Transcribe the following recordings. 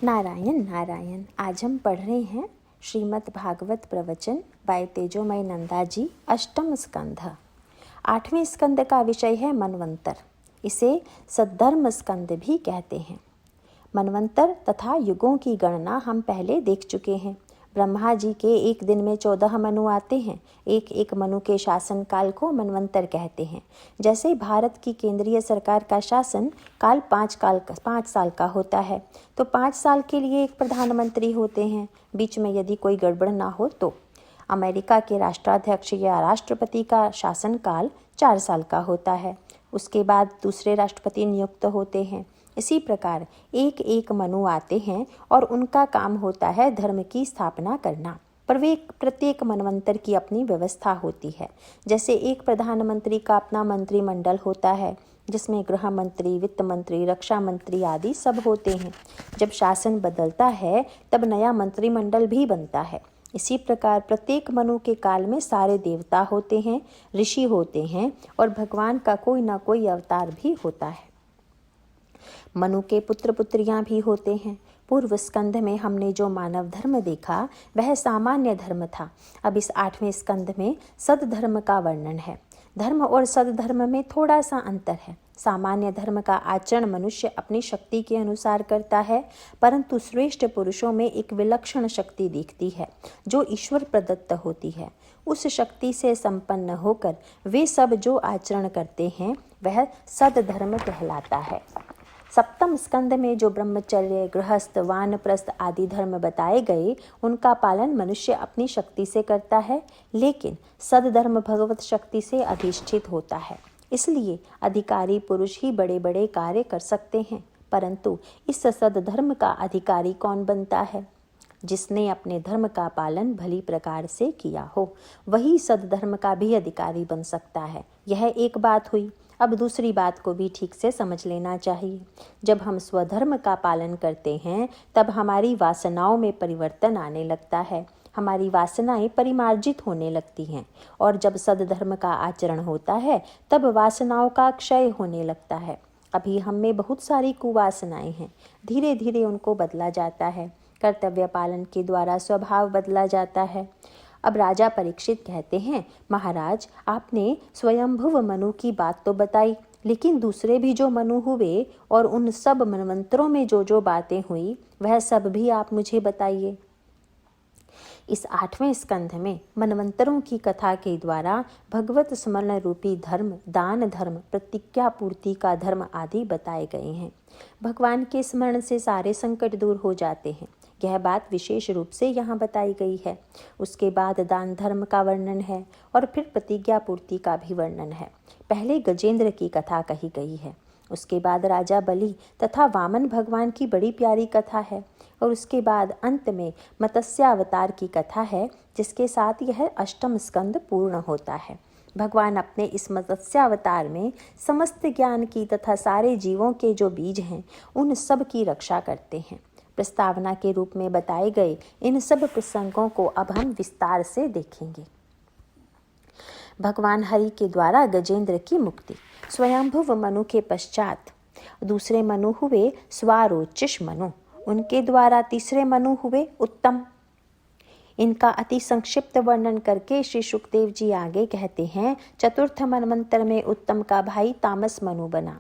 नारायण नारायण। आज हम पढ़ रहे हैं श्रीमद् भागवत प्रवचन बाय तेजोमय नंदा जी, अष्टम स्कंध। 8वें स्कंद का विषय है मनवंतर। इसे सद्धर्म स्कंद भी कहते हैं। मनवंतर तथा युगों की गणना हम पहले देख चुके हैं। ब्रह्मा जी के एक दिन में 14 मनु आते हैं। एक एक मनु के शासन काल को मनवंतर कहते हैं। जैसे भारत की केंद्रीय सरकार का शासन काल 5 साल का होता है, तो 5 साल के लिए एक प्रधानमंत्री होते हैं। बीच में यदि कोई गड़बड़ ना हो तो अमेरिका के राष्ट्राध्यक्ष या राष्ट्रपति का शासन काल 4 साल का होता है। उसके बाद दूसरे राष्ट्रपति नियुक्त होते हैं। इसी प्रकार एक एक मनु आते हैं और उनका काम होता है धर्म की स्थापना करना। पर वे प्रत्येक मनवंतर की अपनी व्यवस्था होती है। जैसे एक प्रधानमंत्री का अपना मंत्रिमंडल होता है, जिसमें गृह मंत्री, वित्त मंत्री, रक्षा मंत्री आदि सब होते हैं। जब शासन बदलता है तब नया मंत्रिमंडल भी बनता है। इसी प्रकार प्रत्येक मनु के काल में सारे देवता होते हैं, ऋषि होते हैं और भगवान का कोई ना कोई अवतार भी होता है। मनु के पुत्र पुत्रियां भी होते हैं। पूर्व स्कंध में हमने जो मानव धर्म देखा वह सामान्य धर्म था। अब इस 8वें स्कंध में सद्धर्म का वर्णन है। धर्म और सद्धर्म में थोड़ा सा अंतर है। सामान्य धर्म का आचरण मनुष्य अपनी शक्ति के अनुसार करता है, परंतु श्रेष्ठ पुरुषों में एक विलक्षण शक्ति दिखती है जो ईश्वर प्रदत्त होती है। उस शक्ति से संपन्न होकर वे सब जो आचरण करते हैं वह सद्धर्म कहलाता है। सप्तम स्कंद में जो ब्रह्मचर्य, गृहस्थ, वानप्रस्थ आदि धर्म बताए गए, उनका पालन मनुष्य अपनी शक्ति से करता है, लेकिन सद्धर्म भगवत शक्ति से अधिष्ठित होता है। इसलिए अधिकारी पुरुष ही बड़े बड़े कार्य कर सकते हैं, परंतु इस सद्धर्म का अधिकारी कौन बनता है? जिसने अपने धर्म का पालन भली प्रकार से किया हो, वही सद्धर्म का भी अधिकारी बन सकता है। यह एक बात हुई। अब दूसरी बात को भी ठीक से समझ लेना चाहिए। जब हम स्वधर्म का पालन करते हैं तब हमारी वासनाओं में परिवर्तन आने लगता है। हमारी वासनाएं परिमार्जित होने लगती हैं, और जब सद्धर्म का आचरण होता है तब वासनाओं का क्षय होने लगता है। अभी हम में बहुत सारी कुवासनाएं हैं, धीरे धीरे उनको बदला जाता है। कर्तव्य पालन के द्वारा स्वभाव बदला जाता है। अब राजा परीक्षित कहते हैं, महाराज, आपने स्वयंभुव मनु की बात तो बताई, लेकिन दूसरे भी जो मनु हुए और उन सब मनवंतरों में जो जो बातें हुई वह सब भी आप मुझे बताइए। इस 8वें स्कंध में मनवंतरों की कथा के द्वारा भगवत स्मरण रूपी धर्म, दान धर्म, प्रतिज्ञा पूर्ति का धर्म आदि बताए गए हैं। भगवान के स्मरण से सारे संकट दूर हो जाते हैं। यह बात विशेष रूप से यहाँ बताई गई है। उसके बाद दान धर्म का वर्णन है और फिर प्रतिज्ञा पूर्ति का भी वर्णन है। पहले गजेंद्र की कथा कही गई है, उसके बाद राजा बलि तथा वामन भगवान की बड़ी प्यारी कथा है, और उसके बाद अंत में मत्स्यावतार की कथा है, जिसके साथ यह अष्टम स्कंद पूर्ण होता है। भगवान अपने इस मत्स्यावतार में समस्त ज्ञान की तथा सारे जीवों के जो बीज हैं उन सब की रक्षा करते हैं। प्रस्तावना के रूप में बताए गए इन सब प्रसंगों को अब हम विस्तार से देखेंगे। भगवान हरि के द्वारा गजेंद्र की मुक्ति। स्वयंभुव मनु के पश्चात दूसरे मनु हुए स्वारोचिष मनु। उनके द्वारा तीसरे मनु हुए उत्तम। इनका अति संक्षिप्त वर्णन करके श्री सुखदेव जी आगे कहते हैं, चतुर्थ मनवंतर में उत्तम का भाई तामस मनु बना,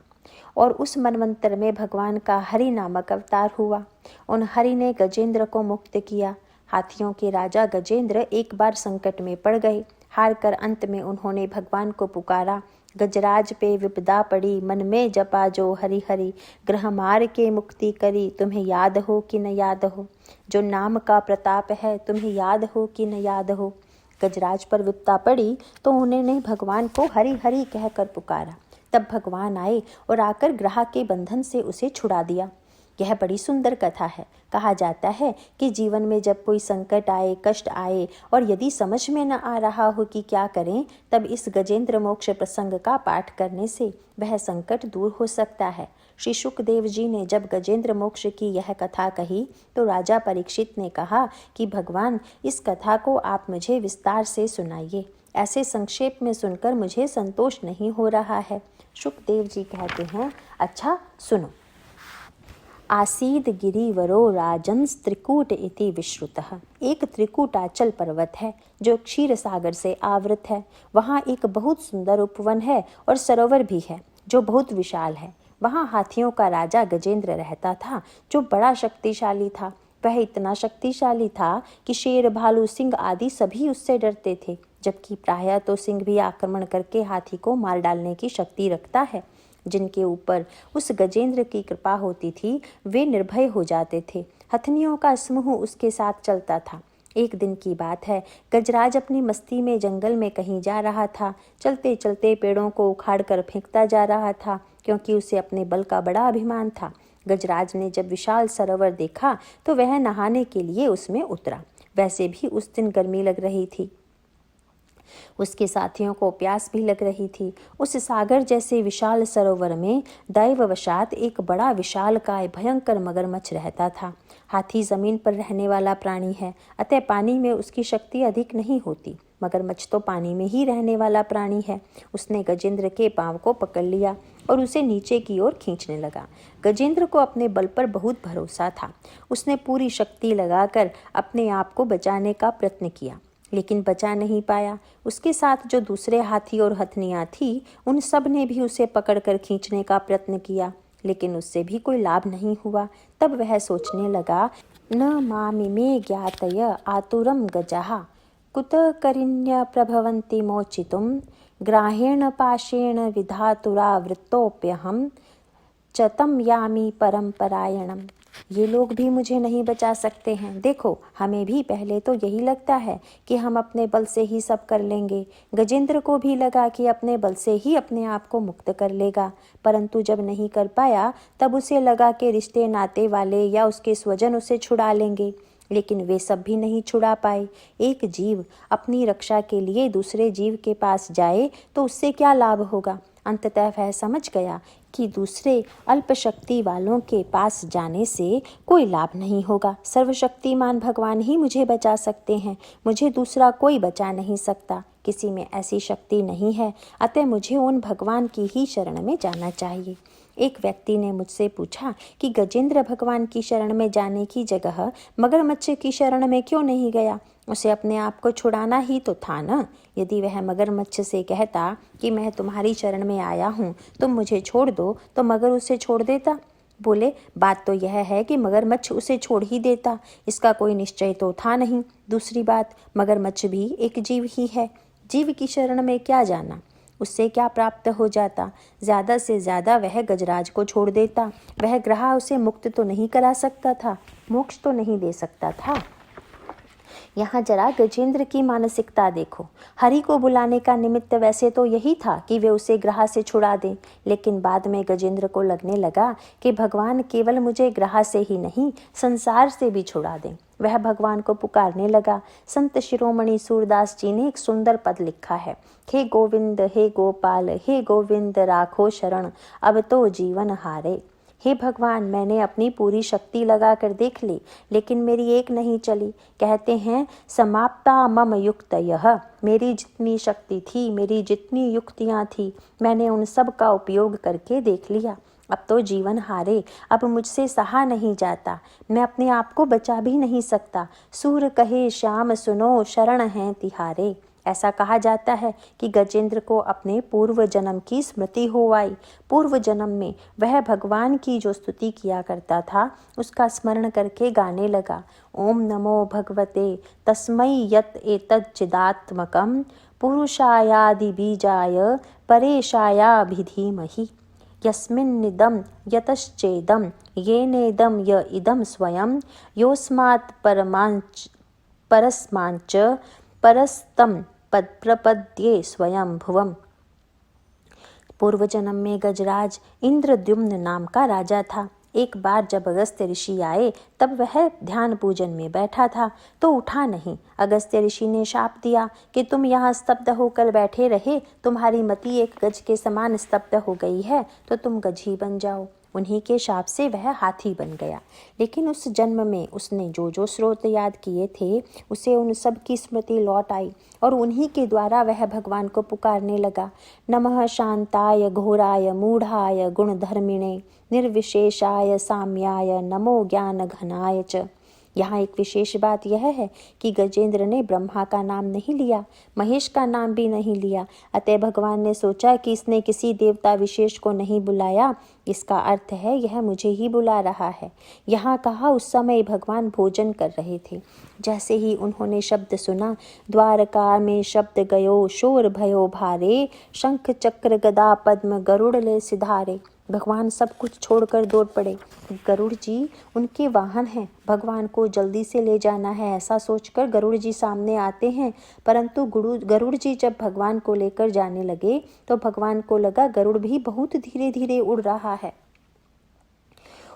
और उस मनवंतर में भगवान का हरि नामक अवतार हुआ। उन हरि ने गजेंद्र को मुक्त किया। हाथियों के राजा गजेंद्र एक बार संकट में पड़ गए। हार कर अंत में उन्होंने भगवान को पुकारा। गजराज पे विपदा पड़ी, मन में जपा जो हरि हरि, ग्रह मार के मुक्ति करी, तुम्हें याद हो कि न याद हो। जो नाम का प्रताप है, तुम्हें याद हो कि न याद हो। गजराज पर विपदा पड़ी तो उन्होंने भगवान को हरि हरि कहकर पुकारा। तब भगवान आए और आकर ग्रह के बंधन से उसे छुड़ा दिया। यह बड़ी सुंदर कथा है। कहा जाता है कि जीवन में जब कोई संकट आए, कष्ट आए और यदि समझ में न आ रहा हो कि क्या करें, तब इस गजेंद्र मोक्ष प्रसंग का पाठ करने से वह संकट दूर हो सकता है। श्री सुखदेव जी ने जब गजेंद्र मोक्ष की यह कथा कही तो राजा परीक्षित ने कहा कि भगवान, इस कथा को आप मुझे विस्तार से सुनाइए। ऐसे संक्षेप में सुनकर मुझे संतोष नहीं हो रहा है। सुखदेव जी कहते हैं, अच्छा सुनो। आसीद गिरिवरो राजंस त्रिकूट इति विश्रुतः। एक त्रिकूटाचल पर्वत है जो क्षीर सागर से आवृत है। वहाँ एक बहुत सुंदर उपवन है और सरोवर भी है जो बहुत विशाल है। वहाँ हाथियों का राजा गजेंद्र रहता था जो बड़ा शक्तिशाली था। वह इतना शक्तिशाली था कि शेर, भालू, सिंह आदि सभी उससे डरते थे, जबकि प्रायः तो सिंह भी आक्रमण करके हाथी को मार डालने की शक्ति रखता है। जिनके ऊपर उस गजेंद्र की कृपा होती थी वे निर्भय हो जाते थे। हथनियों का समूह उसके साथ चलता था। एक दिन की बात है, गजराज अपनी मस्ती में जंगल में कहीं जा रहा था। चलते चलते पेड़ों को उखाड़ कर फेंकता जा रहा था, क्योंकि उसे अपने बल का बड़ा अभिमान था। गजराज ने जब विशाल सरोवर देखा तो वह नहाने के लिए उसमें उतरा। वैसे भी उस दिन गर्मी लग रही थी, उसके साथियों को प्यास भी लग रही थी। उस सागर जैसे विशाल सरोवर में दैववशात एक बड़ा विशालकाय भयंकर मगरमच्छ रहता था। हाथी जमीन पर रहने वाला प्राणी है, अतः पानी में उसकी शक्ति अधिक नहीं होती। मगरमच्छ तो पानी में ही रहने वाला प्राणी है। उसने गजेंद्र के पांव को पकड़ लिया और उसे नीचे की ओर खींचने लगा। गजेंद्र को अपने बल पर बहुत भरोसा था। उसने पूरी शक्ति लगाकर अपने आप को बचाने का प्रयत्न किया, लेकिन बचा नहीं पाया। उसके साथ जो दूसरे हाथी और हथनियाँ थी, उन सब ने भी उसे पकड़कर खींचने का प्रयत्न किया, लेकिन उससे भी कोई लाभ नहीं हुआ। तब वह सोचने लगा, न मामिमे ज्ञातय आतुरम गजाः कुत करिण्य प्रभवन्ति मोचितुं ग्राहेण पाशेण विधातुरा वृत्तोप्यहं चतम यामी परंपरायणम। ये लोग भी मुझे नहीं बचा सकते हैं। देखो, हमें भी पहले तो यही लगता है कि हम अपने बल से ही सब कर लेंगे। गजेंद्र को भी लगा कि अपने बल से ही अपने आप को मुक्त कर लेगा, परंतु जब नहीं कर पाया तब उसे लगा कि रिश्ते नाते वाले या उसके स्वजन उसे छुड़ा लेंगे, लेकिन वे सब भी नहीं छुड़ा पाए। एक जीव अपनी रक्षा के लिए दूसरे जीव के पास जाए तो उससे क्या लाभ होगा। अंततः वह समझ गया कि दूसरे अल्प शक्ति वालों के पास जाने से कोई लाभ नहीं होगा। सर्वशक्तिमान भगवान ही मुझे बचा सकते हैं, मुझे दूसरा कोई बचा नहीं सकता। किसी में ऐसी शक्ति नहीं है, अतः मुझे उन भगवान की ही शरण में जाना चाहिए। एक व्यक्ति ने मुझसे पूछा कि गजेंद्र भगवान की शरण में जाने की जगह मगरमच्छ की शरण में क्यों नहीं गया। उसे अपने आप को छुड़ाना ही तो था न। यदि वह मगरमच्छ से कहता कि मैं तुम्हारी शरण में आया हूँ, तुम मुझे छोड़ दो, तो मगर उसे छोड़ देता। बोले, बात तो यह है कि मगरमच्छ उसे छोड़ ही देता, इसका कोई निश्चय तो था नहीं। दूसरी बात, मगरमच्छ भी एक जीव ही है। जीव की शरण में क्या जाना, उससे क्या प्राप्त हो जाता। ज़्यादा से ज़्यादा वह गजराज को छोड़ देता। वह ग्रह उसे मुक्त तो नहीं करा सकता था, मोक्ष तो नहीं दे सकता था। यहाँ जरा गजेंद्र की मानसिकता देखो। हरि को बुलाने का निमित्त वैसे तो यही था कि वे उसे ग्रह से छुड़ा दें, लेकिन बाद में गजेंद्र को लगने लगा कि भगवान केवल मुझे ग्रह से ही नहीं, संसार से भी छुड़ा दें। वह भगवान को पुकारने लगा। संत शिरोमणि सूरदास जी ने एक सुंदर पद लिखा है, हे गोविंद हे गोपाल हे गोविंद राखो शरण, अब तो जीवन हारे। हे भगवान, मैंने अपनी पूरी शक्ति लगाकर देख ली, लेकिन मेरी एक नहीं चली। कहते हैं, समाप्ता मम युक्तयः, मेरी जितनी शक्ति थी, मेरी जितनी युक्तियाँ थी, मैंने उन सब का उपयोग करके देख लिया। अब तो जीवन हारे, अब मुझसे सहा नहीं जाता, मैं अपने आप को बचा भी नहीं सकता। सूर कहे श्याम सुनो, शरण हैं तिहारे। ऐसा कहा जाता है कि गजेंद्र को अपने पूर्व जन्म की स्मृति हो आई। पूर्व जन्म में वह भगवान की जो स्तुति किया करता था, उसका स्मरण करके गाने लगा, ओम नमो भगवते तस्मै यत् एतच्चिदात्मकं पुरुषायादि बीजाय परेशायाभिधीमहि यस्मिन्निदं यतश्चेदं येनेदं य इदं स्वयं योऽस्मात् परस्मांच परस्तम प्रपद्ये स्वयं भुवम। पूर्व जन्म में गजराज इंद्रद्युम्न नाम का राजा था। एक बार जब अगस्त्य ऋषि आए तब वह ध्यान पूजन में बैठा था तो उठा नहीं। अगस्त्य ऋषि ने शाप दिया कि तुम यहाँ स्तब्ध होकर बैठे रहे, तुम्हारी मति एक गज के समान स्तब्ध हो गई है, तो तुम गज ही बन जाओ। उन्हीं के शाप से वह हाथी बन गया। लेकिन उस जन्म में उसने जो जो स्रोत याद किए थे उसे उन सब की स्मृति लौट आई और उन्हीं के द्वारा वह भगवान को पुकारने लगा। नमः शांताय घोराय मूढ़ाय गुणधर्मिणे निर्विशेषाय साम्याय नमो ज्ञान घनाय च। यहाँ एक विशेष बात यह है कि गजेंद्र ने ब्रह्मा का नाम नहीं लिया, महेश का नाम भी नहीं लिया। अतः भगवान ने सोचा कि इसने किसी देवता विशेष को नहीं बुलाया, इसका अर्थ है यह मुझे ही बुला रहा है। यहाँ कहा उस समय भगवान भोजन कर रहे थे। जैसे ही उन्होंने शब्द सुना, द्वारका में शब्द गयो शोर भयो भारे, शंख चक्र गदा पद्म गरुड़ ले सिधारे। भगवान सब कुछ छोड़कर दौड़ पड़े। गरुड़ जी उनके वाहन हैं, भगवान को जल्दी से ले जाना है ऐसा सोचकर गरुड़ जी सामने आते हैं। परंतु गरुड़ जी जब भगवान को लेकर जाने लगे तो भगवान को लगा गरुड़ भी बहुत धीरे धीरे उड़ रहा है।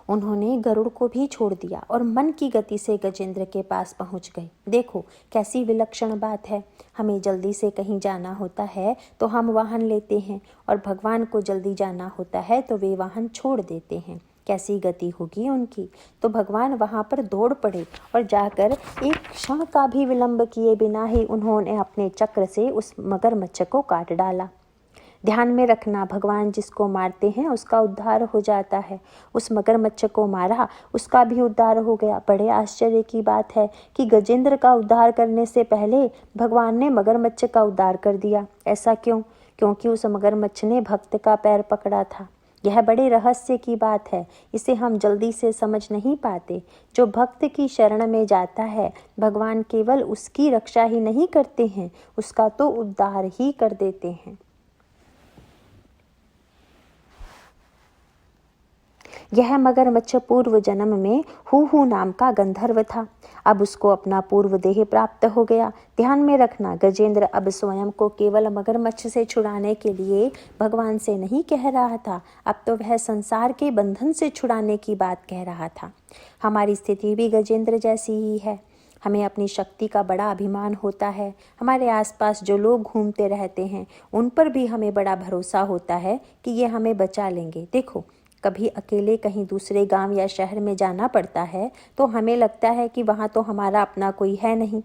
उन्होंने गरुड़ को भी छोड़ दिया और मन की गति से गजेंद्र के पास पहुंच गए। देखो कैसी विलक्षण बात है। हमें जल्दी से कहीं जाना होता है तो हम वाहन लेते हैं और भगवान को जल्दी जाना होता है तो वे वाहन छोड़ देते हैं। कैसी गति होगी उनकी। तो भगवान वहां पर दौड़ पड़े और जाकर एक क्षण का भी विलंब किए बिना ही उन्होंने अपने चक्र से उस मगरमच्छ को काट डाला। ध्यान में रखना, भगवान जिसको मारते हैं उसका उद्धार हो जाता है। उस मगरमच्छ को मारा, उसका भी उद्धार हो गया। बड़े आश्चर्य की बात है कि गजेंद्र का उद्धार करने से पहले भगवान ने मगरमच्छ का उद्धार कर दिया। ऐसा क्यों? क्योंकि उस मगरमच्छ ने भक्त का पैर पकड़ा था। यह बड़े रहस्य की बात है, इसे हम जल्दी से समझ नहीं पाते। जो भक्त की शरण में जाता है, भगवान केवल उसकी रक्षा ही नहीं करते हैं, उसका तो उद्धार ही कर देते हैं। यह मगरमच्छ पूर्व जन्म में हूहू नाम का गंधर्व था। अब उसको अपना पूर्व देह प्राप्त हो गया। ध्यान में रखना, गजेंद्र अब स्वयं को केवल मगरमच्छ से छुड़ाने के लिए भगवान से नहीं कह रहा था, अब तो वह संसार के बंधन से छुड़ाने की बात कह रहा था। हमारी स्थिति भी गजेंद्र जैसी ही है। हमें अपनी शक्ति का बड़ा अभिमान होता है। हमारे आसपास जो लोग घूमते रहते हैं उन पर भी हमें बड़ा भरोसा होता है कि ये हमें बचा लेंगे। देखो, कभी अकेले कहीं दूसरे गांव या शहर में जाना पड़ता है तो हमें लगता है कि वहाँ तो हमारा अपना कोई है नहीं।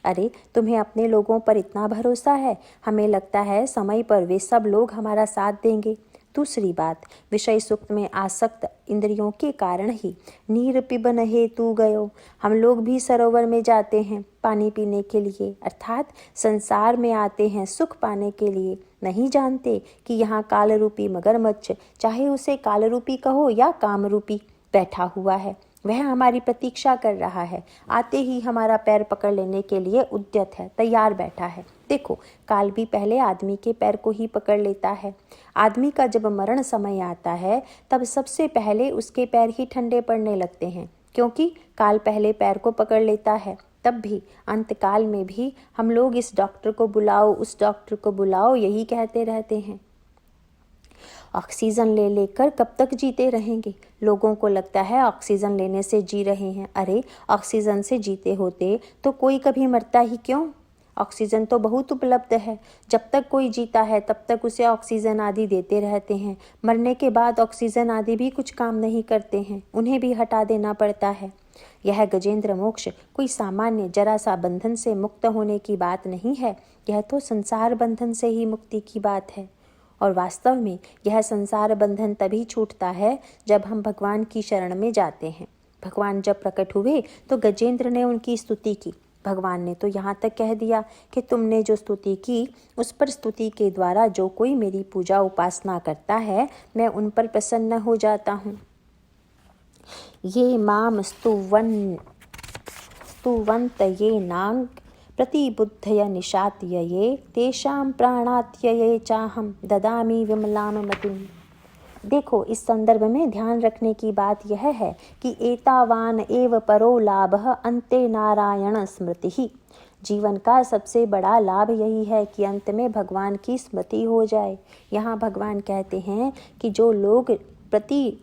अरे तुम्हें अपने लोगों पर इतना भरोसा है, हमें लगता है समय पर वे सब लोग हमारा साथ देंगे। दूसरी बात, विषय सुख में आसक्त इंद्रियों के कारण ही नीर पिबन हेतु गयो। हम लोग भी सरोवर में जाते हैं पानी पीने के लिए, अर्थात संसार में आते हैं सुख पाने के लिए। नहीं जानते कि यहाँ काल रूपी मगरमच्छ, चाहे उसे काल रूपी कहो या काम रूपी, बैठा हुआ है। वह हमारी प्रतीक्षा कर रहा है, आते ही हमारा पैर पकड़ लेने के लिए उद्यत है, तैयार बैठा है। देखो, काल भी पहले आदमी के पैर को ही पकड़ लेता है। आदमी का जब मरण समय आता है तब सबसे पहले उसके पैर ही ठंडे पड़ने लगते हैं, क्योंकि काल पहले पैर को पकड़ लेता है। तब भी अंतकाल में भी हम लोग इस डॉक्टर को बुलाओ, उस डॉक्टर को बुलाओ, यही कहते रहते हैं। ऑक्सीजन ले लेकर कब तक जीते रहेंगे? लोगों को लगता है ऑक्सीजन लेने से जी रहे हैं। अरे ऑक्सीजन से जीते होते तो कोई कभी मरता ही क्यों? ऑक्सीजन तो बहुत उपलब्ध है। जब तक कोई जीता है तब तक उसे ऑक्सीजन आदि देते रहते हैं। मरने के बाद ऑक्सीजन आदि भी कुछ काम नहीं करते हैं, उन्हें भी हटा देना पड़ता है। यह गजेंद्र मोक्ष कोई सामान्य जरा सा बंधन से मुक्त होने की बात नहीं है, यह तो संसार बंधन से ही मुक्ति की बात है। और वास्तव में यह संसार बंधन तभी छूटता है जब हम भगवान की शरण में जाते हैं। भगवान जब प्रकट हुए तो गजेंद्र ने उनकी स्तुति की। भगवान ने तो यहाँ तक कह दिया कि तुमने जो स्तुति की उस पर स्तुति के द्वारा जो कोई मेरी पूजा उपासना करता है मैं उन पर प्रसन्न हो जाता हूँ। ये माम स्तुवन्त ये नांग प्रतिबुद्धय निशात्यये तेषां प्राणात्यये चाहम ददामि विमलाम मतिम। देखो, इस संदर्भ में ध्यान रखने की बात यह है कि एतावान एव परो लाभः अन्ते नारायण स्मृति। जीवन का सबसे बड़ा लाभ यही है कि अंत में भगवान की स्मृति हो जाए। यहाँ भगवान कहते हैं कि जो लोग प्रति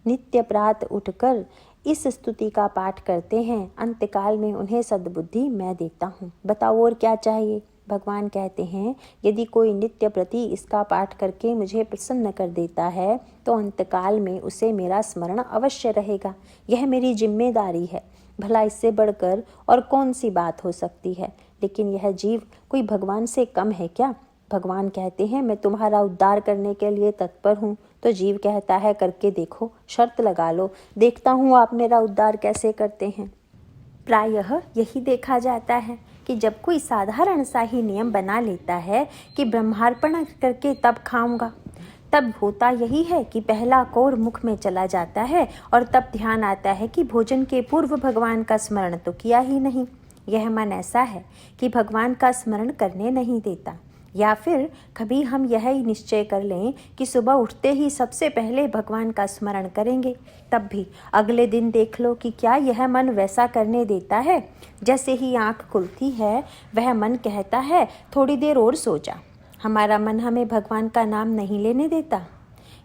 नित्य प्रात उठकर इस स्तुति का पाठ करते हैं, अंतकाल में उन्हें सद्बुद्धि मैं देता हूँ। बताओ और क्या चाहिए? भगवान कहते हैं, यदि कोई नित्य प्रति इसका पाठ करके मुझे प्रसन्न कर देता है तो अंतकाल में उसे मेरा स्मरण अवश्य रहेगा। यह मेरी जिम्मेदारी है। भला इससे बढ़कर और कौन सी बात हो सकती है। लेकिन यह जीव कोई भगवान से कम है क्या? भगवान कहते हैं, मैं तुम्हारा उद्धार करने के लिए तत्पर हूँ। तो जीव कहता है, करके देखो, शर्त लगा लो, देखता हूँ आप मेरा उद्धार कैसे करते हैं। प्रायः यही देखा जाता है कि जब कोई साधारण सा ही नियम बना लेता है कि ब्रह्मार्पण करके तब खाऊंगा, तब होता यही है कि पहला कौर मुख में चला जाता है और तब ध्यान आता है कि भोजन के पूर्व भगवान का स्मरण तो किया ही नहीं। यह मन ऐसा है कि भगवान का स्मरण करने नहीं देता। या फिर कभी हम यह ही निश्चय कर लें कि सुबह उठते ही सबसे पहले भगवान का स्मरण करेंगे, तब भी अगले दिन देख लो कि क्या यह मन वैसा करने देता है। जैसे ही आँख खुलती है वह मन कहता है, थोड़ी देर और सो जा। हमारा मन हमें भगवान का नाम नहीं लेने देता।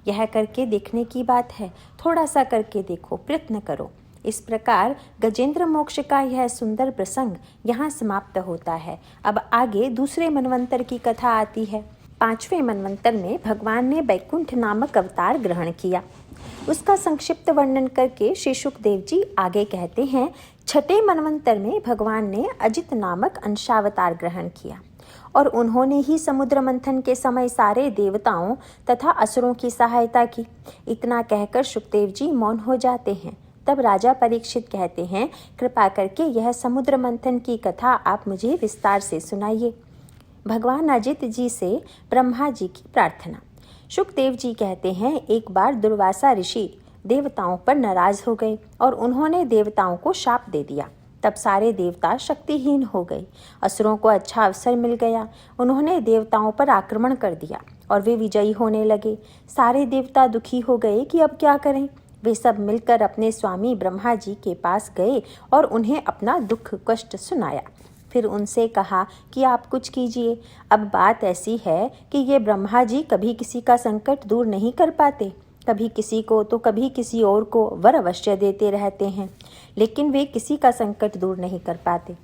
यह करके देखने की बात है, थोड़ा सा करके देखो, प्रयत्न करो। इस प्रकार गजेंद्र मोक्ष का यह सुंदर प्रसंग यहाँ समाप्त होता है। अब आगे दूसरे मनवंतर की कथा आती है। 5वें मनवंतर में भगवान ने बैकुंठ नामक अवतार ग्रहण किया। उसका संक्षिप्त वर्णन करके श्री शुकदेव जी आगे कहते हैं, 6ठे मनवंतर में भगवान ने अजित नामक अंशावतार ग्रहण किया और उन्होंने ही समुद्र मंथन के समय सारे देवताओं तथा असुरों की सहायता की। इतना कहकर शुकदेव जी मौन हो जाते हैं। तब राजा परीक्षित कहते हैं, कृपा करके यह समुद्र मंथन की कथा आप मुझे विस्तार से सुनाइए। भगवान अजित जी से ब्रह्मा जी की प्रार्थना। शुकदेव जी कहते हैं, एक बार दुर्वासा ऋषि देवताओं पर नाराज हो गए और उन्होंने देवताओं को शाप दे दिया। तब सारे देवता शक्तिहीन हो गए। असुरों को अच्छा अवसर मिल गया। उन्होंने देवताओं पर आक्रमण कर दिया और वे विजयी होने लगे। सारे देवता दुखी हो गए कि अब क्या करें। वे सब मिलकर अपने स्वामी ब्रह्मा जी के पास गए और उन्हें अपना दुख कष्ट सुनाया। फिर उनसे कहा कि आप कुछ कीजिए। अब बात ऐसी है कि ये ब्रह्मा जी कभी किसी का संकट दूर नहीं कर पाते। कभी किसी को तो कभी किसी और को वर अवश्य देते रहते हैं, लेकिन वे किसी का संकट दूर नहीं कर पाते।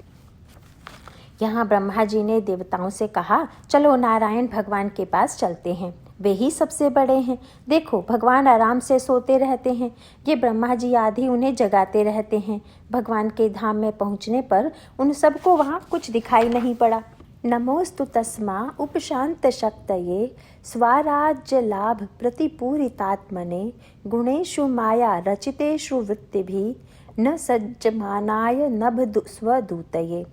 यहाँ ब्रह्मा जी ने देवताओं से कहा, चलो नारायण भगवान के पास चलते हैं, वे ही सबसे बड़े हैं। देखो भगवान आराम से सोते रहते हैं, ये ब्रह्मा जी आदि उन्हें जगाते रहते हैं। भगवान के धाम में पहुँचने पर उन सबको वहाँ कुछ दिखाई नहीं पड़ा। नमोस्तु तस्मा उपशांत शक्तये स्वराज्य लाभ प्रतिपूरितात्मने गुणेषु माया रचितेषु वृत्तिभिः न सज्जमानाय नभ स्वदूतये।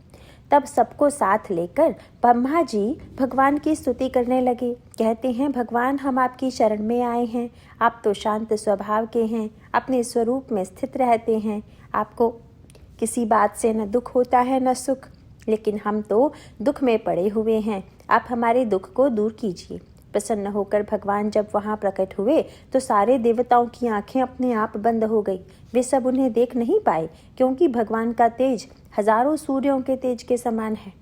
तब सबको साथ लेकर ब्रह्मा जी भगवान की स्तुति करने लगे। कहते हैं, भगवान हम आपकी शरण में आए हैं। आप तो शांत स्वभाव के हैं, अपने स्वरूप में स्थित रहते हैं। आपको किसी बात से न दुख होता है न सुख, लेकिन हम तो दुख में पड़े हुए हैं। आप हमारे दुख को दूर कीजिए। प्रसन्न होकर भगवान जब वहाँ प्रकट हुए तो सारे देवताओं की आंखें अपने आप बंद हो गई। वे सब उन्हें देख नहीं पाए, क्योंकि भगवान का तेज हजारों सूर्यों के तेज के समान है।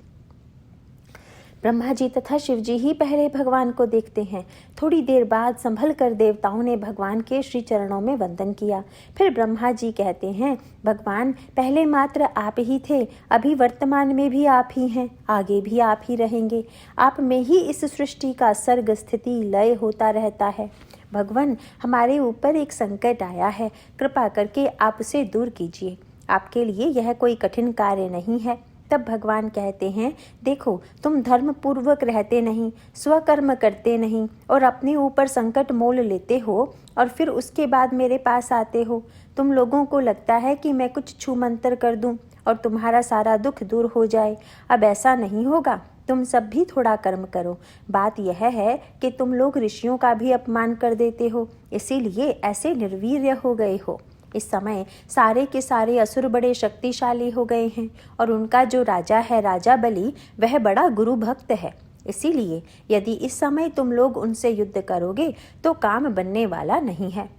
ब्रह्मा जी तथा शिव जी ही पहले भगवान को देखते हैं। थोड़ी देर बाद संभल कर देवताओं ने भगवान के श्री चरणों में वंदन किया। फिर ब्रह्मा जी कहते हैं, भगवान पहले मात्र आप ही थे, अभी वर्तमान में भी आप ही हैं, आगे भी आप ही रहेंगे। आप में ही इस सृष्टि का सर्ग स्थिति लय होता रहता है। भगवान हमारे ऊपर एक संकट आया है, कृपा करके आप उसे दूर कीजिए। आपके लिए यह कोई कठिन कार्य नहीं है। तब भगवान कहते हैं, देखो तुम धर्म पूर्वक रहते नहीं, स्वकर्म करते नहीं और अपने ऊपर संकट मोल लेते हो और फिर उसके बाद मेरे पास आते हो। तुम लोगों को लगता है कि मैं कुछ छू मंतर कर दूं और तुम्हारा सारा दुख दूर हो जाए। अब ऐसा नहीं होगा। तुम सब भी थोड़ा कर्म करो। बात यह है कि तुम लोग ऋषियों का भी अपमान कर देते हो, इसीलिए ऐसे निर्वीर्य हो गए हो। इस समय सारे के सारे असुर बड़े शक्तिशाली हो गए हैं और उनका जो राजा है, राजा बलि, वह बड़ा गुरु भक्त है। इसीलिए यदि इस समय तुम लोग उनसे युद्ध करोगे तो काम बनने वाला नहीं है।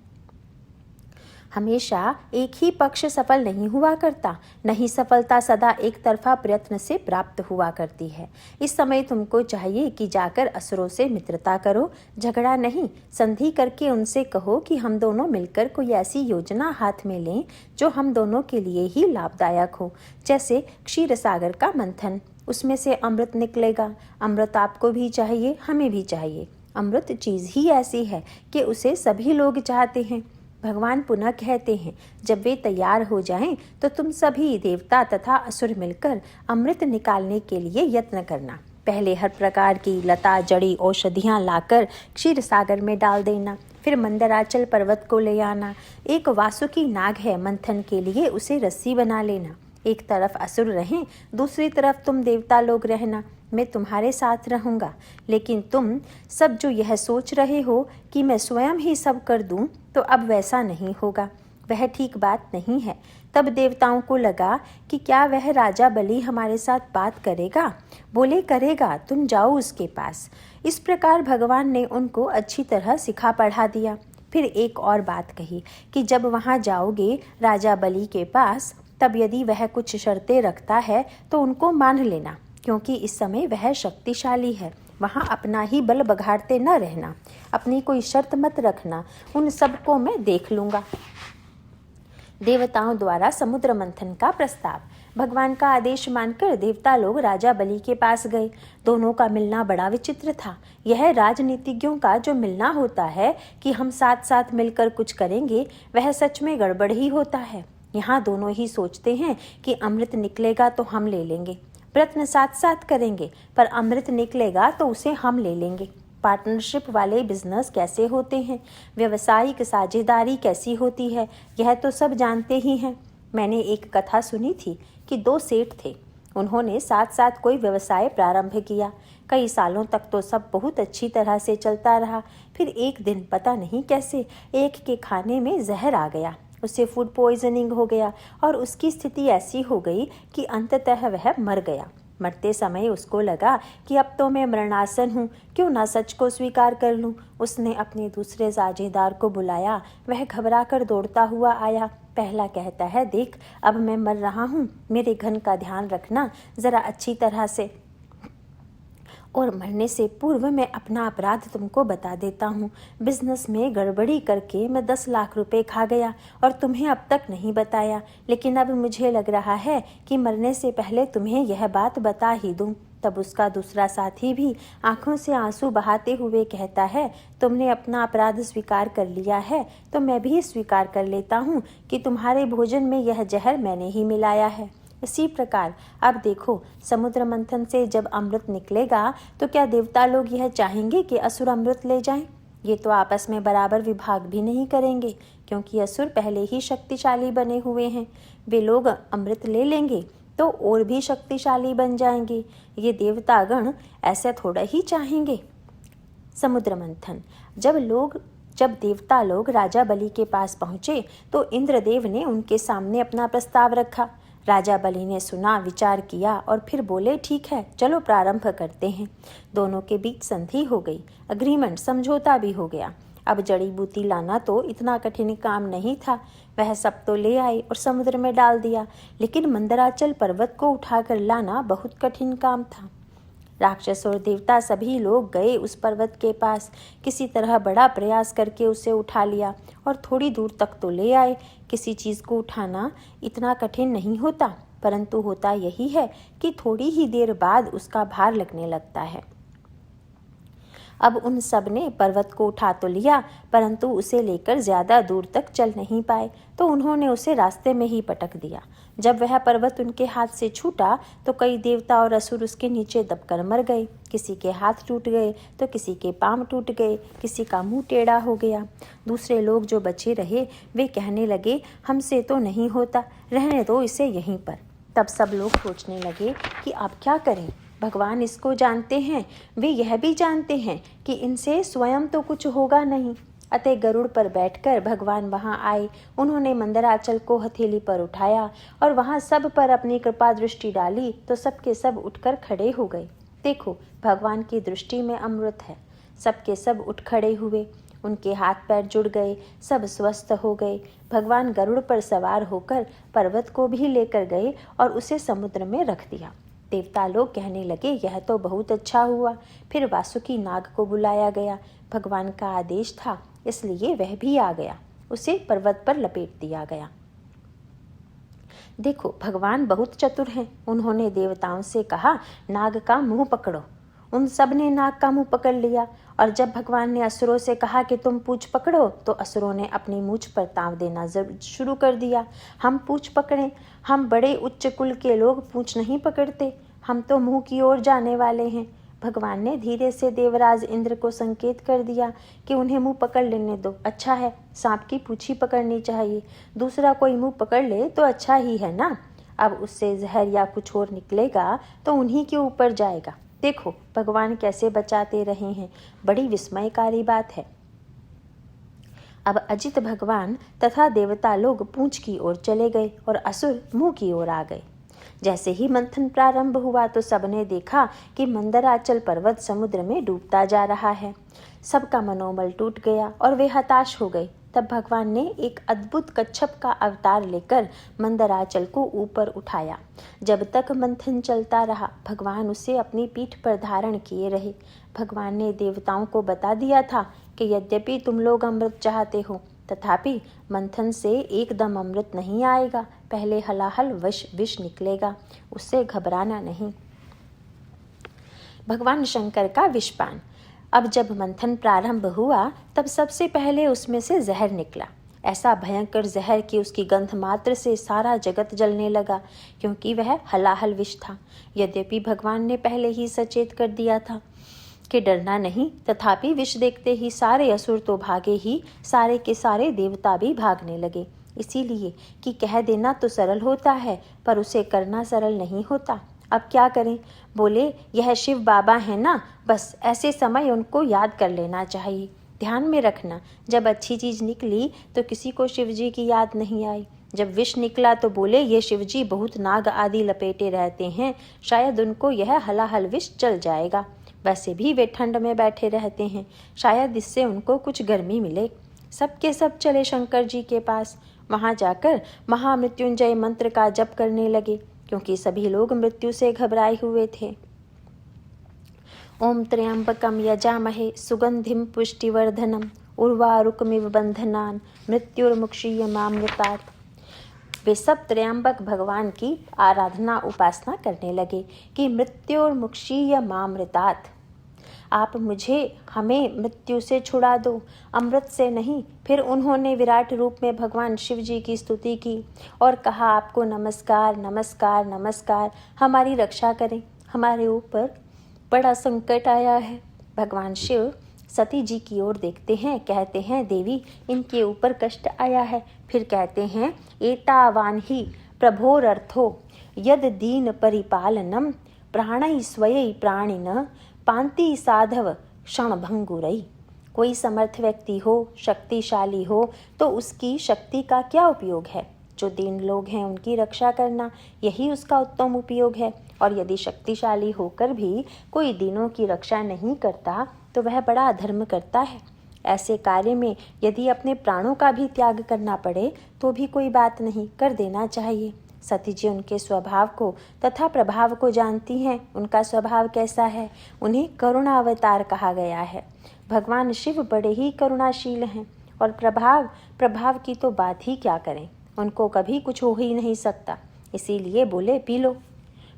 हमेशा एक ही पक्ष सफल नहीं हुआ करता, नहीं सफलता सदा एक तरफा प्रयत्न से प्राप्त हुआ करती है। इस समय तुमको चाहिए कि जाकर असुरों से मित्रता करो, झगड़ा नहीं, संधि करके उनसे कहो कि हम दोनों मिलकर कोई ऐसी योजना हाथ में लें जो हम दोनों के लिए ही लाभदायक हो। जैसे क्षीर सागर का मंथन, उसमें से अमृत निकलेगा। अमृत आपको भी चाहिए, हमें भी चाहिए। अमृत चीज़ ही ऐसी है कि उसे सभी लोग चाहते हैं। भगवान पुनः कहते हैं, जब वे तैयार हो जाएं तो तुम सभी देवता तथा असुर मिलकर अमृत निकालने के लिए यत्न करना। पहले हर प्रकार की लता जड़ी औषधियाँ लाकर क्षीर सागर में डाल देना। फिर मंदराचल पर्वत को ले आना। एक वासुकी नाग है, मंथन के लिए उसे रस्सी बना लेना। एक तरफ असुर रहें, दूसरी तरफ तुम देवता लोग रहना। मैं तुम्हारे साथ रहूँगा। लेकिन तुम सब जो यह सोच रहे हो कि मैं स्वयं ही सब कर दूं, तो अब वैसा नहीं होगा। वह ठीक बात नहीं है। तब देवताओं को लगा कि क्या वह राजा बलि हमारे साथ बात करेगा। बोले, करेगा, तुम जाओ उसके पास। इस प्रकार भगवान ने उनको अच्छी तरह सिखा पढ़ा दिया। फिर एक और बात कही कि जब वहाँ जाओगे राजा बलि के पास, तब यदि वह कुछ शर्तें रखता है तो उनको मान लेना, क्योंकि इस समय वह शक्तिशाली है। वहाँ अपना ही बल बघाड़ते न रहना, अपनी कोई शर्त मत रखना, उन सबको मैं देख लूँगा। देवताओं द्वारा समुद्र मंथन का प्रस्ताव। भगवान का आदेश मानकर देवता लोग राजा बलि के पास गए। दोनों का मिलना बड़ा विचित्र था। यह राजनीतिज्ञों का जो मिलना होता है कि हम साथ साथ मिलकर कुछ करेंगे, वह सच में गड़बड़ ही होता है। यहाँ दोनों ही सोचते हैं कि अमृत निकलेगा तो हम ले लेंगे, प्रयत्न साथ साथ करेंगे, पर अमृत निकलेगा तो उसे हम ले लेंगे। पार्टनरशिप वाले बिजनेस कैसे होते हैं, व्यवसायिक साझेदारी कैसी होती है, यह तो सब जानते ही हैं। मैंने एक कथा सुनी थी कि दो सेठ थे। उन्होंने साथ साथ कोई व्यवसाय प्रारंभ किया। कई सालों तक तो सब बहुत अच्छी तरह से चलता रहा। फिर एक दिन पता नहीं कैसे एक के खाने में जहर आ गया। उसे फूड पॉइजनिंग हो गया और उसकी स्थिति ऐसी हो गई कि अंततः वह मर गया। मरते समय उसको लगा कि अब तो मैं मरणासन हूँ, क्यों ना सच को स्वीकार कर लूँ। उसने अपने दूसरे साझेदार को बुलाया। वह घबरा कर दौड़ता हुआ आया। पहला कहता है, देख, अब मैं मर रहा हूँ, मेरे घन का ध्यान रखना ज़रा अच्छी तरह से, और मरने से पूर्व मैं अपना अपराध तुमको बता देता हूँ। बिजनेस में गड़बड़ी करके मैं 10 लाख रुपए खा गया और तुम्हें अब तक नहीं बताया, लेकिन अब मुझे लग रहा है कि मरने से पहले तुम्हें यह बात बता ही दूँ। तब उसका दूसरा साथी भी आंखों से आंसू बहाते हुए कहता है, तुमने अपना अपराध स्वीकार कर लिया है तो मैं भी स्वीकार कर लेता हूँ कि तुम्हारे भोजन में यह जहर मैंने ही मिलाया है। इसी प्रकार अब देखो, समुद्र मंथन से जब अमृत निकलेगा तो क्या देवता लोग यह चाहेंगे कि असुर अमृत ले जाएं? ये तो आपस में बराबर विभाग भी नहीं करेंगे, क्योंकि असुर पहले ही शक्तिशाली बने हुए हैं। वे लोग अमृत ले लेंगे तो और भी शक्तिशाली बन जाएंगे। ये देवतागण ऐसे थोड़ा ही चाहेंगे। समुद्र मंथन। जब देवता लोग राजा बलि के पास पहुँचे तो इंद्रदेव ने उनके सामने अपना प्रस्ताव रखा। राजा बलि ने सुना, विचार किया और फिर बोले, ठीक है, चलो प्रारंभ करते हैं। दोनों के बीच संधि हो गई, अग्रीमेंट, समझौता भी हो गया। अब जड़ी बूटी लाना तो इतना कठिन काम नहीं था। वह सब तो ले आए और समुद्र में डाल दिया, लेकिन मंदराचल पर्वत को उठाकर लाना बहुत कठिन काम था। राक्षस और देवता सभी लोग गए उस पर्वत के पास। किसी तरह बड़ा प्रयास करके उसे उठा लिया और थोड़ी दूर तक तो ले आए। किसी चीज़ को उठाना इतना कठिन नहीं होता, परंतु होता यही है कि थोड़ी ही देर बाद उसका भार लगने लगता है। अब उन सब ने पर्वत को उठा तो लिया, परंतु उसे लेकर ज़्यादा दूर तक चल नहीं पाए, तो उन्होंने उसे रास्ते में ही पटक दिया। जब वह पर्वत उनके हाथ से छूटा तो कई देवता और असुर उसके नीचे दबकर मर गए। किसी के हाथ टूट गए तो किसी के पाँव टूट गए, किसी का मुंह टेढ़ा हो गया। दूसरे लोग जो बचे रहे वे कहने लगे, हमसे तो नहीं होता, रहने दो इसे यहीं पर। तब सब लोग सोचने लगे कि अब क्या करें। भगवान इसको जानते हैं, वे यह भी जानते हैं कि इनसे स्वयं तो कुछ होगा नहीं। अतः गरुड़ पर बैठकर भगवान वहां आए। उन्होंने मंदराचल को हथेली पर उठाया और वहां सब पर अपनी कृपा दृष्टि डाली तो सबके सब उठकर खड़े हो गए। देखो, भगवान की दृष्टि में अमृत है। सबके सब उठ खड़े हुए। उनके हाथ पैर जुड़ गए, सब स्वस्थ हो गए। भगवान गरुड़ पर सवार होकर पर्वत को भी लेकर गए और उसे समुद्र में रख दिया। देवता लोग कहने लगे, यह तो बहुत अच्छा हुआ। फिर वासुकी नाग को बुलाया गया। भगवान का आदेश था, इसलिए वह भी आ गया। उसे पर्वत पर लपेट दिया गया। देखो, भगवान बहुत चतुर हैं। उन्होंने देवताओं से कहा, नाग का मुंह पकड़ो। उन सब ने नाग का मुंह पकड़ लिया। और जब भगवान ने असुरों से कहा कि तुम पूंछ पकड़ो, तो असुरों ने अपनी मूंछ पर ताव देना शुरू कर दिया। हम पूंछ पकड़ें? हम बड़े उच्च कुल के लोग पूंछ नहीं पकड़ते, हम तो मुंह की ओर जाने वाले हैं। भगवान ने धीरे से देवराज इंद्र को संकेत कर दिया कि उन्हें मुंह पकड़ लेने दो। अच्छा है, सांप की पूंछ ही पकड़नी चाहिए, दूसरा कोई मुंह पकड़ ले तो अच्छा ही है ना। अब उससे जहर या कुछ और निकलेगा तो उन्हीं के ऊपर जाएगा। देखो भगवान कैसे बचाते रहे हैं, बड़ी विस्मयकारी बात है। अब अजित भगवान तथा देवता लोग पूंछ की ओर चले गए और असुर मुंह की ओर आ गए। जैसे ही मंथन प्रारंभ हुआ तो सबने देखा कि मंदराचल पर्वत समुद्र में डूबता जा रहा है। सबका मनोबल टूट गया और वे हताश हो गए। तब भगवान ने एक अद्भुत कच्छप का अवतार लेकर मंदराचल को ऊपर उठाया। जब तक मंथन चलता रहा, भगवान उसे अपनी पीठ पर धारण किए रहे। भगवान ने देवताओं को बता दिया था कि यद्यपि तुम लोग अमृत चाहते हो, तथापि मंथन से एकदम अमृत नहीं आएगा, पहले हलाहल विष निकलेगा, उससे घबराना नहीं। भगवान शंकर का विषपान। अब जब मंथन प्रारंभ हुआ तब सबसे पहले उसमें से जहर निकला। ऐसा भयंकर जहर कि उसकी गंध मात्र से सारा जगत जलने लगा, क्योंकि वह हलाहल विष था। यद्यपि भगवान ने पहले ही सचेत कर दिया था कि डरना नहीं, तथापि विष देखते ही सारे असुर तो भागे ही, सारे के सारे देवता भी भागने लगे। इसीलिए कि कह देना तो सरल होता है, पर उसे करना सरल नहीं होता। अब क्या करें? बोले, यह शिव बाबा है ना, बस ऐसे समय उनको याद कर लेना चाहिए। ध्यान में रखना, जब अच्छी चीज निकली तो किसी को शिवजी की याद नहीं आई। जब विष निकला तो बोले, ये शिवजी बहुत नाग आदि लपेटे रहते हैं, शायद उनको यह हलाहल विष चल जाएगा। वैसे भी वे ठंड में बैठे रहते हैं, शायद इससे उनको कुछ गर्मी मिले। सबके सब चले शंकर जी के पास। वहां जाकर महामृत्युंजय मंत्र का जप करने लगे, क्योंकि सभी लोग मृत्यु से घबराए हुए थे। ओम त्र्यंबकम यजामहे सुगंधिम पुष्टिवर्धनम उर्वारुकमिव बंधनान मृत्युर्मुक्षीयमामृतात्। वे सब त्र्यंबक भगवान की आराधना उपासना करने लगे कि मृत्युर्मुक्षीयमामृतात्, आप हमें मृत्यु से छुड़ा दो, अमृत से नहीं। फिर उन्होंने विराट रूप में भगवान शिव जी की स्तुति की और कहा, आपको नमस्कार नमस्कार नमस्कार, हमारी रक्षा करें, हमारे ऊपर बड़ा संकट आया है। भगवान शिव सती जी की ओर देखते हैं, कहते हैं, देवी इनके ऊपर कष्ट आया है। फिर कहते हैं, एतावान ही प्रभोरर्थो यद दीन परिपालनम प्राणै स्वयै प्राणिन पांति साधव क्षण भंगुरई। कोई समर्थ व्यक्ति हो, शक्तिशाली हो, तो उसकी शक्ति का क्या उपयोग है? जो दीन लोग हैं उनकी रक्षा करना, यही उसका उत्तम उपयोग है। और यदि शक्तिशाली होकर भी कोई दीनों की रक्षा नहीं करता तो वह बड़ा अधर्म करता है। ऐसे कार्य में यदि अपने प्राणों का भी त्याग करना पड़े तो भी कोई बात नहीं, कर देना चाहिए। सती जी उनके स्वभाव को तथा प्रभाव को जानती हैं। उनका स्वभाव कैसा है? उन्हें करुणा अवतार कहा गया है। भगवान शिव बड़े ही करुणाशील हैं और प्रभाव की तो बात ही क्या करें, उनको कभी कुछ हो ही नहीं सकता। इसीलिए बोले, पी लो।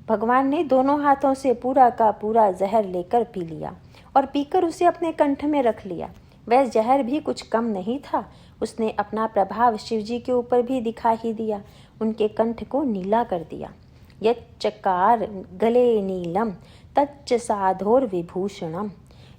भगवान ने दोनों हाथों से पूरा का पूरा जहर लेकर पी लिया और पीकर उसे अपने कंठ में रख लिया। वह जहर भी कुछ कम नहीं था, उसने अपना प्रभाव शिवजी के ऊपर भी दिखा ही दिया। उनके कंठ को नीला कर दिया। यच्चकार गले नीलम तच्च साधोर विभूषणम।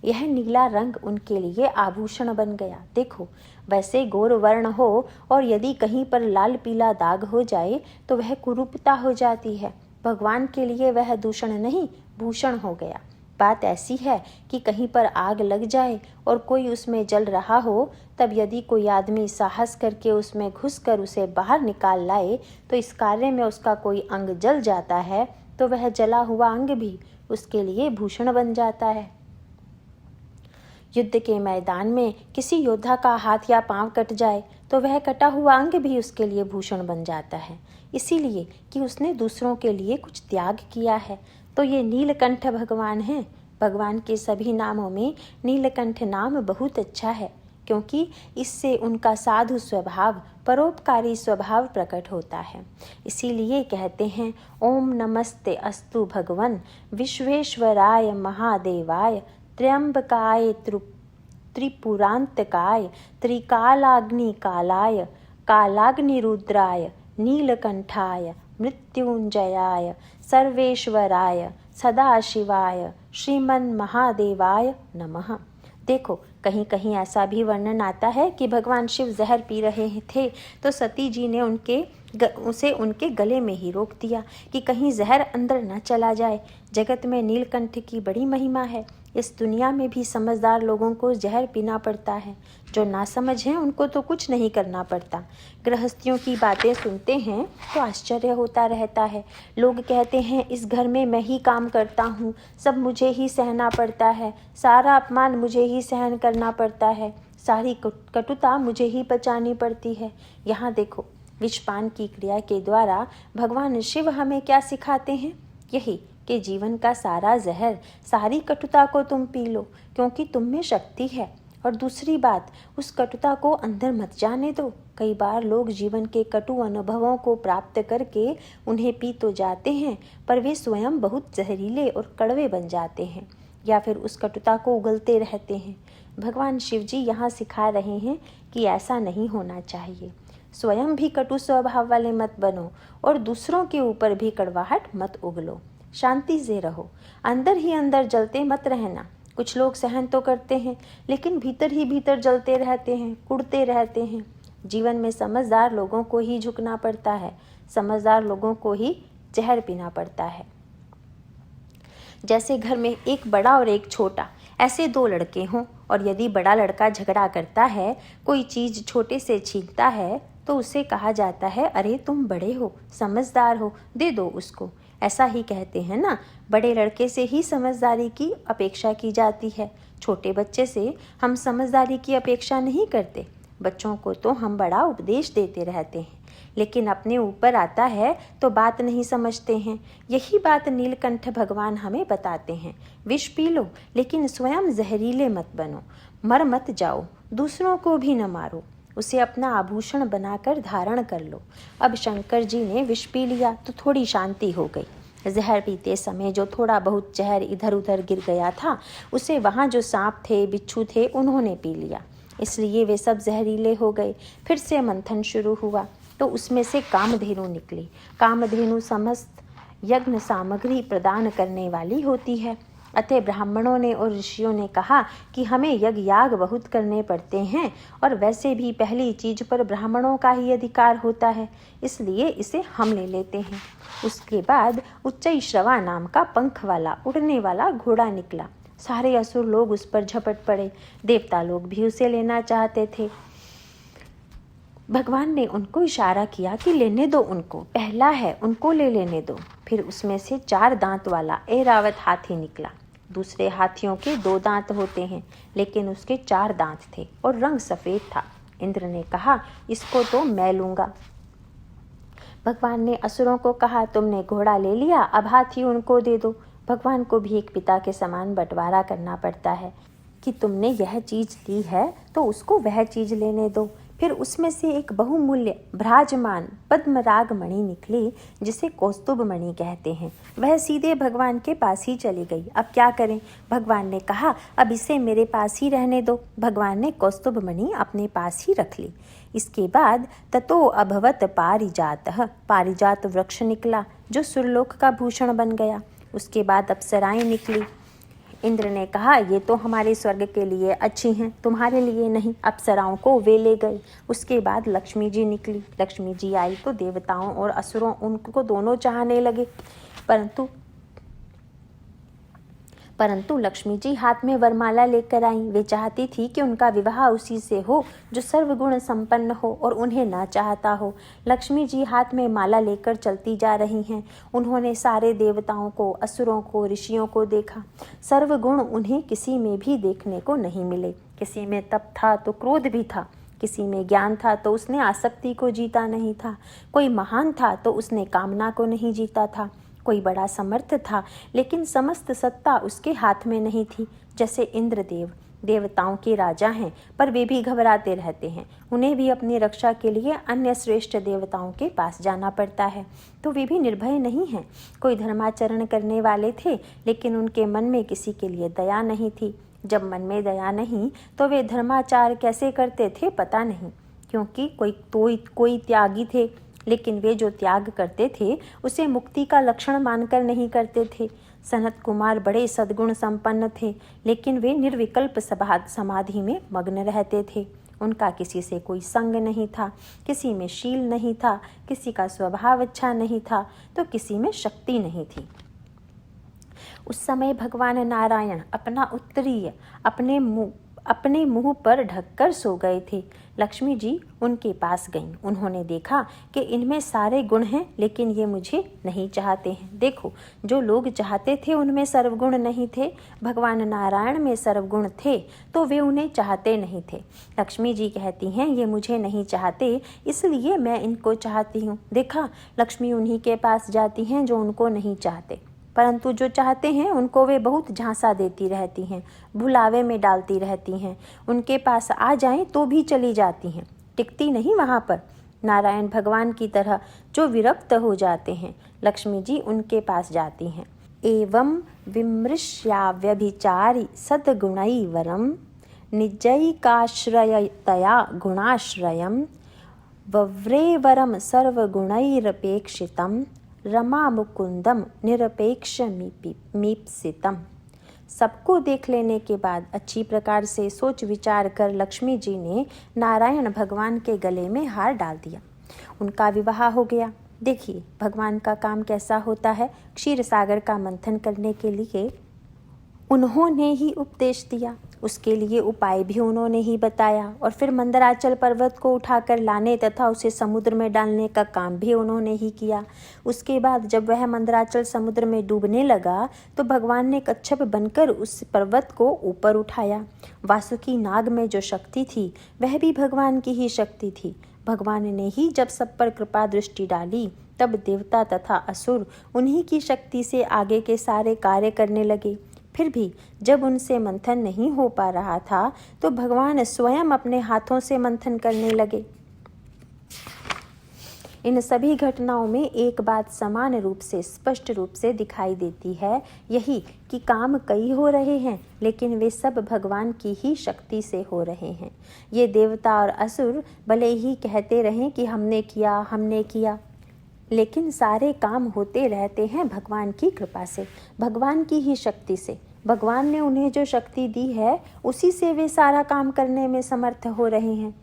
यह नीला रंग उनके लिए आभूषण बन गया। देखो, वैसे गौर वर्ण हो और यदि कहीं पर लाल पीला दाग हो जाए तो वह कुरूपता हो जाती है। भगवान के लिए वह दूषण नहीं, भूषण हो गया। बात ऐसी है कि कहीं पर आग लग जाए और कोई उसमें जल रहा हो, तब यदि कोई आदमी साहस करके उसमें घुसकर उसे बाहर निकाल लाए तो इस कार्य में उसका कोई अंग जल जाता है तो वह जला हुआ अंग भी उसके लिए भूषण बन जाता है। युद्ध के मैदान में किसी योद्धा का हाथ या पांव कट जाए तो वह कटा हुआ अंग भी उसके लिए भूषण बन जाता है, इसीलिए कि उसने दूसरों के लिए कुछ त्याग किया है। तो ये नीलकंठ भगवान हैं। भगवान के सभी नामों में नीलकंठ नाम बहुत अच्छा है, क्योंकि इससे उनका साधु स्वभाव, परोपकारी स्वभाव प्रकट होता है। इसीलिए कहते हैं, ओम नमस्ते अस्तु भगवन विश्वेश्वराय महादेवाय त्र्यंबकाय त्रिपुरांतकाय त्रिकालाग्निकालाय कालाग्निरुद्राय नीलकंठाय मृत्युंजयाय सर्वेश्वराय सदाशिवाय श्रीमन महादेवाय नमः। देखो, कहीं कहीं ऐसा भी वर्णन आता है कि भगवान शिव जहर पी रहे थे तो सती जी ने उसे उनके गले में ही रोक दिया कि कहीं जहर अंदर न चला जाए। जगत में नीलकंठ की बड़ी महिमा है। इस दुनिया में भी समझदार लोगों को जहर पीना पड़ता है, जो नासमझ हैं उनको तो कुछ नहीं करना पड़ता। गृहस्थियों की बातें सुनते हैं तो आश्चर्य होता रहता है। लोग कहते हैं, इस घर में मैं ही काम करता हूँ, सब मुझे ही सहना पड़ता है, सारा अपमान मुझे ही सहन करना पड़ता है, सारी कटुता मुझे ही पचानी पड़ती है। यहाँ देखो, विषपान की क्रिया के द्वारा भगवान शिव हमें क्या सिखाते हैं? यही कि जीवन का सारा जहर, सारी कटुता को तुम पी लो, क्योंकि तुम में शक्ति है। और दूसरी बात, उस कटुता को अंदर मत जाने दो। कई बार लोग जीवन के कटु अनुभवों को प्राप्त करके उन्हें पी तो जाते हैं, पर वे स्वयं बहुत जहरीले और कड़वे बन जाते हैं, या फिर उस कटुता को उगलते रहते हैं। भगवान शिव जी यहाँ सिखा रहे हैं कि ऐसा नहीं होना चाहिए। स्वयं भी कटु स्वभाव वाले मत बनो और दूसरों के ऊपर भी कड़वाहट मत उगलो। शांति से रहो, अंदर ही अंदर जलते मत रहना। कुछ लोग सहन तो करते हैं, लेकिन भीतर ही भीतर जलते रहते हैं, कुड़ते रहते हैं। जीवन में समझदार लोगों को ही झुकना पड़ता है, समझदार लोगों को ही जहर पीना पड़ता है। जैसे घर में एक बड़ा और एक छोटा, ऐसे दो लड़के हों, और यदि बड़ा लड़का झगड़ा करता है, कोई चीज़ छोटे से छीनता है, तो उसे कहा जाता है, अरे तुम बड़े हो, समझदार हो, दे दो उसको। ऐसा ही कहते हैं ना, बड़े लड़के से ही समझदारी की अपेक्षा की जाती है। छोटे बच्चे से हम समझदारी की अपेक्षा नहीं करते। बच्चों को तो हम बड़ा उपदेश देते रहते हैं, लेकिन अपने ऊपर आता है तो बात नहीं समझते हैं। यही बात नीलकंठ भगवान हमें बताते हैं। विष पी लो, लेकिन स्वयं जहरीले मत बनो, मर मत जाओ, दूसरों को भी न मारो, उसे अपना आभूषण बनाकर धारण कर लो। अब शंकर जी ने विष पी लिया तो थोड़ी शांति हो गई। जहर पीते समय जो थोड़ा बहुत जहर इधर उधर गिर गया था, उसे वहाँ जो सांप थे, बिच्छू थे, उन्होंने पी लिया, इसलिए वे सब जहरीले हो गए। फिर से मंथन शुरू हुआ तो उसमें से कामधेनु निकली। कामधेनु समस्त यज्ञ सामग्री प्रदान करने वाली होती है। अतः ब्राह्मणों ने और ऋषियों ने कहा कि हमें यज्ञ याग बहुत करने पड़ते हैं, और वैसे भी पहली चीज पर ब्राह्मणों का ही अधिकार होता है, इसलिए इसे हम ले लेते हैं। उसके बाद उच्चैश्रवा नाम का पंख वाला उड़ने वाला घोड़ा निकला। सारे असुर लोग उस पर झपट पड़े। देवता लोग भी उसे लेना चाहते थे। भगवान ने उनको इशारा किया कि लेने दो उनको, पहला है, उनको ले लेने दो। फिर उसमें से 4 दांत वाला ऐरावत हाथी निकला। दूसरे हाथियों के 2 दांत होते हैं, लेकिन उसके 4 दांत थे और रंग सफ़ेद था। इंद्र ने कहा, इसको तो मैं लूँगा। भगवान ने असुरों को कहा, तुमने घोड़ा ले लिया, अब हाथी उनको दे दो। भगवान को भी एक पिता के समान बंटवारा करना पड़ता है कि तुमने यह चीज़ दी है तो उसको वह चीज़ लेने दो। फिर उसमें से एक बहुमूल्य भ्राजमान पद्मराग मणि निकली, जिसे कौस्तुभ मणि कहते हैं। वह सीधे भगवान के पास ही चली गई। अब क्या करें? भगवान ने कहा, अब इसे मेरे पास ही रहने दो। भगवान ने कौस्तुभ मणि अपने पास ही रख ली। इसके बाद ततो अभवत पारिजातः, पारिजात वृक्ष निकला जो सुरलोक का भूषण बन गया। उसके बाद अप्सराएं निकली। इंद्र ने कहा, ये तो हमारे स्वर्ग के लिए अच्छी हैं, तुम्हारे लिए नहीं। अप्सराओं को वे ले गए। उसके बाद लक्ष्मी जी निकली। लक्ष्मी जी आई तो देवताओं और असुरों उनको दोनों चाहने लगे, परंतु लक्ष्मी जी हाथ में वरमाला लेकर आईं। वे चाहती थी कि उनका विवाह उसी से हो जो सर्वगुण संपन्न हो और उन्हें ना चाहता हो। लक्ष्मी जी हाथ में माला लेकर चलती जा रही हैं। उन्होंने सारे देवताओं को, असुरों को, ऋषियों को देखा। सर्वगुण उन्हें किसी में भी देखने को नहीं मिले। किसी में तप था तो क्रोध भी था, किसी में ज्ञान था तो उसने आसक्ति को जीता नहीं था, कोई महान था तो उसने कामना को नहीं जीता था, कोई बड़ा समर्थ था लेकिन समस्त सत्ता उसके हाथ में नहीं थी। जैसे इंद्रदेव देवताओं के राजा हैं, पर वे भी घबराते रहते हैं। उन्हें भी अपनी रक्षा के लिए अन्य श्रेष्ठ देवताओं के पास जाना पड़ता है, तो वे भी निर्भय नहीं हैं। कोई धर्माचरण करने वाले थे लेकिन उनके मन में किसी के लिए दया नहीं थी। जब मन में दया नहीं तो वे धर्माचार कैसे करते थे पता नहीं, क्योंकि कोई त्यागी थे, लेकिन वे जो त्याग करते थे उसे मुक्ति का लक्षण मानकर नहीं करते थे। सनत कुमार बड़े सद्गुण संपन्न थे, लेकिन वे निर्विकल्प समाधि में मग्न रहते थे। उनका किसी से कोई संग नहीं था, किसी में शील नहीं था, किसी का स्वभाव अच्छा नहीं था, तो किसी में शक्ति नहीं थी। उस समय भगवान नारायण अपना उत्तरीय अपने मुंह पर ढककर सो गए थे। लक्ष्मी जी उनके पास गईं। उन्होंने देखा कि इनमें सारे गुण हैं, लेकिन ये मुझे नहीं चाहते हैं। देखो, जो लोग चाहते थे उनमें सर्वगुण नहीं थे। भगवान नारायण में सर्वगुण थे तो वे उन्हें चाहते नहीं थे। लक्ष्मी जी कहती हैं, ये मुझे नहीं चाहते इसलिए मैं इनको चाहती हूँ। देखा, लक्ष्मी उन्हीं के पास जाती हैं जो उनको नहीं चाहते, परंतु जो चाहते हैं उनको वे बहुत झांसा देती रहती हैं, भुलावे में डालती रहती हैं। उनके पास आ जाएं तो भी चली जाती हैं, टिकती नहीं वहाँ पर। नारायण भगवान की तरह जो विरक्त हो जाते हैं, लक्ष्मी जी उनके पास जाती हैं। एवं विमृश्याव्यभिचारी सद्गुणैर्वरं निजैकाश्रयतया गुणाश्रयं वव्रेवरं सर्वगुणैरपेक्षितं रमा मुकुंदम निरपेक्षमीप्सितम। सबको देख लेने के बाद अच्छी प्रकार से सोच विचार कर लक्ष्मी जी ने नारायण भगवान के गले में हार डाल दिया। उनका विवाह हो गया। देखिए भगवान का काम कैसा होता है। क्षीर सागर का मंथन करने के लिए उन्होंने ही उपदेश दिया, उसके लिए उपाय भी उन्होंने ही बताया, और फिर मंदराचल पर्वत को उठाकर लाने तथा उसे समुद्र में डालने का काम भी उन्होंने ही किया। उसके बाद जब वह मंदराचल समुद्र में डूबने लगा तो भगवान ने कच्छप बनकर उस पर्वत को ऊपर उठाया। वासुकी नाग में जो शक्ति थी वह भी भगवान की ही शक्ति थी। भगवान ने ही जब सब पर कृपा दृष्टि डाली तब देवता तथा असुर उन्हीं की शक्ति से आगे के सारे कार्य करने लगे। फिर भी जब उनसे मंथन नहीं हो पा रहा था तो भगवान स्वयं अपने हाथों से मंथन करने लगे। इन सभी घटनाओं में एक बात समान रूप से स्पष्ट रूप से दिखाई देती है, यही कि काम कई हो रहे हैं लेकिन वे सब भगवान की ही शक्ति से हो रहे हैं। ये देवता और असुर भले ही कहते रहें कि हमने किया, लेकिन सारे काम होते रहते हैं भगवान की कृपा से, भगवान की ही शक्ति से। भगवान ने उन्हें जो शक्ति दी है उसी से वे सारा काम करने में समर्थ हो रहे हैं।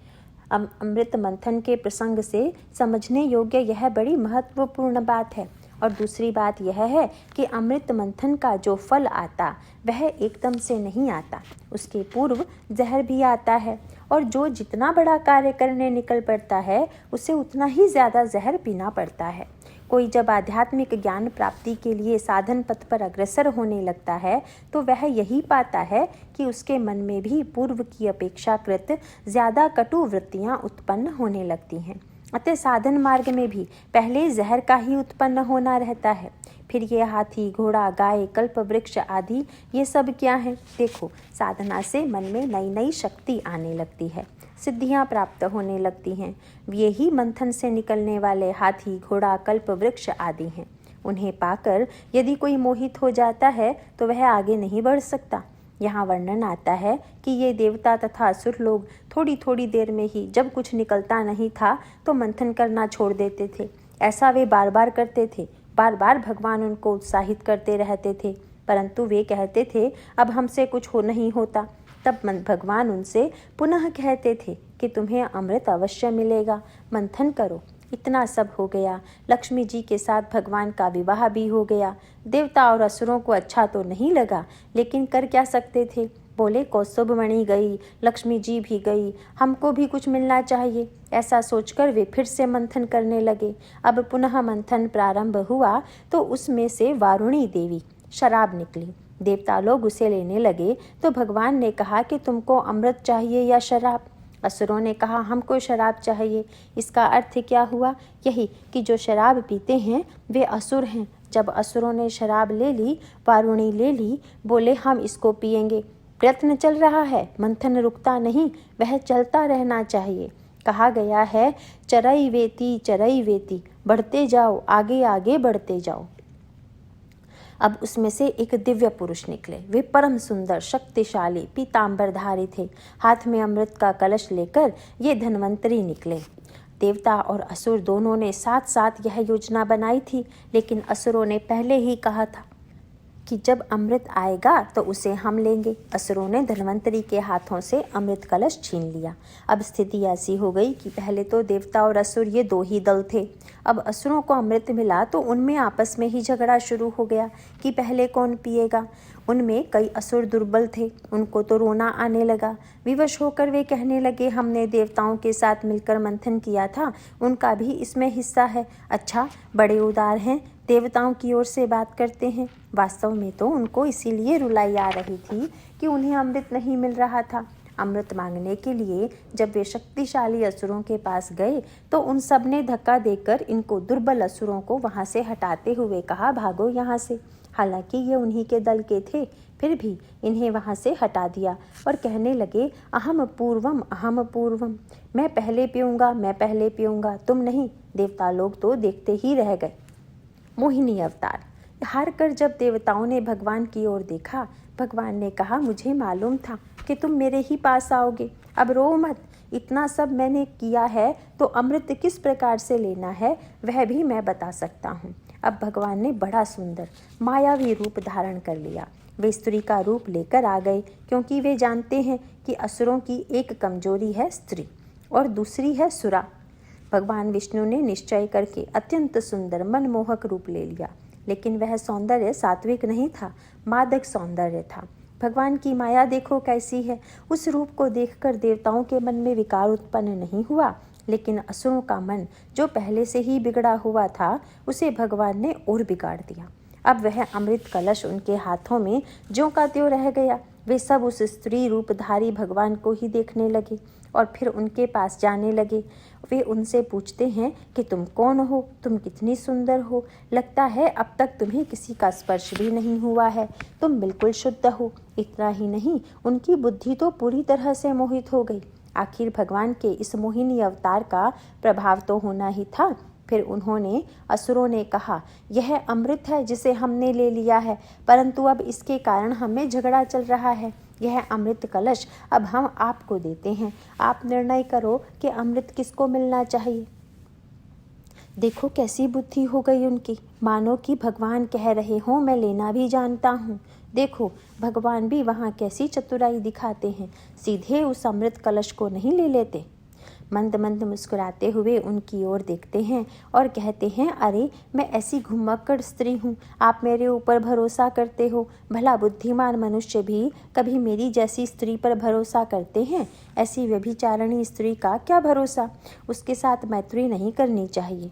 अमृत मंथन के प्रसंग से समझने योग्य यह बड़ी महत्वपूर्ण बात है। और दूसरी बात यह है कि अमृत मंथन का जो फल आता वह एकदम से नहीं आता, उसके पूर्व जहर भी आता है, और जो जितना बड़ा कार्य करने निकल पड़ता है उसे उतना ही ज़्यादा जहर पीना पड़ता है। कोई जब आध्यात्मिक ज्ञान प्राप्ति के लिए साधन पथ पर अग्रसर होने लगता है तो वह यही पाता है कि उसके मन में भी पूर्व की अपेक्षाकृत ज़्यादा कटु वृत्तियाँ उत्पन्न होने लगती हैं। अतः साधन मार्ग में भी पहले जहर का ही उत्पन्न होना रहता है। फिर ये हाथी, घोड़ा, गाय, कल्प वृक्ष आदि ये सब क्या है? देखो, साधना से मन में नई नई शक्ति आने लगती है, सिद्धियां प्राप्त होने लगती हैं। यही मंथन से निकलने वाले हाथी, घोड़ा, कल्प वृक्ष आदि हैं। उन्हें पाकर यदि कोई मोहित हो जाता है तो वह आगे नहीं बढ़ सकता। यहाँ वर्णन आता है कि ये देवता तथा असुर लोग थोड़ी थोड़ी देर में ही जब कुछ निकलता नहीं था तो मंथन करना छोड़ देते थे। ऐसा वे बार बार करते थे। बार बार भगवान उनको उत्साहित करते रहते थे, परंतु वे कहते थे अब हमसे कुछ नहीं होता। तब भगवान उनसे पुनः कहते थे कि तुम्हें अमृत अवश्य मिलेगा, मंथन करो। इतना सब हो गया, लक्ष्मी जी के साथ भगवान का विवाह भी हो गया। देवता और असुरों को अच्छा तो नहीं लगा, लेकिन कर क्या सकते थे। बोले कौस्तुभमणि गई, लक्ष्मी जी भी गई, हमको भी कुछ मिलना चाहिए। ऐसा सोचकर वे फिर से मंथन करने लगे। अब पुनः मंथन प्रारंभ हुआ तो उसमें से वारुणी देवी शराब निकली। देवता लोग उसे लेने लगे तो भगवान ने कहा कि तुमको अमृत चाहिए या शराब। असुरों ने कहा हमको शराब चाहिए। इसका अर्थ क्या हुआ? यही कि जो शराब पीते हैं वे असुर हैं। जब असुरों ने शराब ले ली, वारुणी ले ली, बोले हम इसको पिएंगे। प्रयत्न चल रहा है, मंथन रुकता नहीं, वह चलता रहना चाहिए। कहा गया है चरई वेती, बढ़ते जाओ, आगे आगे बढ़ते जाओ। अब उसमें से एक दिव्य पुरुष निकले। वे परम सुंदर, शक्तिशाली, पीतांबरधारी थे। हाथ में अमृत का कलश लेकर ये धन्वंतरी निकले। देवता और असुर दोनों ने साथ साथ यह योजना बनाई थी, लेकिन असुरों ने पहले ही कहा था कि जब अमृत आएगा तो उसे हम लेंगे। असुरों ने धन्वंतरी के हाथों से अमृत कलश छीन लिया। अब स्थिति ऐसी हो गई कि पहले तो देवता और असुर ये दो ही दल थे। अब असुरों को अमृत मिला तो उनमें आपस में ही झगड़ा शुरू हो गया कि पहले कौन पिएगा। उनमें कई असुर दुर्बल थे, उनको तो रोना आने लगा। विवश होकर वे कहने लगे हमने देवताओं के साथ मिलकर मंथन किया था, उनका भी इसमें हिस्सा है। अच्छा, बड़े उदार हैं, देवताओं की ओर से बात करते हैं। वास्तव में तो उनको इसीलिए रुलाई आ रही थी कि उन्हें अमृत नहीं मिल रहा था। अमृत मांगने के लिए जब वे शक्तिशाली असुरों के पास गए तो उन सब ने धक्का देकर इनको दुर्बल असुरों को वहां से हटाते हुए कहा भागो यहाँ से। हालांकि ये उन्हीं के दल के थे, फिर भी इन्हें वहां से हटा दिया और कहने लगे अहम पूर्वम, मैं पहले पीऊँगा, तुम नहीं। देवता लोग तो देखते ही रह गए। मोहिनी अवतार। हार कर जब देवताओं ने भगवान की ओर देखा, भगवान ने कहा मुझे मालूम था कि तुम मेरे ही पास आओगे। अब रो मत, इतना सब मैंने किया है तो अमृत किस प्रकार से लेना है वह भी मैं बता सकता हूँ। अब भगवान ने बड़ा सुंदर मायावी रूप धारण कर लिया। वे स्त्री का रूप लेकर आ गए, क्योंकि वे जानते हैं कि असुरों की एक कमजोरी है स्त्री और दूसरी है सुरा। भगवान विष्णु ने निश्चय करके अत्यंत सुंदर मनमोहक रूप ले लिया, लेकिन वह सौंदर्य सात्विक नहीं था, मादक सौंदर्य था। भगवान की माया देखो कैसी है। उस रूप को देखकर देवताओं के मन में विकार उत्पन्न नहीं हुआ, लेकिन असुरों का मन जो पहले से ही बिगड़ा हुआ था उसे भगवान ने और बिगाड़ दिया। अब वह अमृत कलश उनके हाथों में ज्यों का त्यों रह गया। वे सब उस स्त्री रूपधारी भगवान को ही देखने लगे और फिर उनके पास जाने लगे। वे उनसे पूछते हैं कि तुम कौन हो, तुम कितनी सुंदर हो, लगता है अब तक तुम्हें किसी का स्पर्श भी नहीं हुआ है, तुम बिल्कुल शुद्ध हो। इतना ही नहीं, उनकी बुद्धि तो पूरी तरह से मोहित हो गई। आखिर भगवान के इस मोहिनी अवतार का प्रभाव तो होना ही था। फिर उन्होंने असुरों ने कहा यह अमृत है जिसे हमने ले लिया है, परंतु अब इसके कारण हमें झगड़ा चल रहा है। यह अमृत कलश अब हम आपको देते हैं, आप निर्णय करो कि अमृत किसको मिलना चाहिए। देखो कैसी बुद्धि हो गई उनकी, मानो कि भगवान कह रहे हों मैं लेना भी जानता हूँ। देखो भगवान भी वहाँ कैसी चतुराई दिखाते हैं, सीधे उस अमृत कलश को नहीं ले लेते। मंद मंद मुस्कुराते हुए उनकी ओर देखते हैं और कहते हैं अरे मैं ऐसी घुमक्कड़ स्त्री हूँ, आप मेरे ऊपर भरोसा करते हो। भला बुद्धिमान मनुष्य भी कभी मेरी जैसी स्त्री पर भरोसा करते हैं? ऐसी व्यभिचारिणी स्त्री का क्या भरोसा, उसके साथ मैत्री नहीं करनी चाहिए।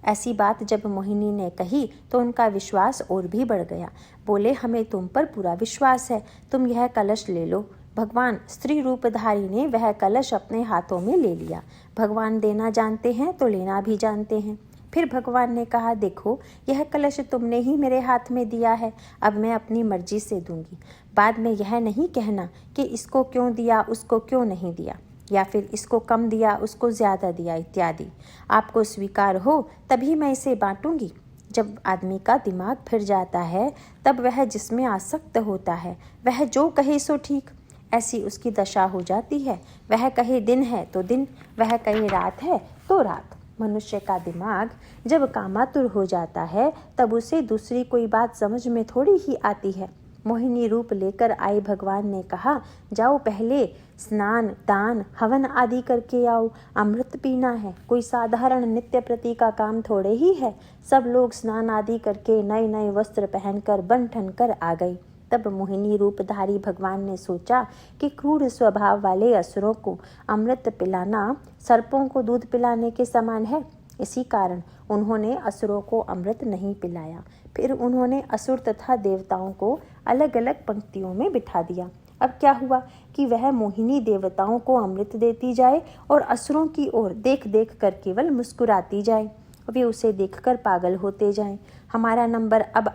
ऐसी बात जब मोहिनी ने कही तो उनका विश्वास और भी बढ़ गया। बोले हमें तुम पर पूरा विश्वास है, तुम यह कलश ले लो। भगवान स्त्री रूपधारी ने वह कलश अपने हाथों में ले लिया। भगवान देना जानते हैं तो लेना भी जानते हैं। फिर भगवान ने कहा देखो यह कलश तुमने ही मेरे हाथ में दिया है, अब मैं अपनी मर्जी से दूंगी। बाद में यह नहीं कहना कि इसको क्यों दिया, उसको क्यों नहीं दिया, या फिर इसको कम दिया, उसको ज़्यादा दिया इत्यादि। आपको स्वीकार हो तभी मैं इसे बांटूंगी। जब आदमी का दिमाग फिर जाता है तब वह जिसमें आसक्त होता है वह जो कहे सो ठीक, ऐसी उसकी दशा हो जाती है। वह कहे दिन है तो दिन, वह कहे रात है तो रात। मनुष्य का दिमाग जब कामातुर हो जाता है तब उसे दूसरी कोई बात समझ में थोड़ी ही आती है। मोहिनी रूप लेकर आई भगवान ने कहा, जाओ पहले स्नान दान हवन आदि करके आओ, अमृत पीना है, कोई साधारण नित्य प्रति का काम थोड़े ही है। सब लोग स्नान आदि करके नए नए वस्त्र पहनकर बन ठन कर आ गई। तब मोहिनी रूपधारी भगवान ने सोचा कि क्रूर स्वभाव वाले असुरों को अमृत पिलाना सर्पों को दूध पिलाने के समान है। इसी कारण उन्होंने असुरों को अमृत नहीं पिलाया। फिर उन्होंने असुर तथा देवताओं को अलग अलग पंक्तियों में बिठा दिया। अब क्या हुआ कि वह मोहिनी देवताओं को अमृत देती जाए और असुरों की ओर देख देख कर केवल मुस्कुराती जाए। वे उसे देखकर पागल होते जाएं। हमारा नंबर अब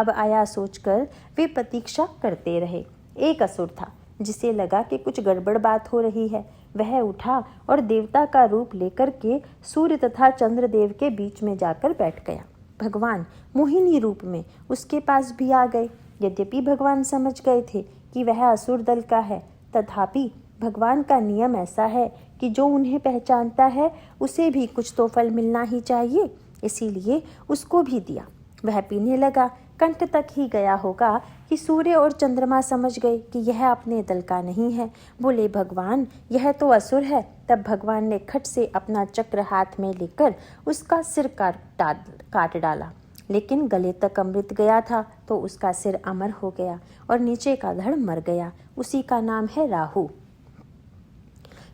आया सोचकर वे प्रतीक्षा करते रहे। एक असुर था जिसे लगा कि कुछ गड़बड़ बात हो रही है। वह उठा और देवता का रूप लेकर के सूर्य तथा चंद्रदेव के बीच में जाकर बैठ गया। भगवान मोहिनी रूप में उसके पास भी आ गए। यद्यपि भगवान समझ गए थे कि वह असुर दल का है, तथापि भगवान का नियम ऐसा है कि जो उन्हें पहचानता है उसे भी कुछ तो फल मिलना ही चाहिए, इसीलिए उसको भी दिया। वह पीने लगा। कंठ तक ही गया होगा कि सूर्य और चंद्रमा समझ गए कि यह अपने दल का नहीं है। बोले, भगवान यह तो असुर है। तब भगवान ने खट से अपना चक्र हाथ में लेकर उसका सिर काट डाला, लेकिन गले तक अमृत गया था तो उसका सिर अमर हो गया और नीचे का धड़ मर गया। उसी का नाम है राहु।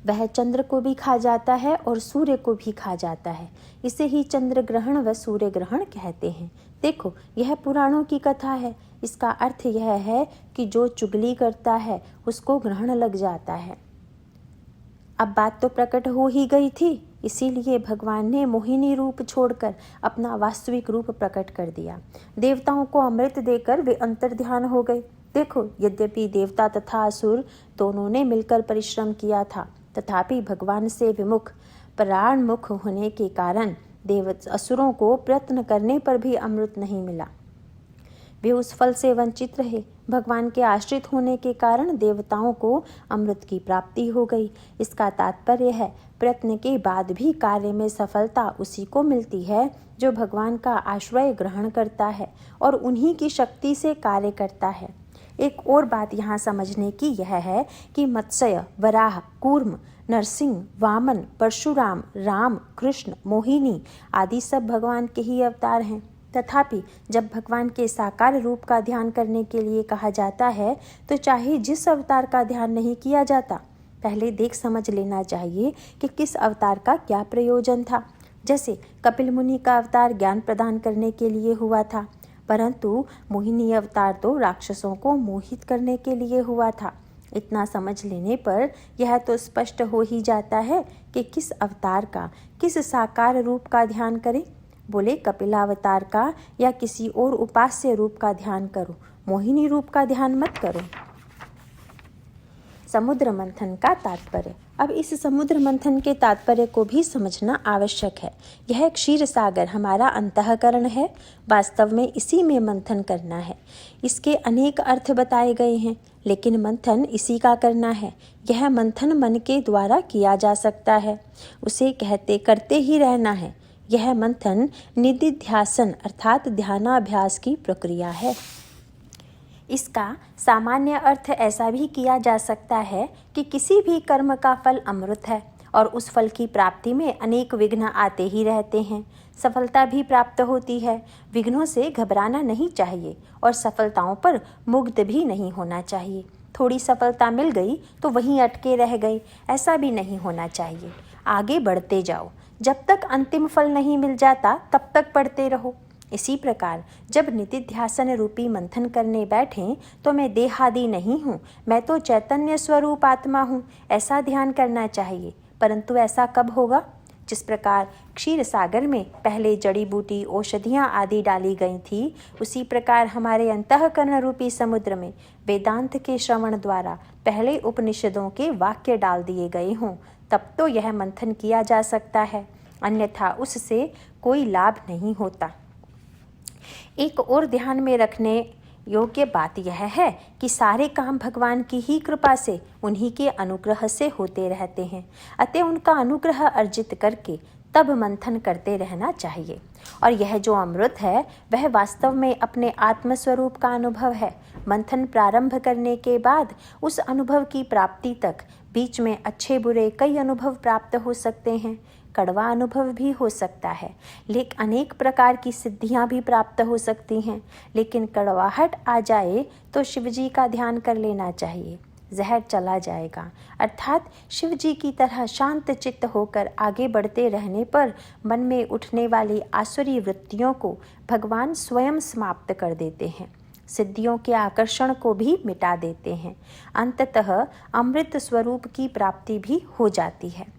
वह चंद्र को भी खा जाता है और सूर्य को भी खा जाता है। इसे ही चंद्र ग्रहण व सूर्य ग्रहण कहते हैं। देखो, यह पुराणों की कथा है। इसका अर्थ यह है कि जो चुगली करता है उसको ग्रहण लग जाता है। अब बात तो प्रकट हो ही गई थी, इसीलिए भगवान ने मोहिनी रूप छोड़कर अपना वास्तविक रूप प्रकट कर दिया। देवताओं को अमृत देकर वे अंतर्ध्यान हो गए। देखो, यद्यपि देवता तथा असुर दोनों ने मिलकर परिश्रम किया था, तथापि भगवान से विमुख प्राणमुख होने के कारण असुरों को प्रयत्न करने पर भी अमृत नहीं मिला। वे उस फल से वंचित रहे। भगवान के आश्रित होने के कारण देवताओं को अमृत की प्राप्ति हो गई। इसका तात्पर्य है, प्रयत्न के बाद भी कार्य में सफलता उसी को मिलती है जो भगवान का आश्रय ग्रहण करता है और उन्हीं की शक्ति से कार्य करता है। एक और बात यहाँ समझने की यह है कि मत्स्य, वराह, कूर्म, नरसिंह, वामन, परशुराम, राम, कृष्ण, मोहिनी आदि सब भगवान के ही अवतार हैं। तथापि जब भगवान के साकार रूप का ध्यान करने के लिए कहा जाता है तो चाहे जिस अवतार का ध्यान नहीं किया जाता, पहले देख समझ लेना चाहिए कि किस अवतार का क्या प्रयोजन था। जैसे कपिल मुनि का अवतार ज्ञान प्रदान करने के लिए हुआ था, परंतु मोहिनी अवतार तो राक्षसों को मोहित करने के लिए हुआ था। इतना समझ लेने पर यह तो स्पष्ट हो ही जाता है कि किस अवतार का, किस साकार रूप का ध्यान करें। बोले, कपिलावतार का या किसी और उपास्य रूप का ध्यान करो, मोहिनी रूप का ध्यान मत करो। समुद्र मंथन का तात्पर्य। अब इस समुद्र मंथन के तात्पर्य को भी समझना आवश्यक है। यह क्षीर सागर हमारा अंतःकरण है। वास्तव में इसी में मंथन करना है। इसके अनेक अर्थ बताए गए हैं, लेकिन मंथन इसी का करना है। यह मंथन मन के द्वारा किया जा सकता है, उसे करते ही रहना है। यह मंथन निदिध्यासन अर्थात ध्यानाभ्यास की प्रक्रिया है। इसका सामान्य अर्थ ऐसा भी किया जा सकता है कि किसी भी कर्म का फल अमृत है और उस फल की प्राप्ति में अनेक विघ्न आते ही रहते हैं। सफलता भी प्राप्त होती है। विघ्नों से घबराना नहीं चाहिए और सफलताओं पर मुग्ध भी नहीं होना चाहिए। थोड़ी सफलता मिल गई तो वहीं अटके रह गए, ऐसा भी नहीं होना चाहिए। आगे बढ़ते जाओ, जब तक अंतिम फल नहीं मिल जाता तब तक पढ़ते रहो। इसी प्रकार जब निदिध्यासन रूपी मंथन करने बैठें तो मैं देहादि नहीं हूँ, मैं तो चैतन्य स्वरूप आत्मा हूँ, ऐसा ध्यान करना चाहिए। परंतु ऐसा कब होगा? जिस प्रकार क्षीर सागर में पहले जड़ी बूटी औषधियाँ आदि डाली गई थी, उसी प्रकार हमारे अंतःकरण रूपी समुद्र में वेदांत के श्रवण द्वारा पहले उपनिषदों के वाक्य डाल दिए गए हों, तब तो यह मंथन किया जा सकता है, अन्यथा उससे कोई लाभ नहीं होता। एक और ध्यान में रखने योग्य बात यह है कि सारे काम भगवान की ही कृपा से, उन्हीं के अनुग्रह से होते रहते हैं। अतः उनका अनुग्रह अर्जित करके तब मंथन करते रहना चाहिए। और यह जो अमृत है वह वास्तव में अपने आत्मस्वरूप का अनुभव है। मंथन प्रारंभ करने के बाद उस अनुभव की प्राप्ति तक बीच में अच्छे बुरे कई अनुभव प्राप्त हो सकते हैं। कड़वा अनुभव भी हो सकता है, लेकिन अनेक प्रकार की सिद्धियां भी प्राप्त हो सकती हैं। लेकिन कड़वाहट आ जाए तो शिव जी का ध्यान कर लेना चाहिए, जहर चला जाएगा। अर्थात शिव जी की तरह शांत चित्त होकर आगे बढ़ते रहने पर मन में उठने वाली आसुरी वृत्तियों को भगवान स्वयं समाप्त कर देते हैं, सिद्धियों के आकर्षण को भी मिटा देते हैं। अंततः अमृत स्वरूप की प्राप्ति भी हो जाती है।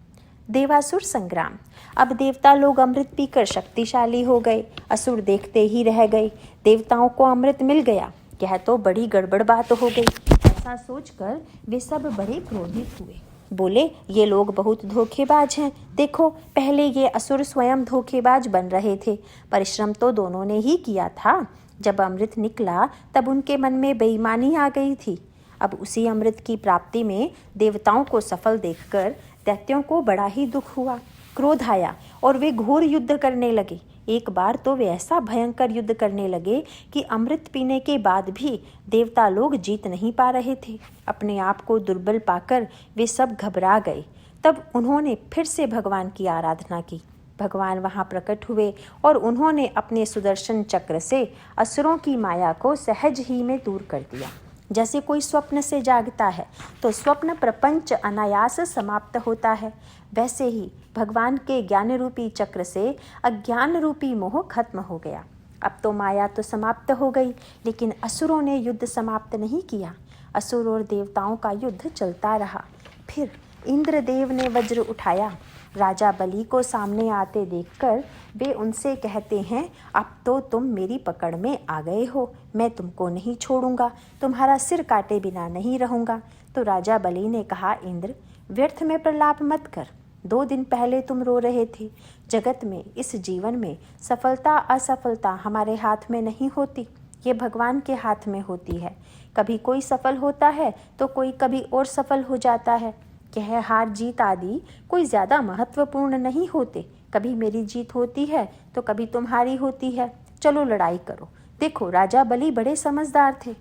देवासुर संग्राम। अब देवता लोग अमृत पीकर शक्तिशाली हो गए, असुर देखते ही रह गए। देवताओं को अमृत मिल गया, यह तो बड़ी गड़बड़ बात हो गई। ऐसा सोचकर वे सब बड़े क्रोधित हुए। बोले, ये लोग बहुत धोखेबाज हैं। देखो, पहले ये असुर स्वयं धोखेबाज बन रहे थे, परिश्रम तो दोनों ने ही किया था। जब अमृत निकला तब उनके मन में बेईमानी आ गई थी। अब उसी अमृत की प्राप्ति में देवताओं को सफल देखकर दैत्यों को बड़ा ही दुख हुआ, क्रोध आया और वे घोर युद्ध करने लगे। एक बार तो वे ऐसा भयंकर युद्ध करने लगे कि अमृत पीने के बाद भी देवता लोग जीत नहीं पा रहे थे। अपने आप को दुर्बल पाकर वे सब घबरा गए। तब उन्होंने फिर से भगवान की आराधना की। भगवान वहाँ प्रकट हुए और उन्होंने अपने सुदर्शन चक्र से असुरों की माया को सहज ही में दूर कर दिया। जैसे कोई स्वप्न से जागता है तो स्वप्न प्रपंच अनायास समाप्त होता है, वैसे ही भगवान के ज्ञान रूपी चक्र से अज्ञान रूपी मोह खत्म हो गया। अब तो माया तो समाप्त हो गई, लेकिन असुरों ने युद्ध समाप्त नहीं किया। असुर और देवताओं का युद्ध चलता रहा। फिर इंद्रदेव ने वज्र उठाया। राजा बलि को सामने आते देखकर वे उनसे कहते हैं, अब तो तुम मेरी पकड़ में आ गए हो, मैं तुमको नहीं छोड़ूंगा, तुम्हारा सिर काटे बिना नहीं रहूंगा। तो राजा बलि ने कहा, इंद्र, व्यर्थ में प्रलाप मत कर। 2 दिन पहले तुम रो रहे थे। जगत में, इस जीवन में सफलता असफलता हमारे हाथ में नहीं होती, ये भगवान के हाथ में होती है। कभी कोई सफल होता है तो कोई कभी और सफल हो जाता है। यह हार जीत आदि कोई ज़्यादा महत्वपूर्ण नहीं होते। कभी मेरी जीत होती है तो कभी तुम्हारी होती है। चलो लड़ाई करो। देखो, राजा बलि बड़े समझदार थे।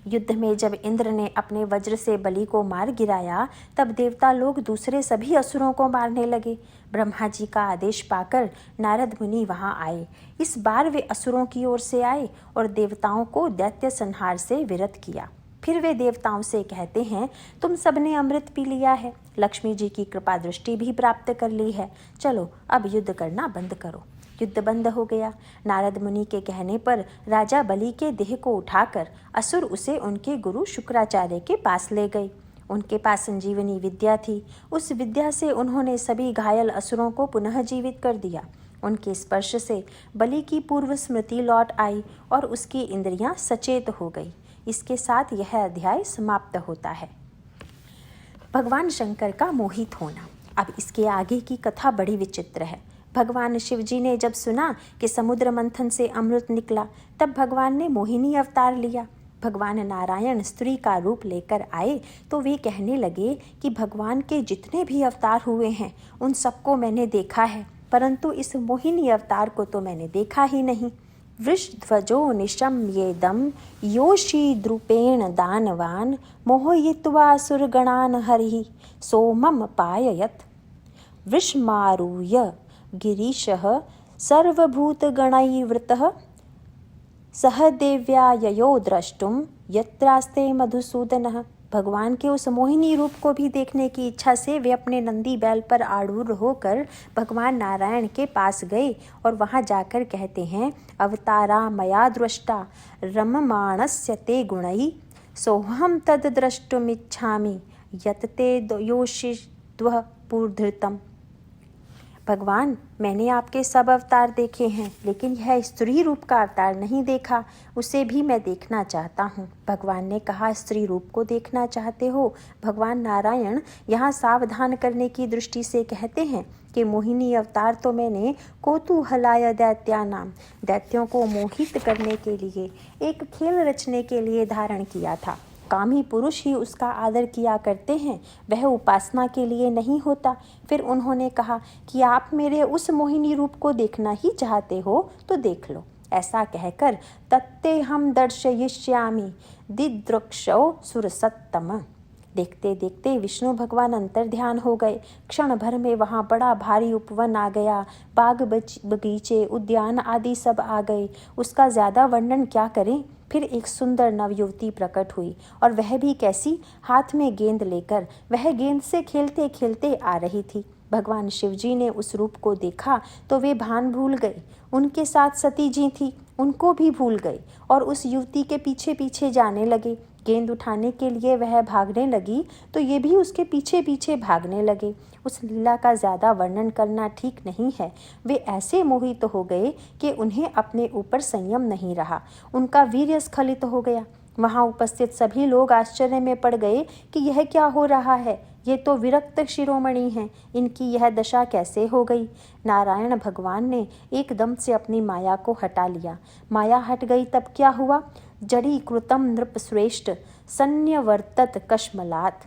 युद्ध में जब इंद्र ने अपने वज्र से बलि को मार गिराया तब देवता लोग दूसरे सभी असुरों को मारने लगे। ब्रह्मा जी का आदेश पाकर नारद मुनि वहां आए। इस बार वे असुरों की ओर से आए और देवताओं को दैत्य संहार से विरत किया। फिर वे देवताओं से कहते हैं, तुम सबने अमृत पी लिया है, लक्ष्मी जी की कृपा दृष्टि भी प्राप्त कर ली है, चलो अब युद्ध करना बंद करो। युद्ध बंद हो गया। नारद मुनि के कहने पर राजा बलि के देह को उठाकर असुर उसे उनके गुरु शुक्राचार्य के पास ले गए। उनके पास संजीवनी विद्या थी। उस विद्या से उन्होंने सभी घायल असुरों को पुनः जीवित कर दिया। उनके स्पर्श से बलि की पूर्व स्मृति लौट आई और उसकी इंद्रियां सचेत हो गई। इसके साथ यह अध्याय समाप्त होता है। भगवान शंकर का मोहित होना। अब इसके आगे की कथा बड़ी विचित्र है। भगवान शिव जी ने जब सुना कि समुद्र मंथन से अमृत निकला तब भगवान ने मोहिनी अवतार लिया। भगवान नारायण स्त्री का रूप लेकर आए तो वे कहने लगे कि भगवान के जितने भी अवतार हुए हैं उन सबको मैंने देखा है, परंतु इस मोहिनी अवतार को तो मैंने देखा ही नहीं। वृषध्वजो निशम्येदं योषिद्रूपेण दानवान् मोहयित्वा सुरगणान् हरिः सोमं पाययत्। वृषमारुह्य गिरीशः सर्वभूतगणैर्वृतः सह देव्या ययो द्रष्टुं यत्रास्ते मधुसूदनः। भगवान के उस मोहिनी रूप को भी देखने की इच्छा से वे अपने नंदी बैल पर आरूढ़ होकर भगवान नारायण के पास गए और वहां जाकर कहते हैं, अवतारा मया दृष्टा रममाणस्य ते गुणैः सोहम तद द्रष्टुमिच्छामि यत ते योषिद्वः पूर्धृतम्। भगवान, मैंने आपके सब अवतार देखे हैं, लेकिन यह स्त्री रूप का अवतार नहीं देखा, उसे भी मैं देखना चाहता हूँ। भगवान ने कहा, स्त्री रूप को देखना चाहते हो? भगवान नारायण यहाँ सावधान करने की दृष्टि से कहते हैं कि मोहिनी अवतार तो मैंने कौतूहलाय दैत्यानाम, दैत्यों को मोहित करने के लिए, एक खेल रचने के लिए धारण किया था। कामी पुरुष ही उसका आदर किया करते हैं, वह उपासना के लिए नहीं होता। फिर उन्होंने कहा कि आप मेरे उस मोहिनी रूप को देखना ही चाहते हो तो देख लो। ऐसा कहकर तत्ते हम दर्शयिष्यामि दिदृक्षौ सुरसत्तम। देखते देखते विष्णु भगवान अंतर्ध्यान हो गए। क्षण भर में वहाँ बड़ा भारी उपवन आ गया। बाग बगीचे उद्यान आदि सब आ गए। उसका ज़्यादा वर्णन क्या करें। फिर एक सुंदर नवयुवती प्रकट हुई, और वह भी कैसी, हाथ में गेंद लेकर। वह गेंद से खेलते खेलते आ रही थी। भगवान शिवजी ने उस रूप को देखा तो वे भान भूल गए। उनके साथ सती जी थी, उनको भी भूल गए और उस युवती के पीछे पीछे जाने लगे। गेंद उठाने के लिए वह भागने लगी तो ये भी उसके पीछे पीछे भागने लगे। उस लीला का ज़्यादा वर्णन करना ठीक नहीं है। वे ऐसे मोहित हो गए कि उन्हें अपने ऊपर संयम नहीं रहा। उनका वीर्य स्खलित हो गया। वहाँ उपस्थित सभी लोग आश्चर्य में पड़ गए कि यह क्या हो रहा है। ये तो विरक्त शिरोमणि हैं, इनकी यह दशा कैसे हो गई। नारायण भगवान ने एकदम से अपनी माया को हटा लिया। माया हट गई तब क्या हुआ। जड़ी कृतम नृप श्रेष्ठ सन्यवर्तत कश्मलात।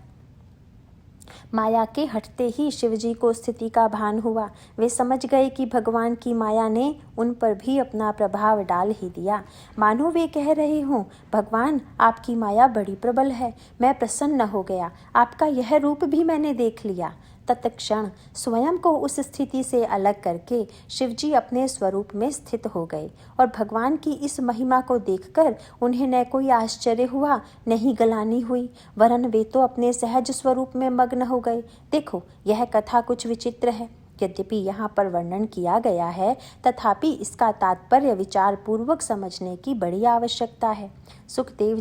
माया के हटते ही शिवजी को स्थिति का भान हुआ। वे समझ गए कि भगवान की माया ने उन पर भी अपना प्रभाव डाल ही दिया। मानो वे कह रहे हों, भगवान आपकी माया बड़ी प्रबल है, मैं प्रसन्न हो गया, आपका यह रूप भी मैंने देख लिया। तत्क्षण स्वयं को उस स्थिति से अलग करके शिवजी अपने स्वरूप में स्थित हो गए, और भगवान की इस महिमा को देखकर उन्हें न कोई आश्चर्य हुआ, न ही गलानी हुई, वरन वे तो अपने सहज स्वरूप में मग्न हो गए। देखो, यह कथा कुछ विचित्र है। यद्यपि यहाँ पर वर्णन किया गया है, तथापि इसका तात्पर्य विचार पूर्वक समझने की बड़ी आवश्यकता है। शुकदेव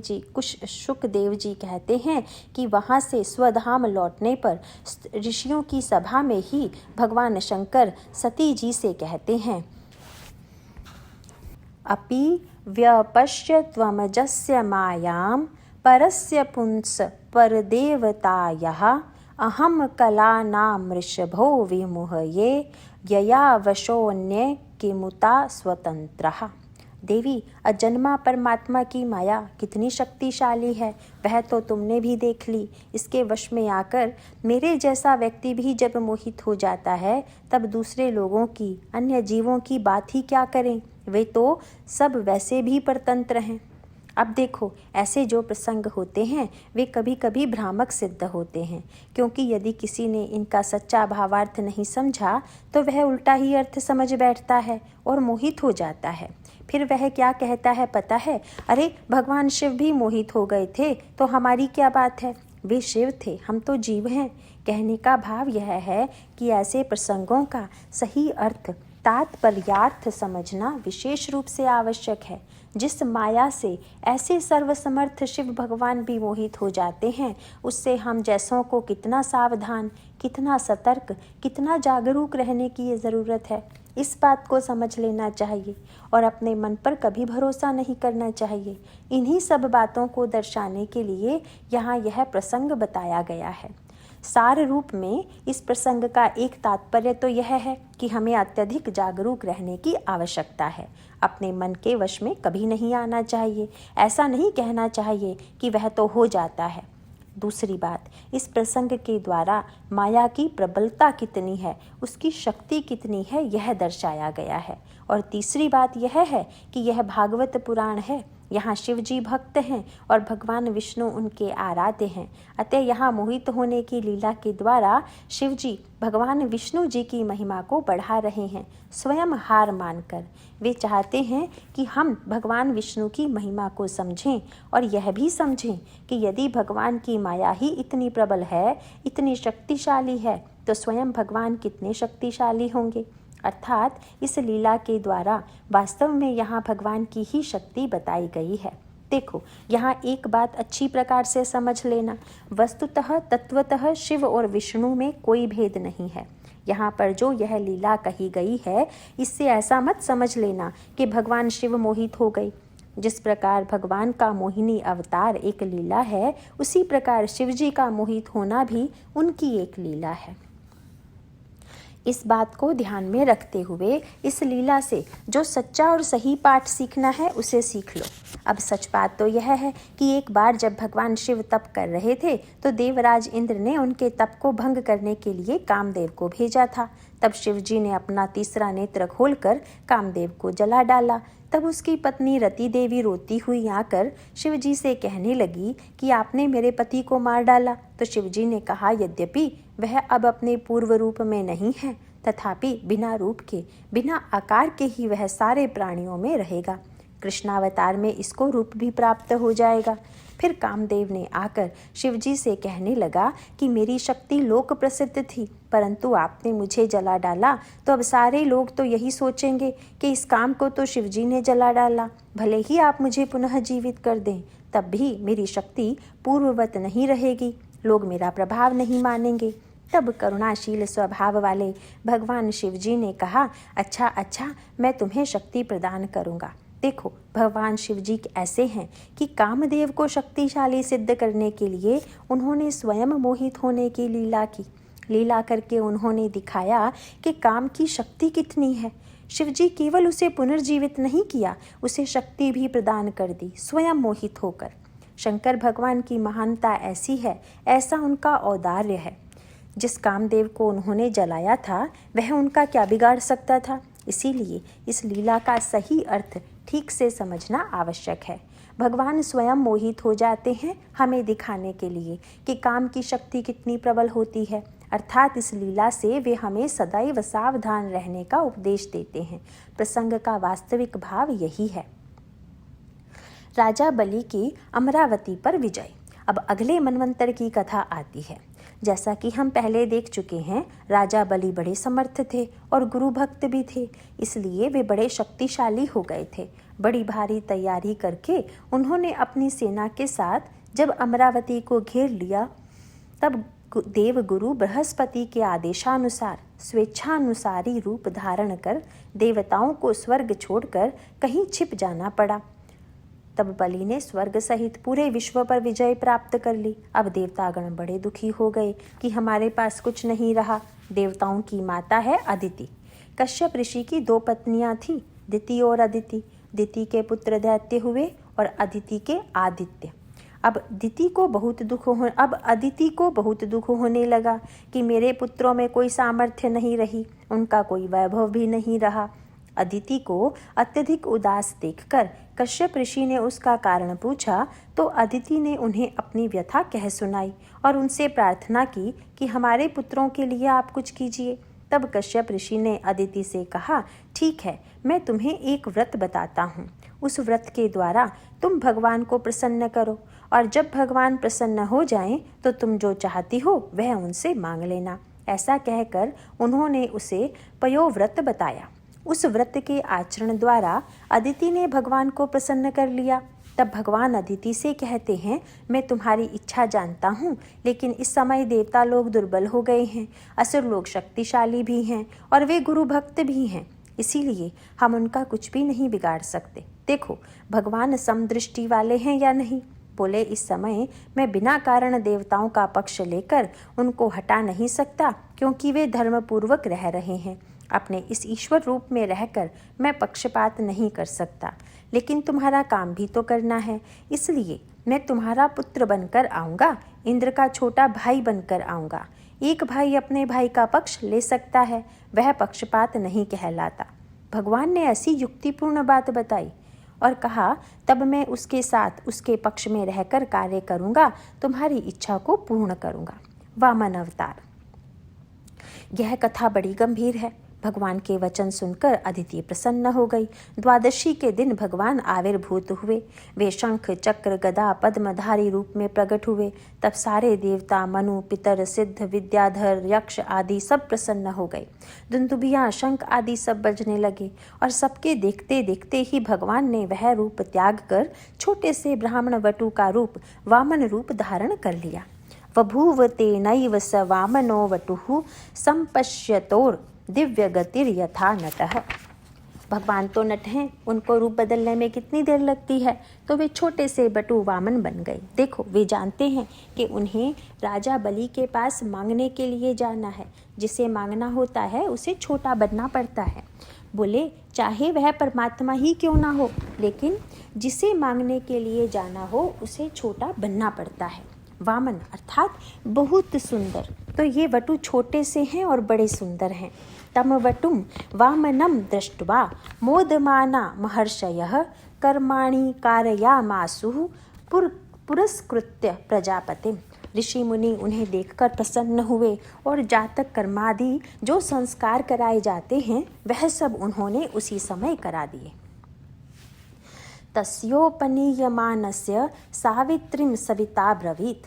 जी कहते हैं कि वहाँ से स्वधाम लौटने पर ऋषियों की सभा में ही भगवान शंकर सती जी से कहते हैं, अपि व्यपश्य त्वमजस्य मायां परस्य पुंस परदेवतायाः अहम कलानां वृषभो विमुहये यया वशोन्ये किमुता स्वतंत्रः। देवी, अजन्मा परमात्मा की माया कितनी शक्तिशाली है, वह तो तुमने भी देख ली। इसके वश में आकर मेरे जैसा व्यक्ति भी जब मोहित हो जाता है, तब दूसरे लोगों की, अन्य जीवों की बात ही क्या करें। वे तो सब वैसे भी परतंत्र हैं। अब देखो, ऐसे जो प्रसंग होते हैं वे कभी कभी भ्रामक सिद्ध होते हैं, क्योंकि यदि किसी ने इनका सच्चा भावार्थ नहीं समझा तो वह उल्टा ही अर्थ समझ बैठता है और मोहित हो जाता है। फिर वह क्या कहता है पता है, अरे भगवान शिव भी मोहित हो गए थे तो हमारी क्या बात है, वे शिव थे, हम तो जीव हैं। कहने का भाव यह है कि ऐसे प्रसंगों का सही अर्थ, तात्पर्यार्थ समझना विशेष रूप से आवश्यक है। जिस माया से ऐसे सर्वसमर्थ शिव भगवान भी मोहित हो जाते हैं, उससे हम जैसों को कितना सावधान, कितना सतर्क, कितना जागरूक रहने की ज़रूरत है, इस बात को समझ लेना चाहिए और अपने मन पर कभी भरोसा नहीं करना चाहिए। इन्हीं सब बातों को दर्शाने के लिए यहाँ यह प्रसंग बताया गया है। सार रूप में इस प्रसंग का एक तात्पर्य तो यह है कि हमें अत्यधिक जागरूक रहने की आवश्यकता है। अपने मन के वश में कभी नहीं आना चाहिए। ऐसा नहीं कहना चाहिए कि वह तो हो जाता है। दूसरी बात, इस प्रसंग के द्वारा माया की प्रबलता कितनी है, उसकी शक्ति कितनी है, यह दर्शाया गया है। और तीसरी बात यह है कि यह भागवत पुराण है। यहाँ शिव जी भक्त हैं और भगवान विष्णु उनके आराध्य हैं। अतः यहाँ मोहित होने की लीला के द्वारा शिव जी भगवान विष्णु जी की महिमा को बढ़ा रहे हैं, स्वयं हार मानकर। वे चाहते हैं कि हम भगवान विष्णु की महिमा को समझें और यह भी समझें कि यदि भगवान की माया ही इतनी प्रबल है, इतनी शक्तिशाली है, तो स्वयं भगवान कितने शक्तिशाली होंगे। अर्थात इस लीला के द्वारा वास्तव में यहाँ भगवान की ही शक्ति बताई गई है। देखो, यहाँ एक बात अच्छी प्रकार से समझ लेना, वस्तुतः तत्वतः शिव और विष्णु में कोई भेद नहीं है। यहाँ पर जो यह लीला कही गई है, इससे ऐसा मत समझ लेना कि भगवान शिव मोहित हो गए। जिस प्रकार भगवान का मोहिनी अवतार एक लीला है, उसी प्रकार शिवजी का मोहित होना भी उनकी एक लीला है। इस बात को ध्यान में रखते हुए इस लीला से जो सच्चा और सही पाठ सीखना है, उसे सीख लो। अब सच बात तो यह है कि एक बार जब भगवान शिव तप कर रहे थे तो देवराज इंद्र ने उनके तप को भंग करने के लिए कामदेव को भेजा था। तब शिव जी ने अपना तीसरा नेत्र खोलकर कामदेव को जला डाला। तब उसकी पत्नी रति देवी रोती हुई आकर शिव जी से कहने लगी कि आपने मेरे पति को मार डाला। तो शिव जी ने कहा, यद्यपि वह अब अपने पूर्व रूप में नहीं है, तथापि बिना रूप के, बिना आकार के ही वह सारे प्राणियों में रहेगा। कृष्णावतार में इसको रूप भी प्राप्त हो जाएगा। फिर कामदेव ने आकर शिवजी से कहने लगा कि मेरी शक्ति लोक प्रसिद्ध थी, परंतु आपने मुझे जला डाला तो अब सारे लोग तो यही सोचेंगे कि इस काम को तो शिवजी ने जला डाला। भले ही आप मुझे पुनः जीवित कर दें, तब भी मेरी शक्ति पूर्ववत नहीं रहेगी, लोग मेरा प्रभाव नहीं मानेंगे। तब करुणाशील स्वभाव वाले भगवान शिवजी ने कहा, अच्छा, मैं तुम्हें शक्ति प्रदान करूँगा। देखो, भगवान शिव जी ऐसे हैं कि कामदेव को शक्तिशाली सिद्ध करने के लिए उन्होंने स्वयं मोहित होने की लीला की। लीला करके उन्होंने दिखाया कि काम की शक्ति कितनी है। शिव जी केवल उसे पुनर्जीवित नहीं किया, उसे शक्ति भी प्रदान कर दी स्वयं मोहित होकर। शंकर भगवान की महानता ऐसी है, ऐसा उनका औदार्य है। जिस कामदेव को उन्होंने जलाया था वह उनका क्या बिगाड़ सकता था। इसीलिए इस लीला का सही अर्थ ठीक से समझना आवश्यक है। भगवान स्वयं मोहित हो जाते हैं हमें दिखाने के लिए कि काम की शक्ति कितनी प्रबल होती है। अर्थात इस लीला से वे हमें सदैव सावधान रहने का उपदेश देते हैं। प्रसंग का वास्तविक भाव यही है। राजा बलि की अमरावती पर विजय। अब अगले मनवंतर की कथा आती है। जैसा कि हम पहले देख चुके हैं, राजा बलि बड़े समर्थ थे और गुरु भक्त भी थे, इसलिए वे बड़े शक्तिशाली हो गए थे। बड़ी भारी तैयारी करके उन्होंने अपनी सेना के साथ जब अमरावती को घेर लिया, तब देव गुरु बृहस्पति के आदेशानुसार स्वेच्छानुसारी रूप धारण कर देवताओं को स्वर्ग छोड़कर कहीं छिप जाना पड़ा। तब बलि ने स्वर्ग सहित पूरे विश्व पर विजय प्राप्त कर ली। अब देवतागण बड़े दुखी हो गए कि हमारे पास कुछ नहीं रहा। देवताओं की माता है अदिति। कश्यप ऋषि की 2 पत्नियां थीं, दिति और अदिति। दिति के पुत्र दैत्य हुए और अदिति के आदित्य। अब अदिति को बहुत दुख होने लगा कि मेरे पुत्रों में कोई सामर्थ्य नहीं रही, उनका कोई वैभव भी नहीं रहा। अदिति को अत्यधिक उदास देखकर कश्यप ऋषि ने उसका कारण पूछा तो अदिति ने उन्हें अपनी व्यथा कह सुनाई और उनसे प्रार्थना की कि हमारे पुत्रों के लिए आप कुछ कीजिए। तब कश्यप ऋषि ने अदिति से कहा, ठीक है, मैं तुम्हें एक व्रत बताता हूँ। उस व्रत के द्वारा तुम भगवान को प्रसन्न करो और जब भगवान प्रसन्न हो जाएं तो तुम जो चाहती हो वह उनसे मांग लेना। ऐसा कहकर उन्होंने उसे पयोव्रत बताया। उस व्रत के आचरण द्वारा अदिति ने भगवान को प्रसन्न कर लिया। तब भगवान अदिति से कहते हैं, मैं तुम्हारी इच्छा जानता हूँ, लेकिन इस समय देवता लोग दुर्बल हो गए हैं, असुर लोग शक्तिशाली भी हैं और वे गुरु भक्त भी हैं, इसीलिए हम उनका कुछ भी नहीं बिगाड़ सकते। देखो भगवान समदृष्टि वाले हैं या नहीं। बोले, इस समय मैं बिना कारण देवताओं का पक्ष लेकर उनको हटा नहीं सकता, क्योंकि वे धर्मपूर्वक रह रहे हैं। अपने इस ईश्वर रूप में रहकर मैं पक्षपात नहीं कर सकता, लेकिन तुम्हारा काम भी तो करना है, इसलिए मैं तुम्हारा पुत्र बनकर आऊँगा, इंद्र का छोटा भाई बनकर आऊँगा। एक भाई अपने भाई का पक्ष ले सकता है, वह पक्षपात नहीं कहलाता। भगवान ने ऐसी युक्तिपूर्ण बात बताई और कहा, तब मैं उसके साथ उसके पक्ष में रहकर कार्य करूँगा, तुम्हारी इच्छा को पूर्ण करूँगा। वामन अवतार। यह कथा बड़ी गंभीर है। भगवान के वचन सुनकर अदिति प्रसन्न हो गई। द्वादशी के दिन भगवान आविर्भूत हुए। वे शंख चक्र गदा पद्मधारी रूप में प्रकट हुए। तब सारे देवता, मनु, पितर, सिद्ध, विद्याधर, यक्ष आदि सब प्रसन्न हो गए। दुंदुभियाँ, शंख आदि सब बजने लगे और सबके देखते देखते ही भगवान ने वह रूप त्याग कर छोटे से ब्राह्मण वटु का रूप, वामन रूप धारण कर लिया। बभूव तेनैव स वामनो वटुः संपश्यतोर दिव्य गतिर यथा नटः। भगवान तो नट हैं, उनको रूप बदलने में कितनी देर लगती है, तो वे छोटे से बटु वामन बन गए। देखो, वे जानते हैं कि उन्हें राजा बलि के पास मांगने के लिए जाना है। जिसे मांगना होता है उसे छोटा बनना पड़ता है। बोले चाहे वह परमात्मा ही क्यों ना हो, लेकिन जिसे मांगने के लिए जाना हो उसे छोटा बनना पड़ता है। वामन अर्थात बहुत सुंदर, तो ये वटु छोटे से हैं और बड़े सुंदर हैं। तम वटुम वामनम दृष्ट्वा मोदमाना महर्षयः कर्माणि कारयामासुः पुरस्कृत्य प्रजापतिम। ऋषि मुनि उन्हें देखकर प्रसन्न हुए और जातक कर्मादि जो संस्कार कराए जाते हैं वह सब उन्होंने उसी समय करा दिए। तस्योपनीयमानस्य सावित्रीं सविता ब्रवीत।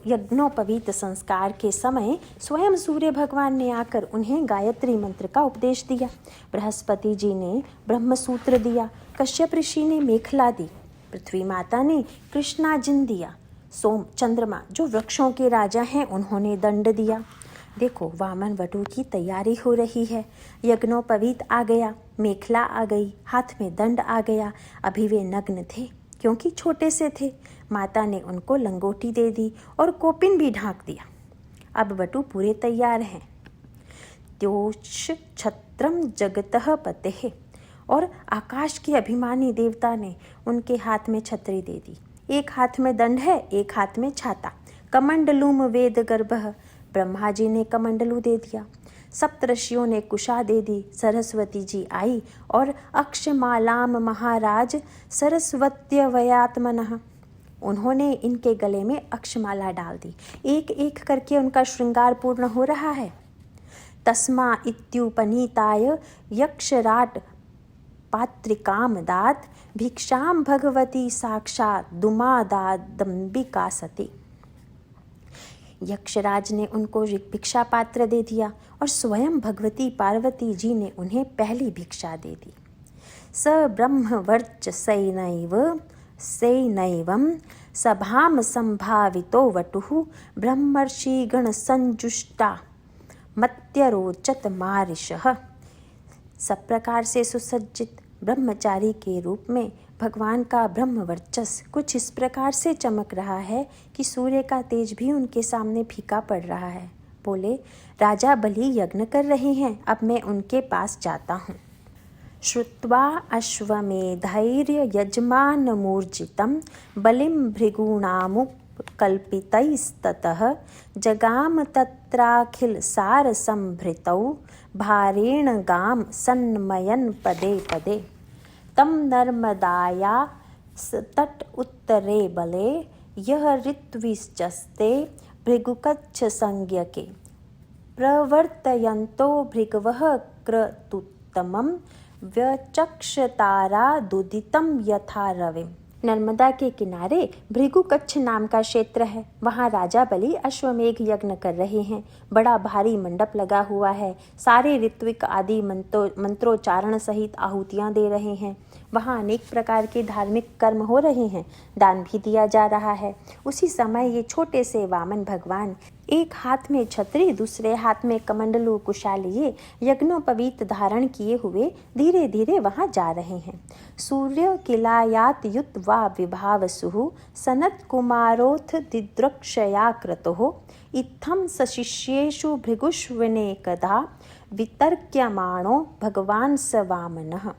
यज्ञोपवीत संस्कार के समय स्वयं सूर्य भगवान ने आकर उन्हें गायत्री मंत्र का उपदेश दिया। बृहस्पति जी ने ब्रह्मसूत्र दिया, कश्यप ऋषि ने मेखला दी, पृथ्वी माता ने कृष्णाजिन दिया, सोम चंद्रमा जो वृक्षों के राजा हैं उन्होंने दंड दिया। देखो वामन वटु की तैयारी हो रही है। यज्ञोपवीत आ गया, मेखला आ गई, हाथ में दंड आ गया। अभी वे नग्न थे क्योंकि छोटे से थे। माता ने उनको लंगोटी दे दी और कोपिन भी ढांक दिया। अब वटु पूरे तैयार हैं। त्योष छत्रम जगतः पतेः। और आकाश के अभिमानी देवता ने उनके हाथ में छतरी दे दी। एक हाथ में दंड है, एक हाथ में छाता। कमंडलूम वेद गर्भः। ब्रह्मा जी ने कमंडलू दे दिया। सप्तऋषियों ने कुशा दे दी। सरस्वती जी आई और अक्षमालाम महाराज सरस्वत्यवयात्मनः। उन्होंने इनके गले में अक्षमाला डाल दी। एक एक करके उनका श्रृंगार पूर्ण हो रहा है। तस्मा इत्युपनीताय यक्षराट पात्रिकाम दात भिक्षाम भगवती साक्षात दुमादादंबिका सती। यक्षराज ने उनको भिक्षा पात्र दे दिया और स्वयं भगवती पार्वती जी ने उन्हें पहली भिक्षा दे दी। स ब्रह्मवर्चसैनैवं सभाम संभावितो वटुः ब्रह्मर्षिगण संजुष्टा मत्यरोचत मारिषः। सब प्रकार से सुसज्जित ब्रह्मचारी के रूप में भगवान का ब्रह्म वर्चस कुछ इस प्रकार से चमक रहा है कि सूर्य का तेज भी उनके सामने फीका पड़ रहा है। बोले राजा बलि यज्ञ कर रहे हैं, अब मैं उनके पास जाता हूँ। श्रुत्वा अश्वमेधैर्य यजमानमूर्जितं बलिं भृगूणामुपकल्पितैस्ततः जगाम तत्राखिल सार संभृतौ भारेण गाम सन्मयन पदे पदे। तम नर्मदाया तट उत्तरे बले यह ऋत्विश्चस्ते भृगुकच्छ संज्ञके प्रवर्तयन्तो भृगवः क्रतुत्तमं व्यचक्षतारादुदितं यथा रविम्। नर्मदा के किनारे भृगुकच्छ नाम का क्षेत्र है। वहाँ राजा बलि अश्वमेघ यज्ञ कर रहे हैं। बड़ा भारी मंडप लगा हुआ है। सारे ऋत्विक आदि मंत्रोच्चारण सहित आहुतियाँ दे रहे हैं। वहाँ अनेक प्रकार के धार्मिक कर्म हो रहे हैं। दान भी दिया जा रहा है। उसी समय ये छोटे से वामन भगवान एक हाथ में छतरी, दूसरे हाथ में कमंडलू कुशा लिए यज्ञोपवीत धारण किए हुए धीरे धीरे वहां जा रहे हैं। सूर्य किलायात युत वा विभावसुः सनत कुमारोथ दिद्रक्षया क्रतुः इत्थं सशिष्येषु भृगुष्वनेकदा वितर्क्यमाणो भगवान् स वामनः।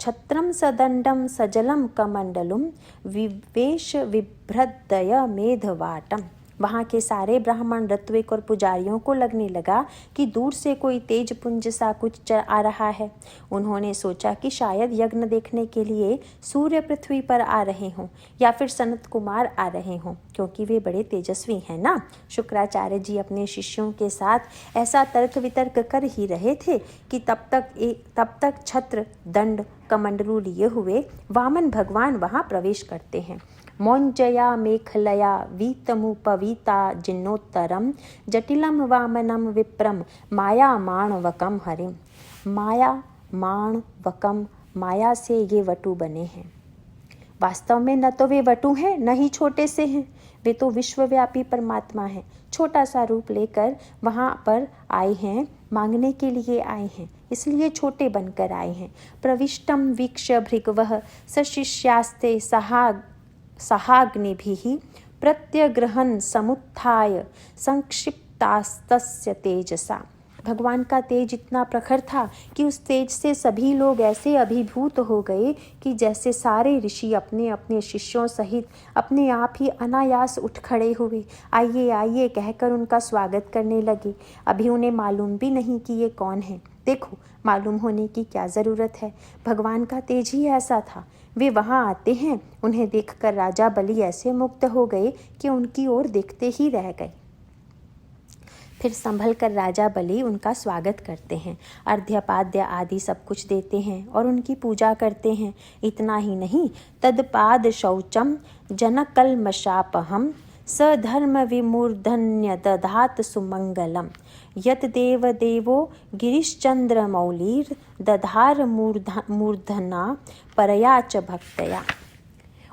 छत्रं सदंडं सजलं कमंडलुं विवेश विभ्रदय मेधवाटम। वहाँ के सारे ब्राह्मण ऋत्विक और पुजारियों को लगने लगा कि दूर से कोई तेज पुंज सा कुछ आ रहा है। उन्होंने सोचा कि शायद यज्ञ देखने के लिए सूर्य पृथ्वी पर आ रहे हों या फिर सनत कुमार आ रहे हों, क्योंकि वे बड़े तेजस्वी हैं ना। शुक्राचार्य जी अपने शिष्यों के साथ ऐसा तर्क वितर्क कर ही रहे थे कि तब तक छत्र दंड कमंडलू लिए हुए वामन भगवान वहाँ प्रवेश करते हैं। मौंजया मेखलया वीतमुपवीता जिन्नोत्तरम जटिलम वामनम विप्रम माया माणवकम हरिम। माया माणवकम, माया से ये वटु बने हैं। वास्तव में न तो वे वटु हैं न ही छोटे से हैं, वे तो विश्वव्यापी परमात्मा हैं। छोटा सा रूप लेकर वहाँ पर आए हैं, मांगने के लिए आए हैं, इसलिए छोटे बनकर आए हैं। प्रविष्टम वीक्ष्य भृगवः सशिष्यास्ते सहाग्निभिः प्रत्यग्रहन् समुत्थाय संक्षिप्तास्तस्य तेजसा। भगवान का तेज इतना प्रखर था कि उस तेज से सभी लोग ऐसे अभिभूत हो गए कि जैसे सारे ऋषि अपने अपने शिष्यों सहित अपने आप ही अनायास उठ खड़े हुए, आइए आइए कहकर उनका स्वागत करने लगे। अभी उन्हें मालूम भी नहीं कि ये कौन है। देखो, मालूम होने की क्या ज़रूरत है, भगवान का तेज ही ऐसा था। वे वहाँ आते हैं, उन्हें देखकर राजा बलि ऐसे मुग्ध हो गए कि उनकी ओर देखते ही रह गए। फिर संभल कर राजा बलि उनका स्वागत करते हैं, अर्घ्यपाद्य आदि सब कुछ देते हैं और उनकी पूजा करते हैं। इतना ही नहीं, तदपाद शौचम जनकल्मषापहम सधर्म विमूर्धन्य दधात सुमंगलम यत देव देवो गिरीश्चंद्र मौलीर दधार मूर्धना परया च भक्तया।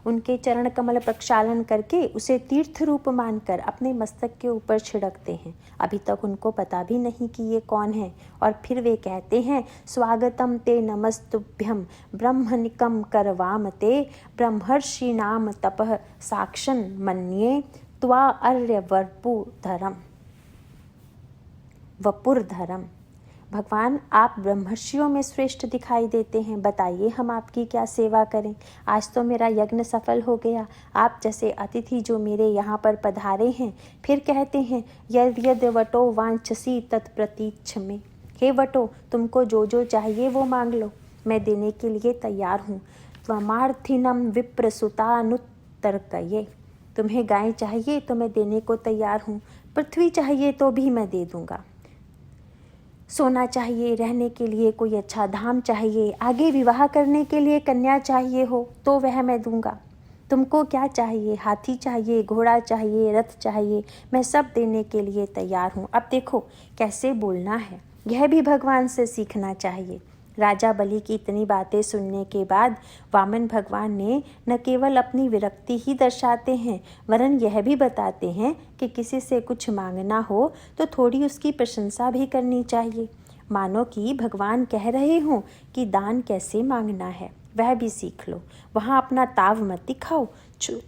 उनके चरण कमल प्रक्षालन करके उसे तीर्थ रूप मानकर अपने मस्तक के ऊपर छिड़कते हैं। अभी तक उनको पता भी नहीं कि ये कौन है। और फिर वे कहते हैं, स्वागतम ते नमस्तुभ्यम ब्रह्मनिकम करवाम ते ब्रह्मर्षि नाम तपः साक्षन मन्ये त्वा अर्य वपुर्धरम। भगवान, आप ब्रह्मर्षियों में श्रेष्ठ दिखाई देते हैं, बताइए हम आपकी क्या सेवा करें। आज तो मेरा यज्ञ सफल हो गया। आप जैसे अतिथि जो मेरे यहाँ पर पधारे हैं। फिर कहते हैं, यद यद वटो वांछसी तत्प्रतीच्छ में। हे वटो, तुमको जो जो चाहिए वो मांग लो, मैं देने के लिए तैयार हूँ। त्वमार्थिनम विप्रसुतानुत्तरकये। तुम्हें गाय चाहिए तो मैं देने को तैयार हूँ, पृथ्वी चाहिए तो भी मैं दे दूँगा। सोना चाहिए, रहने के लिए कोई अच्छा धाम चाहिए, आगे विवाह करने के लिए कन्या चाहिए हो तो वह मैं दूंगा। तुमको क्या चाहिए, हाथी चाहिए, घोड़ा चाहिए, रथ चाहिए, मैं सब देने के लिए तैयार हूँ। अब देखो कैसे बोलना है, यह भी भगवान से सीखना चाहिए। राजा बलि की इतनी बातें सुनने के बाद वामन भगवान ने न केवल अपनी विरक्ति ही दर्शाते हैं, वरन यह भी बताते हैं कि किसी से कुछ मांगना हो तो थोड़ी उसकी प्रशंसा भी करनी चाहिए। मानो कि भगवान कह रहे हों कि दान कैसे मांगना है, वह भी सीख लो। वहाँ अपना ताव मत दिखाओ,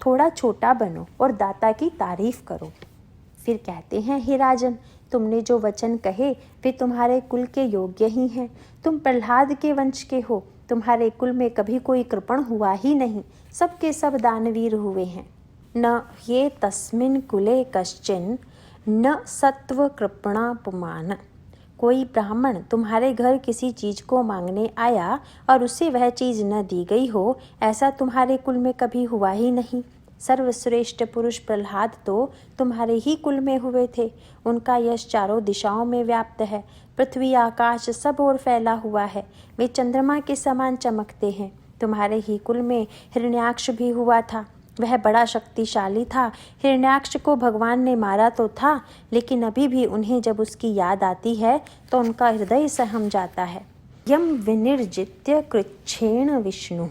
थोड़ा छोटा बनो और दाता की तारीफ करो। फिर कहते हैं, हे राजन, तुमने जो वचन कहे वे तुम्हारे कुल के योग्य ही हैं। तुम प्रहलाद के वंश के हो, तुम्हारे कुल में कभी कोई कृपण हुआ ही नहीं, सबके सब दानवीर हुए हैं। न ये तस्मिन् कुले कश्चिन न सत्व कृपणापमान। कोई ब्राह्मण तुम्हारे घर किसी चीज को मांगने आया और उसे वह चीज न दी गई हो, ऐसा तुम्हारे कुल में कभी हुआ ही नहीं। सर्वश्रेष्ठ पुरुष प्रहलाद तो तुम्हारे ही कुल में हुए थे। उनका यश चारों दिशाओं में व्याप्त है, पृथ्वी आकाश सब ओर फैला हुआ है। वे चंद्रमा के समान चमकते हैं। तुम्हारे ही कुल में हिरण्याक्ष भी हुआ था, वह बड़ा शक्तिशाली था। हिरण्याक्ष को भगवान ने मारा तो था, लेकिन अभी भी उन्हें जब उसकी याद आती है तो उनका हृदय सहम जाता है। यम विनिर्जित्य कृच्छेण विष्णु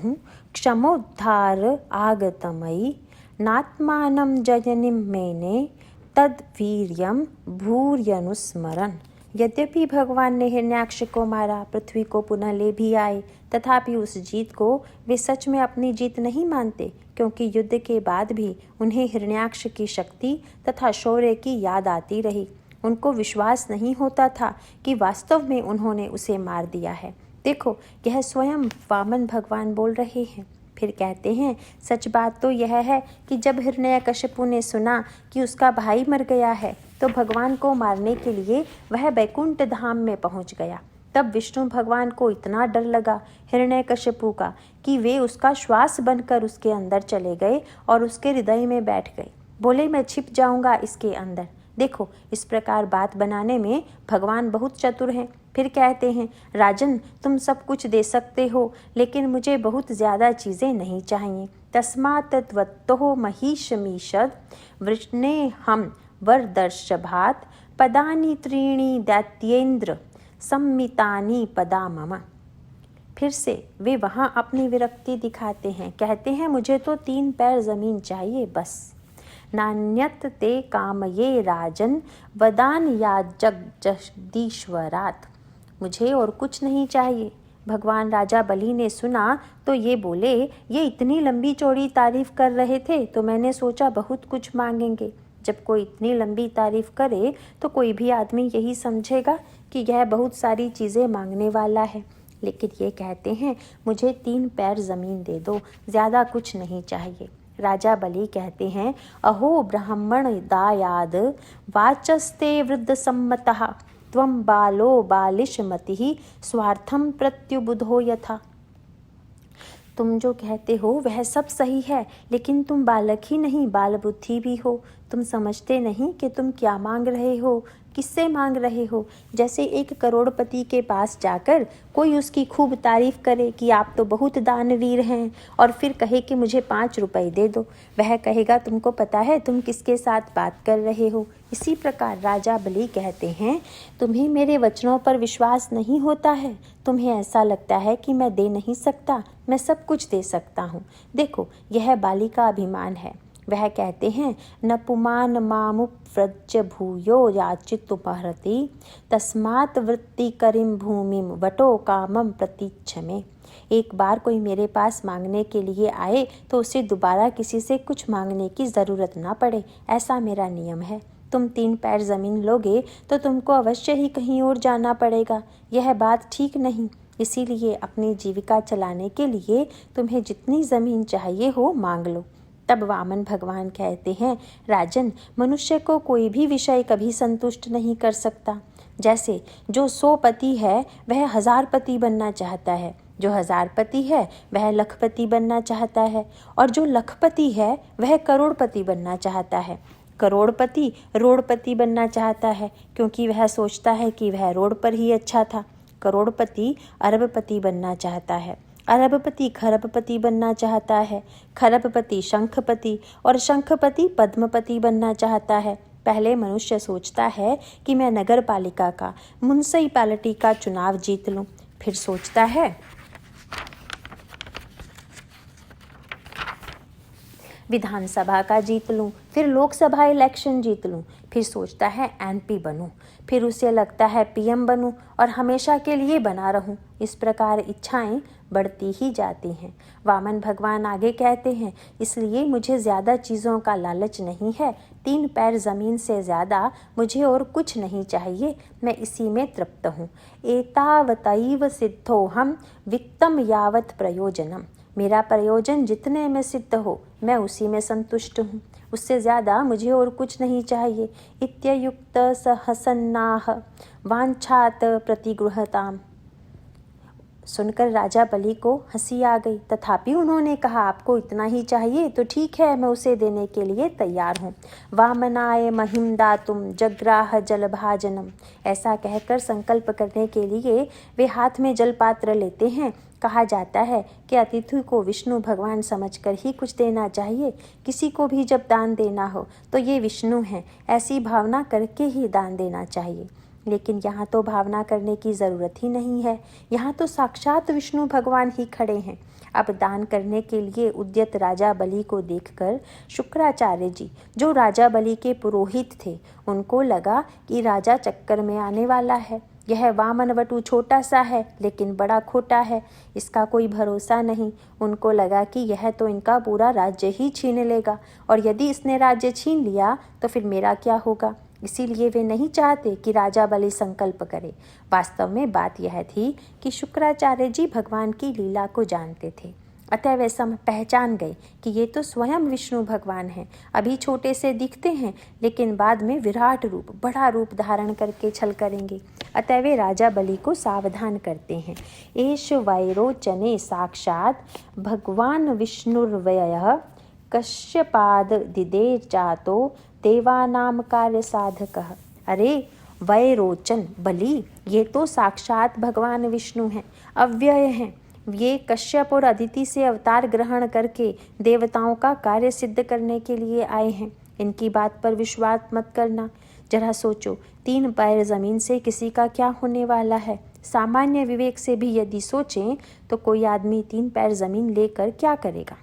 क्षमोद्धार आगतमयी नात्मानं जयनिं मेने तद वीर्यम भूर्यनुस्मरन्। यद्यपि भगवान ने हिरण्याक्ष को मारा, पृथ्वी को पुनः ले भी आए, तथापि उस जीत को वे सच में अपनी जीत नहीं मानते, क्योंकि युद्ध के बाद भी उन्हें हिरण्याक्ष की शक्ति तथा शौर्य की याद आती रही। उनको विश्वास नहीं होता था कि वास्तव में उन्होंने उसे मार दिया है। देखो, यह स्वयं वामन भगवान बोल रहे हैं। फिर कहते हैं, सच बात तो यह है कि जब हिरण्यकशिपु ने सुना कि उसका भाई मर गया है तो भगवान को मारने के लिए वह बैकुंठ धाम में पहुंच गया। तब विष्णु भगवान को इतना डर लगा हिरण्यकशिपु का कि वे उसका श्वास बनकर उसके अंदर चले गए और उसके हृदय में बैठ गए। बोले, मैं छिप जाऊंगा इसके अंदर। देखो, इस प्रकार बात बनाने में भगवान बहुत चतुर हैं। फिर कहते हैं, राजन, तुम सब कुछ दे सकते हो, लेकिन मुझे बहुत ज़्यादा चीज़ें नहीं चाहिए। तस्मात् त्वत्तो महिषमीषद वृष्णे हम वरदर्शभात् पदानि त्रीणि दैत्येन्द्र सम्मितानि पदा मम। फिर से वे वहाँ अपनी विरक्ति दिखाते हैं, कहते हैं, मुझे तो 3 पैर ज़मीन चाहिए बस। नान्यत ते कामये राजन वदान या जगदीश्वरात्। मुझे और कुछ नहीं चाहिए। भगवान राजा बलि ने सुना तो ये बोले, ये इतनी लंबी चौड़ी तारीफ कर रहे थे तो मैंने सोचा बहुत कुछ मांगेंगे। जब कोई इतनी लंबी तारीफ करे तो कोई भी आदमी यही समझेगा कि यह बहुत सारी चीज़ें मांगने वाला है। लेकिन ये कहते हैं मुझे 3 पैर ज़मीन दे दो, ज़्यादा कुछ नहीं चाहिए। राजा बलि कहते हैं अहो ब्राह्मण दायाद वाचस्ते वृद्ध सम्मतः त्वं बालो बालिशमतिः स्वार्थम प्रत्युबुधो यथा। तुम जो कहते हो वह सब सही है, लेकिन तुम बालक ही नहीं बाल बुद्धि भी हो। तुम समझते नहीं कि तुम क्या मांग रहे हो, किससे मांग रहे हो। जैसे एक करोड़पति के पास जाकर कोई उसकी खूब तारीफ करे कि आप तो बहुत दानवीर हैं और फिर कहे कि मुझे 5 रुपए दे दो, वह कहेगा तुमको पता है तुम किसके साथ बात कर रहे हो। इसी प्रकार राजा बलि कहते हैं तुम्हें मेरे वचनों पर विश्वास नहीं होता है, तुम्हें ऐसा लगता है कि मैं दे नहीं सकता, मैं सब कुछ दे सकता हूँ। देखो यह बाली का अभिमान है। वह कहते हैं न पुमान मामुप्रज्य भूयो याचितुमर्हति तस्मात् वृत्ति करिम भूमिम वटो कामम प्रतीक्षमे। एक बार कोई मेरे पास मांगने के लिए आए तो उसे दोबारा किसी से कुछ मांगने की ज़रूरत ना पड़े, ऐसा मेरा नियम है। तुम 3 पैर ज़मीन लोगे तो तुमको अवश्य ही कहीं और जाना पड़ेगा। यह बात ठीक नहीं। इसीलिए अपनी जीविका चलाने के लिए तुम्हें जितनी ज़मीन चाहिए हो मांग लो। तब वामन भगवान कहते हैं राजन, मनुष्य को कोई भी विषय कभी संतुष्ट नहीं कर सकता। जैसे जो 100 पति है वह 1000 पति बनना चाहता है, जो 1000 पति है वह लखपति बनना चाहता है, और जो लखपति है वह करोड़पति बनना चाहता है। करोड़पति रोड़पति बनना चाहता है क्योंकि वह सोचता है कि वह रोड पर ही अच्छा था। करोड़पति अरबपति बनना चाहता है, अरबपति खरबपति बनना चाहता है, खरबपति शंखपति और शंखपति पद्मपति बनना चाहता है। पहले मनुष्य सोचता है कि मैं नगर पालिका का म्युनिसिपैलिटी का चुनाव जीत लूं, फिर सोचता है विधानसभा का जीत लूं, फिर लोकसभा इलेक्शन जीत लूं, फिर सोचता है एमपी बनूं, फिर उसे लगता है पीएम बनूं और हमेशा के लिए बना रहूं। इस प्रकार इच्छाएं बढ़ती ही जाती हैं। वामन भगवान आगे कहते हैं इसलिए मुझे ज़्यादा चीज़ों का लालच नहीं है। 3 पैर ज़मीन से ज़्यादा मुझे और कुछ नहीं चाहिए, मैं इसी में तृप्त हूँ। एतावतैव सिद्धोहम वित्तम यावत प्रयोजनम। मेरा प्रयोजन जितने में सिद्ध हो मैं उसी में संतुष्ट हूँ, उससे ज़्यादा मुझे और कुछ नहीं चाहिए। इत्ययुक्त सहसन्नाह वांछात प्रतिगृहताम। सुनकर राजा बलि को हंसी आ गई, तथापि उन्होंने कहा आपको इतना ही चाहिए तो ठीक है, मैं उसे देने के लिए तैयार हूँ। वामनाय महिम दातुम जग्राह जलभाजनम। ऐसा कहकर संकल्प करने के लिए वे हाथ में जलपात्र लेते हैं। कहा जाता है कि अतिथि को विष्णु भगवान समझकर ही कुछ देना चाहिए। किसी को भी जब दान देना हो तो ये विष्णु हैं, ऐसी भावना करके ही दान देना चाहिए। लेकिन यहाँ तो भावना करने की ज़रूरत ही नहीं है, यहाँ तो साक्षात विष्णु भगवान ही खड़े हैं। अब दान करने के लिए उद्यत राजा बलि को देखकर शुक्राचार्य जी, जो राजा बलि के पुरोहित थे, उनको लगा कि राजा चक्कर में आने वाला है। यह वामन वटु छोटा सा है लेकिन बड़ा खोटा है, इसका कोई भरोसा नहीं। उनको लगा कि यह तो इनका पूरा राज्य ही छीन लेगा, और यदि इसने राज्य छीन लिया तो फिर मेरा क्या होगा। इसीलिए वे नहीं चाहते कि राजा बलि संकल्प करे। वास्तव में बात यह थी कि शुक्राचार्य जी भगवान की लीला को जानते थे, अतः वे पहचान गए कि ये तो स्वयं विष्णु भगवान हैं। अभी छोटे से दिखते हैं लेकिन बाद में विराट रूप, बड़ा रूप धारण करके छल करेंगे। अतः वे राजा बलि को सावधान करते हैं। एष वैरोचने साक्षात भगवान विष्णुर्व्ययः कश्यपाद दिदे जातो देवानाम कार्य साधकः। अरे वैरोचन बलि, ये तो साक्षात भगवान विष्णु हैं, अव्यय हैं। ये कश्यप और अदिति से अवतार ग्रहण करके देवताओं का कार्य सिद्ध करने के लिए आए हैं। इनकी बात पर विश्वास मत करना। जरा सोचो, 3 पैर ज़मीन से किसी का क्या होने वाला है। सामान्य विवेक से भी यदि सोचें तो कोई आदमी 3 पैर ज़मीन लेकर क्या करेगा।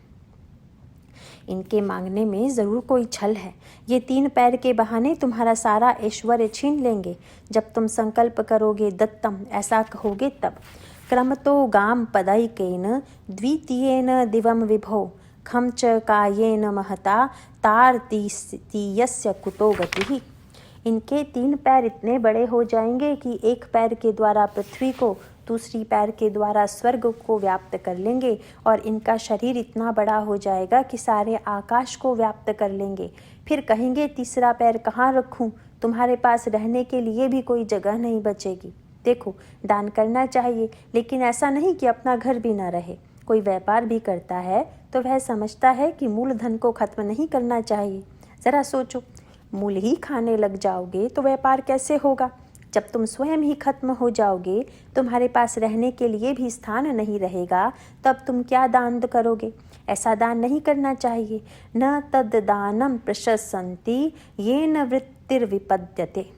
इनके मांगने में ज़रूर कोई छल है। ये 3 पैर के बहाने तुम्हारा सारा ऐश्वर्य छीन लेंगे। जब तुम संकल्प करोगे दत्तम, ऐसा कहोगे तब। क्रमतो गाम पदैकेन द्वितीयेन दिवम विभो खम च कायेन महता तारतीयस्य कुतो गतिः। इनके 3 पैर इतने बड़े हो जाएंगे कि एक पैर के द्वारा पृथ्वी को, दूसरी पैर के द्वारा स्वर्ग को व्याप्त कर लेंगे, और इनका शरीर इतना बड़ा हो जाएगा कि सारे आकाश को व्याप्त कर लेंगे। फिर कहेंगे तीसरा पैर कहाँ रखूं, तुम्हारे पास रहने के लिए भी कोई जगह नहीं बचेगी। देखो, दान करना चाहिए, लेकिन ऐसा नहीं कि अपना घर भी न रहे। कोई व्यापार भी करता है तो वह समझता है कि मूलधन को खत्म नहीं करना चाहिए। ज़रा सोचो, मूल ही खाने लग जाओगे तो व्यापार कैसे होगा? जब तुम स्वयं ही खत्म हो जाओगे, तुम्हारे पास रहने के लिए भी स्थान नहीं रहेगा, तब तुम क्या दान करोगे? ऐसा दान नहीं करना चाहिए। न तद दानम प्रशंसन्ति येन वृत्तिर्विपद्यते।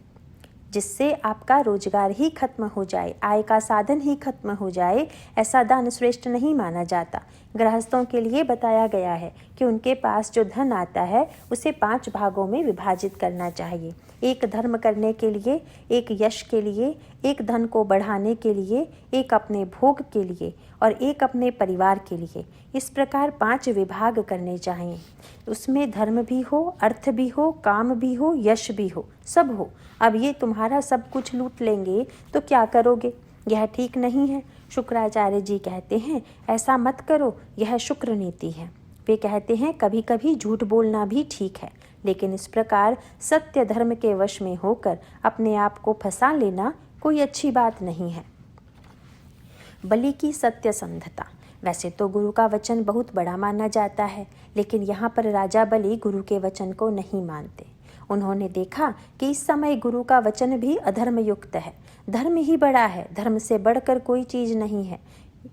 जिससे आपका रोजगार ही खत्म हो जाए, आय का साधन ही खत्म हो जाए, ऐसा दान श्रेष्ठ नहीं माना जाता। गृहस्थों के लिए बताया गया है कि उनके पास जो धन आता है उसे 5 भागों में विभाजित करना चाहिए। एक धर्म करने के लिए, एक यश के लिए, एक धन को बढ़ाने के लिए, एक अपने भोग के लिए और एक अपने परिवार के लिए। इस प्रकार 5 विभाग करने चाहिए। उसमें धर्म भी हो, अर्थ भी हो, काम भी हो, यश भी हो, सब हो। अब ये तुम्हारा सब कुछ लूट लेंगे तो क्या करोगे? यह ठीक नहीं है। शुक्राचार्य जी कहते हैं ऐसा मत करो, यह शुक्र नीति है। वे कहते हैं कभी कभी झूठ बोलना भी ठीक है, लेकिन इस प्रकार सत्य धर्म के वश में होकर अपने आप को फंसा लेना कोई अच्छी बात नहीं है। बलि की सत्यसंधता। वैसे तो गुरु का वचन बहुत बड़ा माना जाता है, लेकिन यहाँ पर राजा बलि गुरु के वचन को नहीं मानते। उन्होंने देखा कि इस समय गुरु का वचन भी अधर्म युक्त है। धर्म ही बड़ा है, धर्म से बढ़कर कोई चीज़ नहीं है।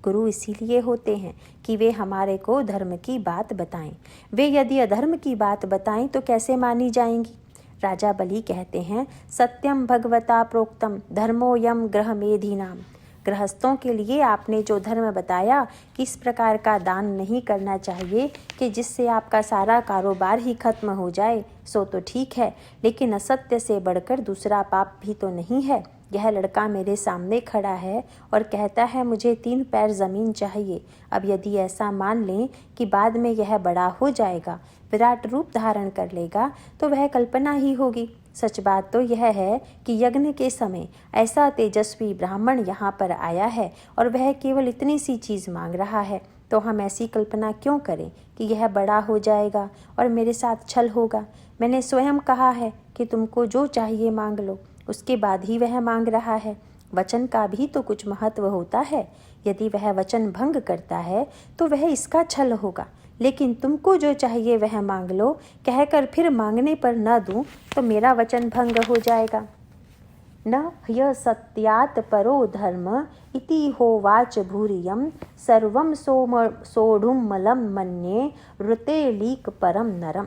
गुरु इसीलिए होते हैं कि वे हमारे को धर्म की बात बताएं। वे यदि अधर्म की बात बताएं तो कैसे मानी जाएंगी? राजा बलि कहते हैं सत्यम भगवता प्रोक्तम धर्मोयम गृहमेधिनाम। गृहस्थों के लिए आपने जो धर्म बताया कि इस प्रकार का दान नहीं करना चाहिए कि जिससे आपका सारा कारोबार ही खत्म हो जाए, सो तो ठीक है, लेकिन असत्य से बढ़कर दूसरा पाप भी तो नहीं है। यह लड़का मेरे सामने खड़ा है और कहता है मुझे 3 पैर ज़मीन चाहिए। अब यदि ऐसा मान लें कि बाद में यह बड़ा हो जाएगा, विराट रूप धारण कर लेगा, तो वह कल्पना ही होगी। सच बात तो यह है कि यज्ञ के समय ऐसा तेजस्वी ब्राह्मण यहाँ पर आया है और वह केवल इतनी सी चीज़ मांग रहा है, तो हम ऐसी कल्पना क्यों करें कि यह बड़ा हो जाएगा और मेरे साथ छल होगा। मैंने स्वयं कहा है कि तुमको जो चाहिए मांग लो, उसके बाद ही वह मांग रहा है। वचन का भी तो कुछ महत्व होता है। यदि वह वचन भंग करता है तो वह इसका छल होगा, लेकिन तुमको जो चाहिए वह मांग लो कहकर फिर मांगने पर न दूं तो मेरा वचन भंग हो जाएगा। न ह्य सत्यात् परो धर्म इति होवाच भूरियम सर्वं सोढुमलं मन्ये ऋते लीक परम नरम।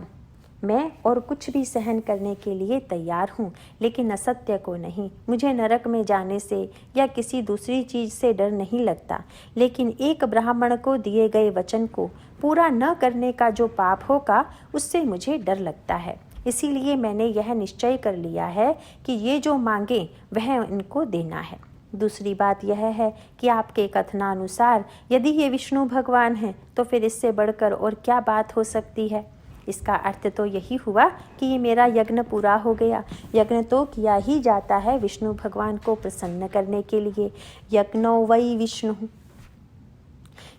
मैं और कुछ भी सहन करने के लिए तैयार हूँ, लेकिन असत्य को नहीं। मुझे नरक में जाने से या किसी दूसरी चीज़ से डर नहीं लगता, लेकिन एक ब्राह्मण को दिए गए वचन को पूरा न करने का जो पाप होगा उससे मुझे डर लगता है। इसीलिए मैंने यह निश्चय कर लिया है कि ये जो मांगे वह इनको देना है। दूसरी बात यह है कि आपके कथनानुसार यदि ये विष्णु भगवान हैं तो फिर इससे बढ़कर और क्या बात हो सकती है। इसका अर्थ तो यही हुआ कि ये मेरा यज्ञ पूरा हो गया। यज्ञ तो किया ही जाता है विष्णु भगवान को प्रसन्न करने के लिए। यज्ञो वै विष्णु।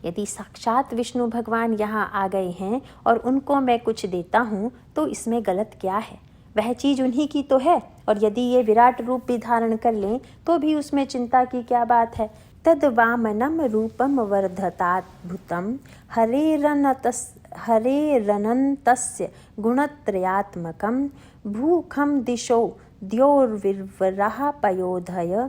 यदि साक्षात विष्णु भगवान यहाँ आ गए हैं और उनको मैं कुछ देता हूँ तो इसमें गलत क्या है? वह चीज़ उन्हीं की तो है, और यदि ये विराट रूप भी धारण कर लें तो भी उसमें चिंता की क्या बात है? तद वामनम रूपम वर्धताद्भुतम हरेरनन्तस्य गुणत्रयात्मकं भूखम दिशो द्योर्विर्वरः पयोधय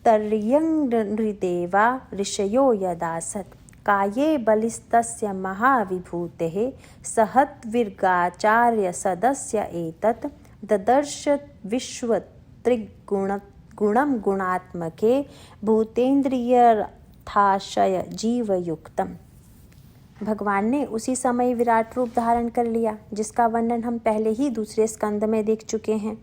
तर्यङ्घ्रिदेवा ऋषयो यदासत् काये बलिस्तस्य महाविभूतेः सहद्विर्गाचार्यसदस्य एतत् ददर्श विश्वत्रिगुणं गुणात्मके भूतेन्द्रियर्थाशय जीवयुक्तम्। भगवान ने उसी समय विराट रूप धारण कर लिया जिसका वर्णन हम पहले ही दूसरे स्कंद में देख चुके हैं।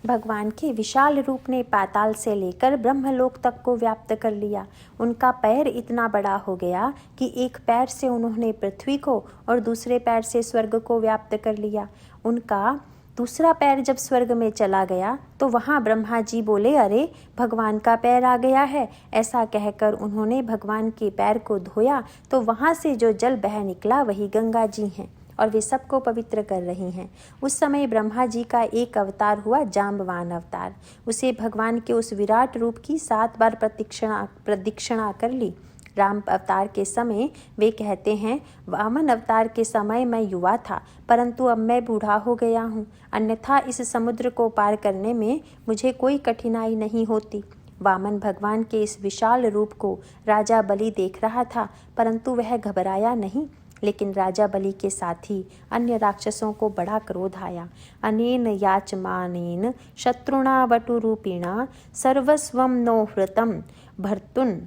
भगवान के विशाल रूप ने पाताल से लेकर ब्रह्मलोक तक को व्याप्त कर लिया। उनका पैर इतना बड़ा हो गया कि एक पैर से उन्होंने पृथ्वी को और दूसरे पैर से स्वर्ग को व्याप्त कर लिया। उनका दूसरा पैर जब स्वर्ग में चला गया तो वहाँ ब्रह्मा जी बोले, अरे भगवान का पैर आ गया है। ऐसा कहकर उन्होंने भगवान के पैर को धोया तो वहाँ से जो जल बह निकला वही गंगा जी हैं और वे सबको पवित्र कर रही हैं। उस समय ब्रह्मा जी का एक अवतार हुआ जाम्बवान अवतार। उसे भगवान के उस विराट रूप की 7 बार प्रदक्षिणा कर ली। राम अवतार के समय वे कहते हैं, वामन अवतार के समय मैं युवा था, परंतु अब मैं बूढ़ा हो गया हूँ, अन्यथा इस समुद्र को पार करने में मुझे कोई कठिनाई नहीं होती। वामन भगवान के इस विशाल रूप को राजा बलि देख रहा था, परंतु वह घबराया नहीं। लेकिन राजा बलि के साथी अन्य राक्षसों को बड़ा क्रोध आया। अनेन याचमानेन शत्रुणा वटुरूपिणा सर्वस्वं नो हृतं भर्तुन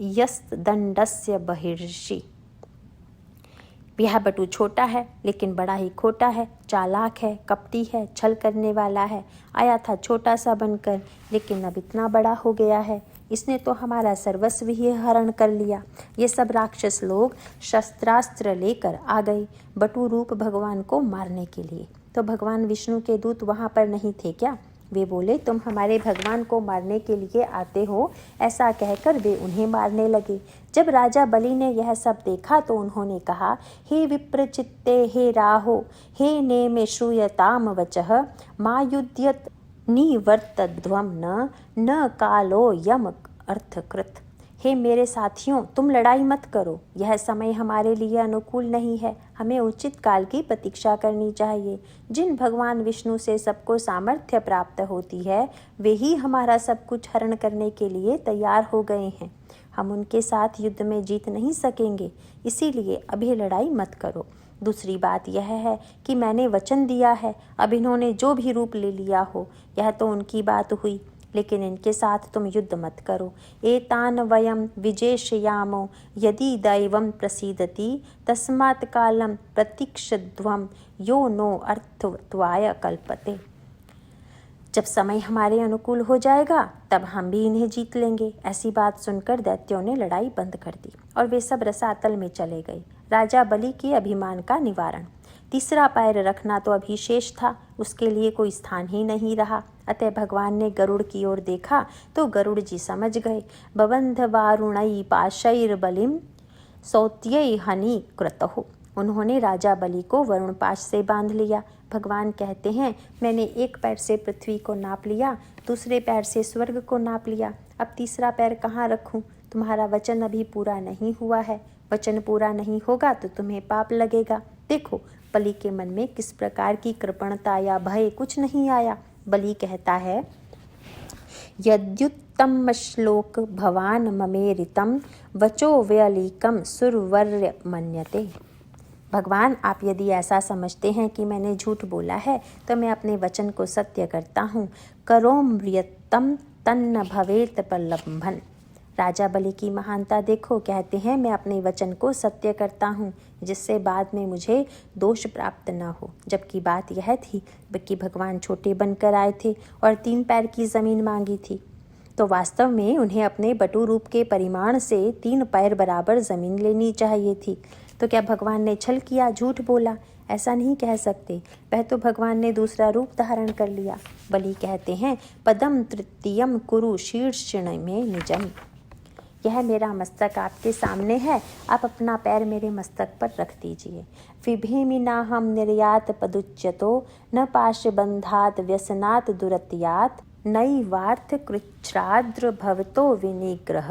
यस्तदंडस्य बहिर्षि। यह बटु छोटा है लेकिन बड़ा ही खोटा है, चालाक है, कपटी है, छल करने वाला है। आया था छोटा सा बनकर, लेकिन अब इतना बड़ा हो गया है। इसने तो हमारा सर्वस्व ही हरण कर लिया। ये सब राक्षस लोग शस्त्रास्त्र लेकर आ गए बटु रूप भगवान को मारने के लिए। तो भगवान विष्णु के दूत वहाँ पर नहीं थे क्या? वे बोले, तुम हमारे भगवान को मारने के लिए आते हो। ऐसा कहकर वे उन्हें मारने लगे। जब राजा बलि ने यह सब देखा तो उन्होंने कहा, हे विप्रचित्ते, हे राहो, हे नेमे श्रूयताम वचः मा युध्यत निवर्तध्वं न कालो यम अर्थकृत। हे मेरे साथियों, तुम लड़ाई मत करो, यह समय हमारे लिए अनुकूल नहीं है। हमें उचित काल की प्रतीक्षा करनी चाहिए। जिन भगवान विष्णु से सबको सामर्थ्य प्राप्त होती है, वे ही हमारा सब कुछ हरण करने के लिए तैयार हो गए हैं। हम उनके साथ युद्ध में जीत नहीं सकेंगे, इसीलिए अभी लड़ाई मत करो। दूसरी बात यह है कि मैंने वचन दिया है, अब इन्होंने जो भी रूप ले लिया हो, यह तो उनकी बात हुई, लेकिन इनके साथ तुम युद्ध मत करो। एतान वयम विजेष्यामो यदि दैवं प्रसीदति तस्मात् कालम प्रतीक्षध्वं यो नो अर्थत्वाय कल्पते। जब समय हमारे अनुकूल हो जाएगा तब हम भी इन्हें जीत लेंगे। ऐसी बात सुनकर दैत्यों ने लड़ाई बंद कर दी और वे सब रसातल में चले गए। राजा बलि के अभिमान का निवारण। तीसरा पैर रखना तो अभी शेष था, उसके लिए कोई स्थान ही नहीं रहा। अतः भगवान ने गरुड़ की ओर देखा तो गरुड़ जी समझ गए। बबंध वारुणई पाशैर बलिम सौत्यै हनि क्रतहो। उन्होंने राजा बलि को वरुण पाश से बांध लिया। भगवान कहते हैं, मैंने एक पैर से पृथ्वी को नाप लिया, दूसरे पैर से स्वर्ग को नाप लिया, अब तीसरा पैर कहाँ रखूं? तुम्हारा वचन अभी पूरा नहीं हुआ है। वचन पूरा नहीं होगा तो तुम्हें पाप लगेगा। देखो बलि के मन में किस प्रकार की कृपणता या भय कुछ नहीं आया। बलि कहता है, यद्युत्तम श्लोक भवान ममेरितम वचो व्यलीकम सुरवर्य मन्यते। भगवान, आप यदि ऐसा समझते हैं कि मैंने झूठ बोला है तो मैं अपने वचन को सत्य करता हूँ। करोम्रियत्तम तन्न भवेत प्रलंभन। राजा बलि की महानता देखो, कहते हैं मैं अपने वचन को सत्य करता हूँ जिससे बाद में मुझे दोष प्राप्त न हो। जबकि बात यह थी कि भगवान छोटे बनकर आए थे और 3 पैर की ज़मीन मांगी थी, तो वास्तव में उन्हें अपने बटु रूप के परिमाण से 3 पैर बराबर ज़मीन लेनी चाहिए थी। तो क्या भगवान ने छल किया, झूठ बोला? ऐसा नहीं कह सकते। वह तो भगवान ने दूसरा रूप धारण कर लिया। बलि कहते हैं, पदम तृतीयम कुरु शीर्षण में निजम। यह मेरा मस्तक आपके सामने है, आप अपना पैर मेरे मस्तक पर रख दीजिए। विभेमिनाहम निर्यात पदुच्यतो न पाशबंधात व्यसनात दुरत्यात नैवार्थ कृच्छ्राद्र भवतो विनिग्रह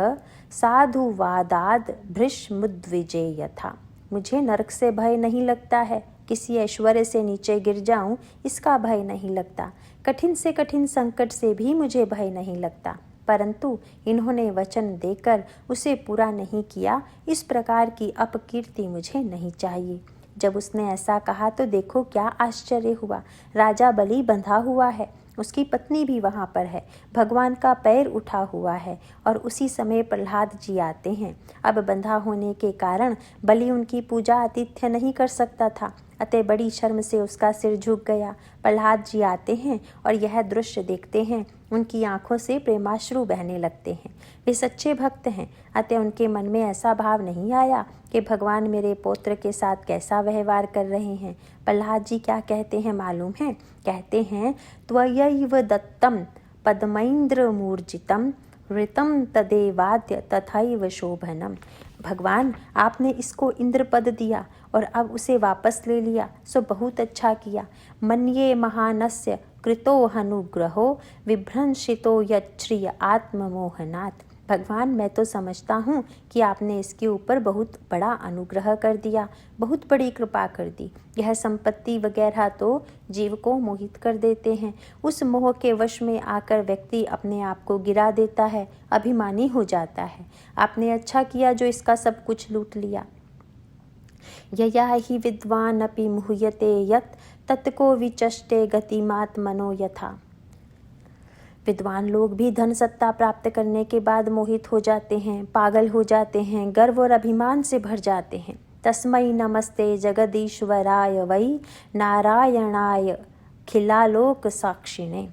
साधुवादाद भृष्मुद्विजे यथा। मुझे नरक से भय नहीं लगता है, किसी ऐश्वर्य से नीचे गिर जाऊं इसका भय नहीं लगता, कठिन से कठिन संकट से भी मुझे भय नहीं लगता, परंतु इन्होंने वचन देकर उसे पूरा नहीं किया। इस प्रकार की अपकीर्ति मुझे नहीं चाहिए। जब उसने ऐसा कहा तो देखो क्या आश्चर्य हुआ। राजा बलि बंधा हुआ है, उसकी पत्नी भी वहाँ पर है, भगवान का पैर उठा हुआ है और उसी समय प्रहलाद जी आते हैं। अब बंधा होने के कारण बलि उनकी पूजा आतिथ्य नहीं कर सकता था। अतः बड़ी शर्म से उसका सिर झुक गया। प्रहलाद जी आते हैं और यह दृश्य देखते हैं। उनकी आंखों से प्रेमाश्रु बहने लगते हैं। वे सच्चे भक्त हैं, अतः उनके मन में ऐसा भाव नहीं आया कि भगवान मेरे पौत्र के साथ कैसा व्यवहार कर रहे हैं। प्रहलाद जी क्या कहते हैं मालूम है? कहते हैं, त्वयैव दत्तम पद्मैन्द्र मूर्जितम ऋतम तदेवाद्य तथैव शोभनम। भगवान, आपने इसको इंद्र पद दिया और अब उसे वापस ले लिया, सो बहुत अच्छा किया। मन्ये महानस्य कृतो हनुग्रहो विभ्रंशितो यच्छ्रिय आत्ममोहनात्। भगवान, मैं तो समझता हूँ कि आपने इसके ऊपर बहुत बड़ा अनुग्रह कर दिया, बहुत बड़ी कृपा कर दी। यह संपत्ति वगैरह तो जीव को मोहित कर देते हैं। उस मोह के वश में आकर व्यक्ति अपने आप को गिरा देता है, अभिमानी हो जाता है। आपने अच्छा किया जो इसका सब कुछ लूट लिया। यया हि विद्वान् अपि मुह्यते यत् तत्को विचष्टे गतिमात्मनो यथा। विद्वान लोग भी धन सत्ता प्राप्त करने के बाद मोहित हो जाते हैं, पागल हो जाते हैं, गर्व और अभिमान से भर जाते हैं। तस्मै नमस्ते जगदीश्वराय वै नारायणाय खिलालोक साक्षिणे।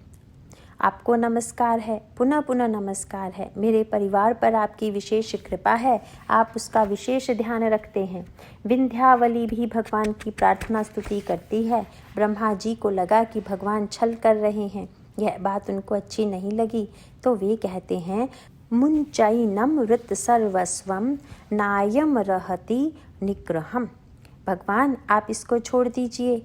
आपको नमस्कार है, पुनः पुनः नमस्कार है। मेरे परिवार पर आपकी विशेष कृपा है, आप उसका विशेष ध्यान रखते हैं। विंध्यावली भी भगवान की प्रार्थना स्तुति करती है। ब्रह्मा जी को लगा कि भगवान छल कर रहे हैं। यह बात उनको अच्छी नहीं लगी, तो वे कहते हैं, मुंचैनम वृत सर्वस्वम नायम रहति निग्रहम। भगवान, आप इसको छोड़ दीजिए।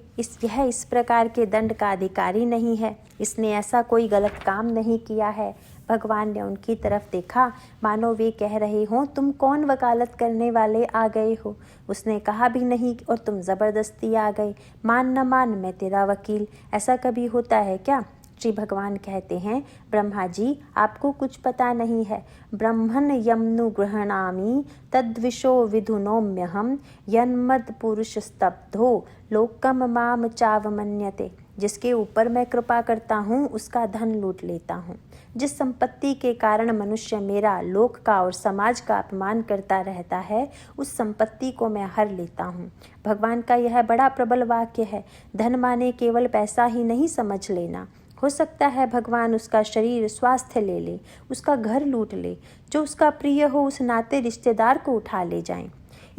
यह इस प्रकार के दंड का अधिकारी नहीं है। इसने ऐसा कोई गलत काम नहीं किया है। भगवान ने उनकी तरफ देखा, मानो वे कह रहे हों, तुम कौन वकालत करने वाले आ गए हो? उसने कहा भी नहीं और तुम ज़बरदस्ती आ गए। मान न मान, मैं तेरा वकील। ऐसा कभी होता है क्या? श्री भगवान कहते हैं, ब्रह्मा जी, आपको कुछ पता नहीं है। ब्रह्मन् यमनुगृह्णामि तद्विशो विधुनोम्यहम् यन्मद पुरुष स्तब्धो लोकम माम चावमन्यते। जिसके ऊपर मैं कृपा करता हूँ उसका धन लूट लेता हूँ। जिस संपत्ति के कारण मनुष्य मेरा, लोक का और समाज का अपमान करता रहता है, उस संपत्ति को मैं हर लेता हूँ। भगवान का यह बड़ा प्रबल वाक्य है। धन माने केवल पैसा ही नहीं समझ लेना। हो सकता है भगवान उसका शरीर स्वास्थ्य ले ले, उसका घर लूट ले, जो उसका प्रिय हो उस नाते रिश्तेदार को उठा ले जाएं।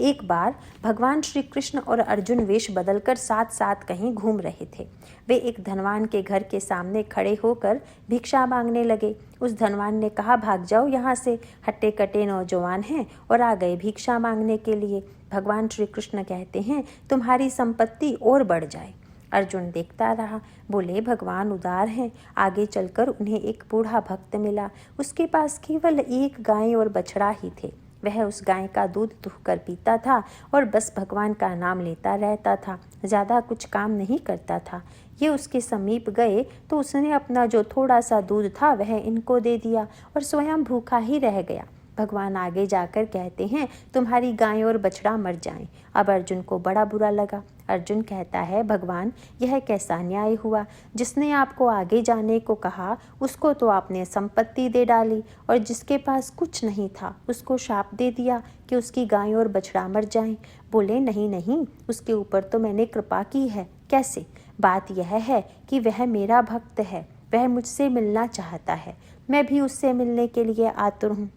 एक बार भगवान श्री कृष्ण और अर्जुन वेश बदलकर साथ साथ कहीं घूम रहे थे। वे एक धनवान के घर के सामने खड़े होकर भिक्षा मांगने लगे। उस धनवान ने कहा, भाग जाओ यहाँ से, हट्टे कट्टे नौजवान हैं और आ गए भिक्षा मांगने के लिए। भगवान श्री कृष्ण कहते हैं, तुम्हारी संपत्ति और बढ़ जाए। अर्जुन देखता रहा। बोले, भगवान उदार हैं। आगे चलकर उन्हें एक बूढ़ा भक्त मिला। उसके पास केवल एक गाय और बछड़ा ही थे। वह उस गाय का दूध दुहकर पीता था और बस भगवान का नाम लेता रहता था, ज़्यादा कुछ काम नहीं करता था। ये उसके समीप गए तो उसने अपना जो थोड़ा सा दूध था वह इनको दे दिया और स्वयं भूखा ही रह गया। भगवान आगे जाकर कहते हैं, तुम्हारी गाय और बछड़ा मर जाएं। अब अर्जुन को बड़ा बुरा लगा। अर्जुन कहता है, भगवान, यह कैसा न्याय हुआ? जिसने आपको आगे जाने को कहा उसको तो आपने संपत्ति दे डाली और जिसके पास कुछ नहीं था उसको शाप दे दिया कि उसकी गाय और बछड़ा मर जाएं। बोले, नहीं नहीं, उसके ऊपर तो मैंने कृपा की है। कैसे? बात यह है कि वह मेरा भक्त है, वह मुझसे मिलना चाहता है, मैं भी उससे मिलने के लिए आतुर हूँ।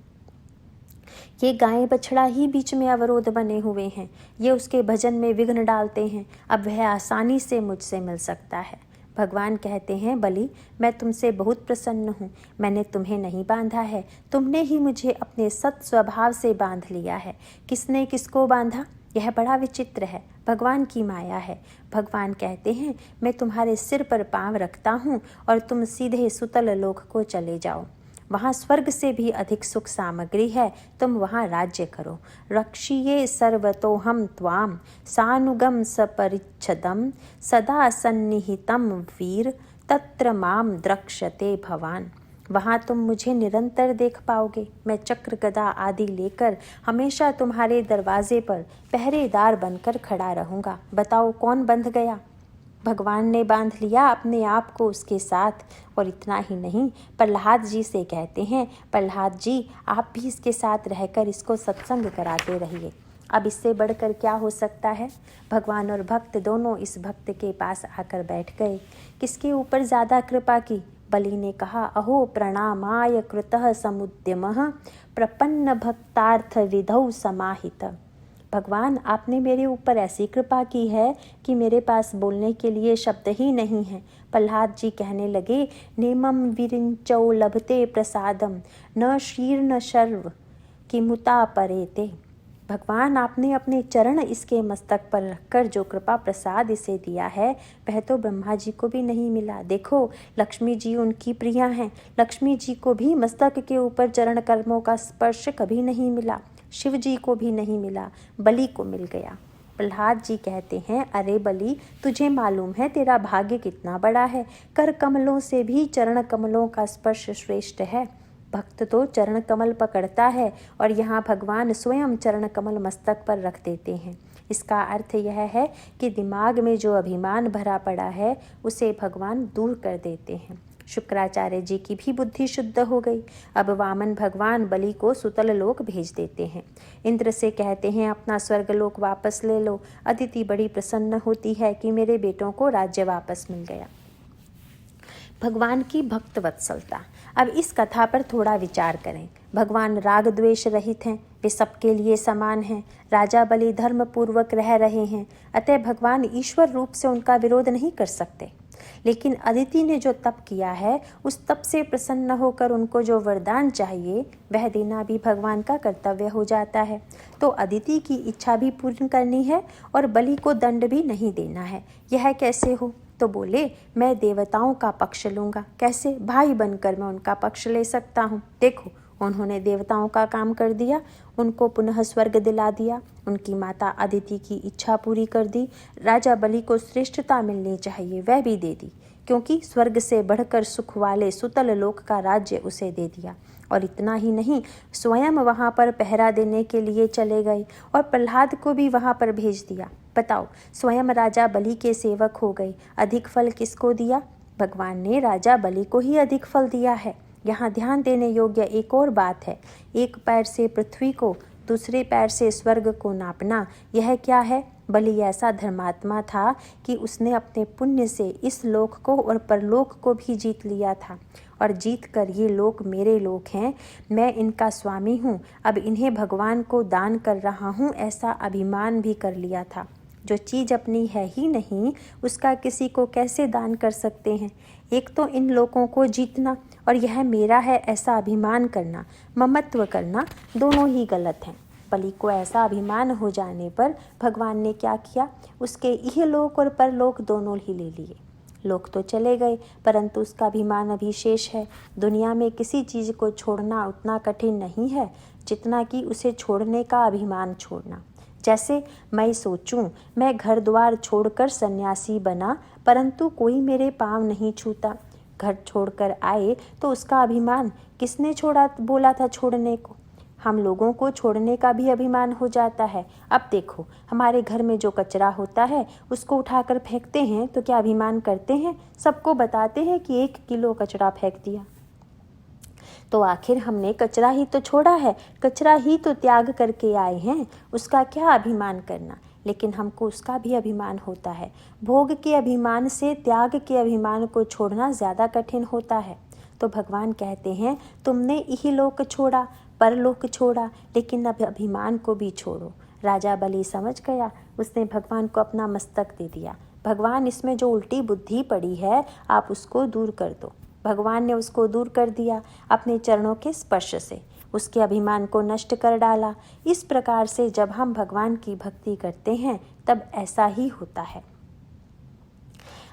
ये गाय बछड़ा ही बीच में अवरोध बने हुए हैं, ये उसके भजन में विघ्न डालते हैं। अब वह आसानी से मुझसे मिल सकता है। भगवान कहते हैं, बलि, मैं तुमसे बहुत प्रसन्न हूँ। मैंने तुम्हें नहीं बांधा है, तुमने ही मुझे अपने सत स्वभाव से बांध लिया है। किसने किसको बांधा? यह बड़ा विचित्र है, भगवान की माया है। भगवान कहते हैं, मैं तुम्हारे सिर पर पाँव रखता हूँ और तुम सीधे सुतल लोक को चले जाओ। वहाँ स्वर्ग से भी अधिक सुख सामग्री है, तुम वहाँ राज्य करो। रक्षिये सर्वतोहम त्वाम सानुगम सपरिच्छदम सदा सन्निहितम वीर तत्र माम द्रक्ष्यते भवान। वहाँ तुम मुझे निरंतर देख पाओगे। मैं चक्र गदा आदि लेकर हमेशा तुम्हारे दरवाजे पर पहरेदार बनकर खड़ा रहूँगा। बताओ कौन बंध गया? भगवान ने बांध लिया अपने आप को उसके साथ। और इतना ही नहीं, प्रहलाद जी से कहते हैं, प्रहलाद जी, आप भी इसके साथ रहकर इसको सत्संग कराते रहिए। अब इससे बढ़कर क्या हो सकता है। भगवान और भक्त दोनों इस भक्त के पास आकर बैठ गए। किसके ऊपर ज़्यादा कृपा की। बलि ने कहा, अहो प्रणामाय कृतः समुद्यमः प्रपन्न भक्तार्थ विधौ समाहित। भगवान, आपने मेरे ऊपर ऐसी कृपा की है कि मेरे पास बोलने के लिए शब्द ही नहीं हैं। प्रहलाद जी कहने लगे, नेमं विरिंचौ लभते प्रसादम न शीर्ण शर्व किमुता परेते। भगवान, आपने अपने चरण इसके मस्तक पर रखकर जो कृपा प्रसाद इसे दिया है वह तो ब्रह्मा जी को भी नहीं मिला। देखो, लक्ष्मी जी उनकी प्रिया हैं। लक्ष्मी जी को भी मस्तक के ऊपर चरण कर्मों का स्पर्श कभी नहीं मिला। शिव जी को भी नहीं मिला, बलि को मिल गया। प्रहलाद जी कहते हैं, अरे बलि, तुझे मालूम है तेरा भाग्य कितना बड़ा है। कर कमलों से भी चरण कमलों का स्पर्श श्रेष्ठ है। भक्त तो चरण कमल पकड़ता है और यहाँ भगवान स्वयं चरण कमल मस्तक पर रख देते हैं। इसका अर्थ यह है कि दिमाग में जो अभिमान भरा पड़ा है उसे भगवान दूर कर देते हैं। शुक्राचार्य जी की भी बुद्धि शुद्ध हो गई। अब वामन भगवान बलि को सुतल लोक भेज देते हैं। इंद्र से कहते हैं, अपना स्वर्गलोक वापस ले लो। अदिति बड़ी प्रसन्न होती है कि मेरे बेटों को राज्य वापस मिल गया। भगवान की भक्त वत्सलता। अब इस कथा पर थोड़ा विचार करें। भगवान राग द्वेष रहित हैं, वे सबके लिए समान हैं। राजा बलि धर्म पूर्वक रह रहे हैं, अतः भगवान ईश्वर रूप से उनका विरोध नहीं कर सकते। लेकिन अदिति ने जो तप किया है, उस तप से प्रसन्न होकर उनको जो वरदान चाहिए वह देना भी भगवान का कर्तव्य हो जाता है। तो अदिति की इच्छा भी पूर्ण करनी है और बलि को दंड भी नहीं देना है। यह कैसे हो? तो बोले, मैं देवताओं का पक्ष लूँगा। कैसे? भाई बनकर मैं उनका पक्ष ले सकता हूँ। देखो, उन्होंने देवताओं का काम कर दिया, उनको पुनः स्वर्ग दिला दिया, उनकी माता अदिति की इच्छा पूरी कर दी। राजा बलि को श्रेष्ठता मिलनी चाहिए, वह भी दे दी, क्योंकि स्वर्ग से बढ़कर सुख वाले सुतल लोक का राज्य उसे दे दिया। और इतना ही नहीं, स्वयं वहाँ पर पहरा देने के लिए चले गए और प्रहलाद को भी वहाँ पर भेज दिया। बताओ, स्वयं राजा बलि के सेवक हो गए। अधिक फल किसको दिया? भगवान ने राजा बलि को ही अधिक फल दिया है। यहाँ ध्यान देने योग्य एक और बात है। एक पैर से पृथ्वी को, दूसरे पैर से स्वर्ग को नापना, यह क्या है? बलि ऐसा धर्मात्मा था कि उसने अपने पुण्य से इस लोक को और परलोक को भी जीत लिया था। और जीत कर ये लोक मेरे लोक हैं, मैं इनका स्वामी हूँ, अब इन्हें भगवान को दान कर रहा हूँ, ऐसा अभिमान भी कर लिया था। जो चीज़ अपनी है ही नहीं, उसका किसी को कैसे दान कर सकते हैं? एक तो इन लोगों को जीतना और यह मेरा है ऐसा अभिमान करना, ममत्व करना, दोनों ही गलत हैं। बलि को ऐसा अभिमान हो जाने पर भगवान ने क्या किया? उसके इहलोक और परलोक दोनों ही ले लिए। लोक तो चले गए, परंतु उसका अभिमान अभी शेष है। दुनिया में किसी चीज़ को छोड़ना उतना कठिन नहीं है जितना कि उसे छोड़ने का अभिमान छोड़ना। जैसे मैं सोचूं, मैं घर द्वार छोड़कर सन्यासी बना, परंतु कोई मेरे पाँव नहीं छूता। घर छोड़कर आए तो उसका अभिमान किसने छोड़ा, बोला था छोड़ने को? हम लोगों को छोड़ने का भी अभिमान हो जाता है। अब देखो, हमारे घर में जो कचरा होता है उसको उठाकर फेंकते हैं तो क्या अभिमान करते हैं? सबको बताते हैं कि 1 किलो कचरा फेंक दिया। तो आखिर हमने कचरा ही तो छोड़ा है, कचरा ही तो त्याग करके आए हैं, उसका क्या अभिमान करना? लेकिन हमको उसका भी अभिमान होता है। भोग के अभिमान से त्याग के अभिमान को छोड़ना ज़्यादा कठिन होता है। तो भगवान कहते हैं, तुमने इहलोक छोड़ा, परलोक छोड़ा, लेकिन अब अभिमान को भी छोड़ो। राजा बलि समझ गया, उसने भगवान को अपना मस्तक दे दिया। भगवान, इसमें जो उल्टी बुद्धि पड़ी है आप उसको दूर कर दो। भगवान ने उसको दूर कर दिया अपने चरणों के स्पर्श से, उसके अभिमान को नष्ट कर डाला। इस प्रकार से जब हम भगवान की भक्ति करते हैं तब ऐसा ही होता है।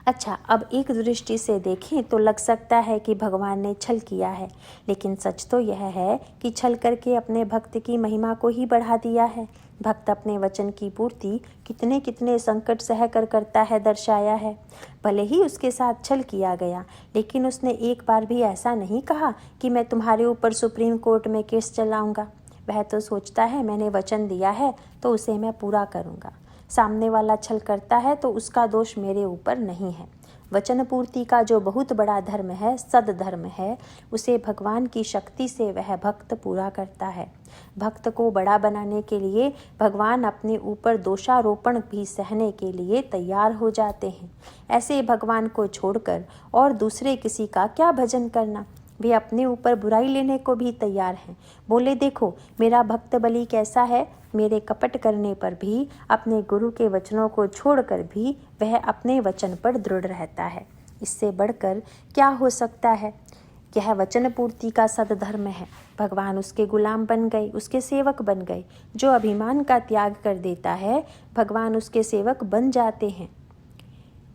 अच्छा, अब एक दृष्टि से देखें तो लग सकता है कि भगवान ने छल किया है, लेकिन सच तो यह है कि छल करके अपने भक्त की महिमा को ही बढ़ा दिया है। भक्त अपने वचन की पूर्ति कितने कितने संकट सह कर करता है, दर्शाया है। भले ही उसके साथ छल किया गया, लेकिन उसने एक बार भी ऐसा नहीं कहा कि मैं तुम्हारे ऊपर सुप्रीम कोर्ट में केस चलाऊंगा। वह तो सोचता है मैंने वचन दिया है तो उसे मैं पूरा करूंगा। सामने वाला छल करता है तो उसका दोष मेरे ऊपर नहीं है। वचन पूर्ति का जो बहुत बड़ा धर्म है, सद्धर्म है, उसे भगवान की शक्ति से वह भक्त पूरा करता है। भक्त को बड़ा बनाने के लिए भगवान अपने ऊपर दोषारोपण भी सहने के लिए तैयार हो जाते हैं। ऐसे भगवान को छोड़कर और दूसरे किसी का क्या भजन करना। वे अपने ऊपर बुराई लेने को भी तैयार हैं। बोले, देखो मेरा भक्त बलि कैसा है। मेरे कपट करने पर भी, अपने गुरु के वचनों को छोड़कर भी वह अपने वचन पर दृढ़ रहता है। इससे बढ़कर क्या हो सकता है। यह वचन पूर्ति का सद्धर्म है। भगवान उसके गुलाम बन गए, उसके सेवक बन गए। जो अभिमान का त्याग कर देता है, भगवान उसके सेवक बन जाते हैं।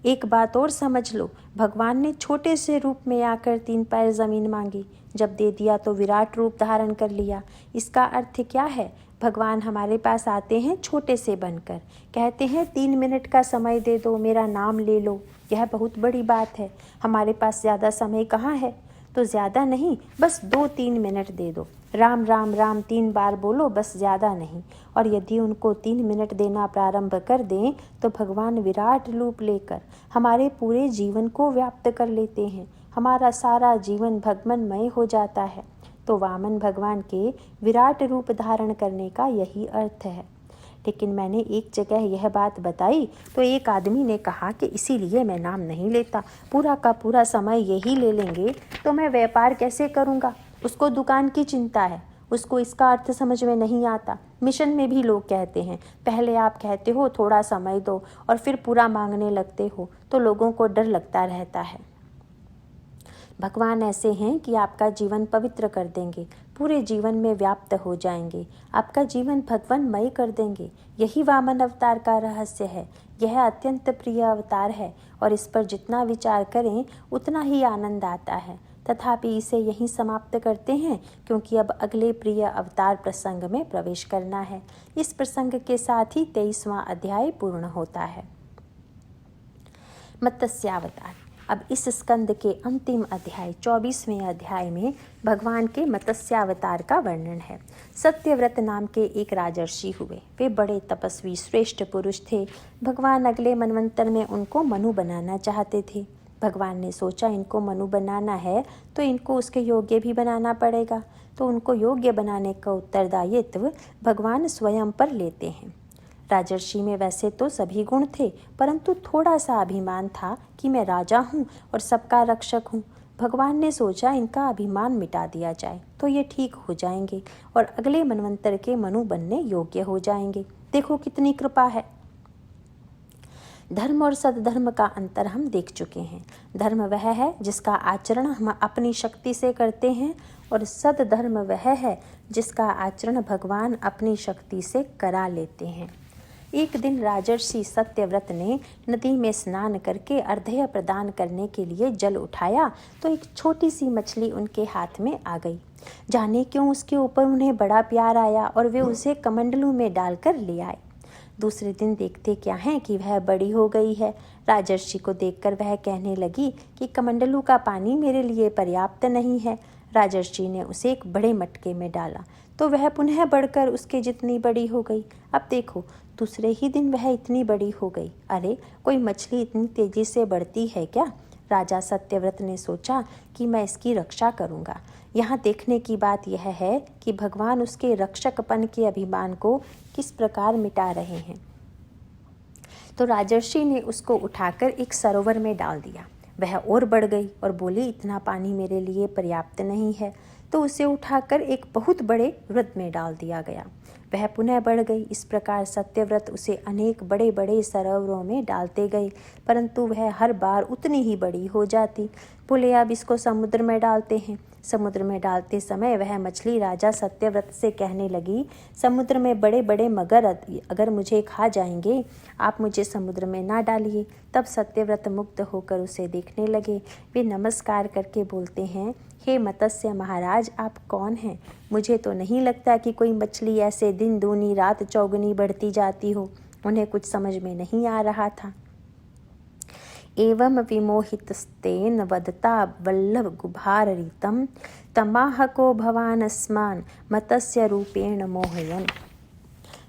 एक बात और समझ लो, भगवान ने छोटे से रूप में आकर 3 पैर जमीन मांगी, जब दे दिया तो विराट रूप धारण कर लिया। इसका अर्थ क्या है। भगवान हमारे पास आते हैं छोटे से बनकर, कहते हैं 3 मिनट का समय दे दो, मेरा नाम ले लो। यह बहुत बड़ी बात है। हमारे पास ज़्यादा समय कहाँ है। तो ज़्यादा नहीं, बस 2-3 मिनट दे दो। राम राम राम 3 बार बोलो, बस ज़्यादा नहीं। और यदि उनको 3 मिनट देना प्रारंभ कर दें तो भगवान विराट रूप लेकर हमारे पूरे जीवन को व्याप्त कर लेते हैं। हमारा सारा जीवन भगवन्मय हो जाता है। तो वामन भगवान के विराट रूप धारण करने का यही अर्थ है। लेकिन मैंने एक जगह यह बात बताई तो एक आदमी ने कहा कि इसीलिए मैं नाम नहीं लेता, पूरा का पूरा समय यही ले लेंगे तो मैं व्यापार कैसे करूँगा। उसको दुकान की चिंता है, उसको इसका अर्थ समझ में नहीं आता। मिशन में भी लोग कहते हैं, पहले आप कहते हो थोड़ा समय दो और फिर पूरा मांगने लगते हो, तो लोगों को डर लगता रहता है। भगवान ऐसे हैं कि आपका जीवन पवित्र कर देंगे, पूरे जीवन में व्याप्त हो जाएंगे, आपका जीवन भगवानमय कर देंगे। यही वामन अवतार का रहस्य है। यह अत्यंत प्रिय अवतार है और इस पर जितना विचार करें उतना ही आनंद आता है। तथापि इसे यहीं समाप्त करते हैं, क्योंकि अब अगले प्रिय अवतार प्रसंग में प्रवेश करना है। इस प्रसंग के साथ ही 23वां अध्याय पूर्ण होता है। मत्स्यावतार। अब इस स्कंद के अंतिम अध्याय 24वें अध्याय में भगवान के मत्स्यावतार का वर्णन है। सत्यव्रत नाम के एक राजर्षि हुए। वे बड़े तपस्वी श्रेष्ठ पुरुष थे। भगवान अगले मनवंतर में उनको मनु बनाना चाहते थे। भगवान ने सोचा इनको मनु बनाना है तो इनको उसके योग्य भी बनाना पड़ेगा। तो उनको योग्य बनाने का उत्तरदायित्व भगवान स्वयं पर लेते हैं। राजर्षि में वैसे तो सभी गुण थे, परंतु थोड़ा सा अभिमान था कि मैं राजा हूँ और सबका रक्षक हूँ। भगवान ने सोचा इनका अभिमान मिटा दिया जाए तो ये ठीक हो जाएंगे और अगले मनवंतर के मनु बनने योग्य हो जाएंगे। देखो कितनी कृपा है। धर्म और सद्धर्म का अंतर हम देख चुके हैं। धर्म वह है जिसका आचरण हम अपनी शक्ति से करते हैं और सद्धर्म वह है जिसका आचरण भगवान अपनी शक्ति से करा लेते हैं। एक दिन राजर्षि सत्यव्रत ने नदी में स्नान करके अर्घ्य प्रदान करने के लिए जल उठाया तो एक छोटी सी मछली उनके हाथ में आ गई। जाने क्यों उसके ऊपर उन्हें बड़ा प्यार आया और वे उसे कमंडलू में डालकर ले आए। दूसरे दिन देखते क्या हैं कि वह बड़ी हो गई है। राजर्षि को देखकर वह कहने लगी कि कमंडलू का पानी मेरे लिए पर्याप्त नहीं है। राजर्षि ने उसे एक बड़े मटके में डाला तो वह पुनः बढ़कर उसके जितनी बड़ी हो गई। अब देखो, दूसरे ही दिन वह इतनी बड़ी हो गई। अरे, कोई मछली इतनी तेजी से बढ़ती है क्या। राजा सत्यव्रत ने सोचा कि मैं इसकी रक्षा करूंगा। यहाँ देखने की बात यह है कि भगवान उसके रक्षकपन के अभिमान को किस प्रकार मिटा रहे हैं। तो राजर्षि ने उसको उठाकर एक सरोवर में डाल दिया। वह और बढ़ गई और बोली, इतना पानी मेरे लिए पर्याप्त नहीं है। तो उसे उठाकर एक बहुत बड़े वृत्त में डाल दिया गया। वह पुनः बढ़ गई। इस प्रकार सत्यव्रत उसे अनेक बड़े बड़े सरोवरों में डालते गए, परंतु वह हर बार उतनी ही बड़ी हो जाती। बोले, अब इसको समुद्र में डालते हैं। समुद्र में डालते समय वह मछली राजा सत्यव्रत से कहने लगी, समुद्र में बड़े बड़े मगर अगर मुझे खा जाएंगे, आप मुझे समुद्र में ना डालिए। तब सत्यव्रत मुग्ध होकर उसे देखने लगे। वे नमस्कार करके बोलते हैं, हे मत्स्य महाराज, आप कौन हैं। मुझे तो नहीं लगता कि कोई मछली ऐसे दिन दूनी रात चौगुनी बढ़ती जाती हो। उन्हें कुछ समझ में नहीं आ रहा था। एवं विमोहितस्तेन वदता वल्लभ गुभाररितं तमाहको भवानस्मान मत्स्य रूपेण मोहयन।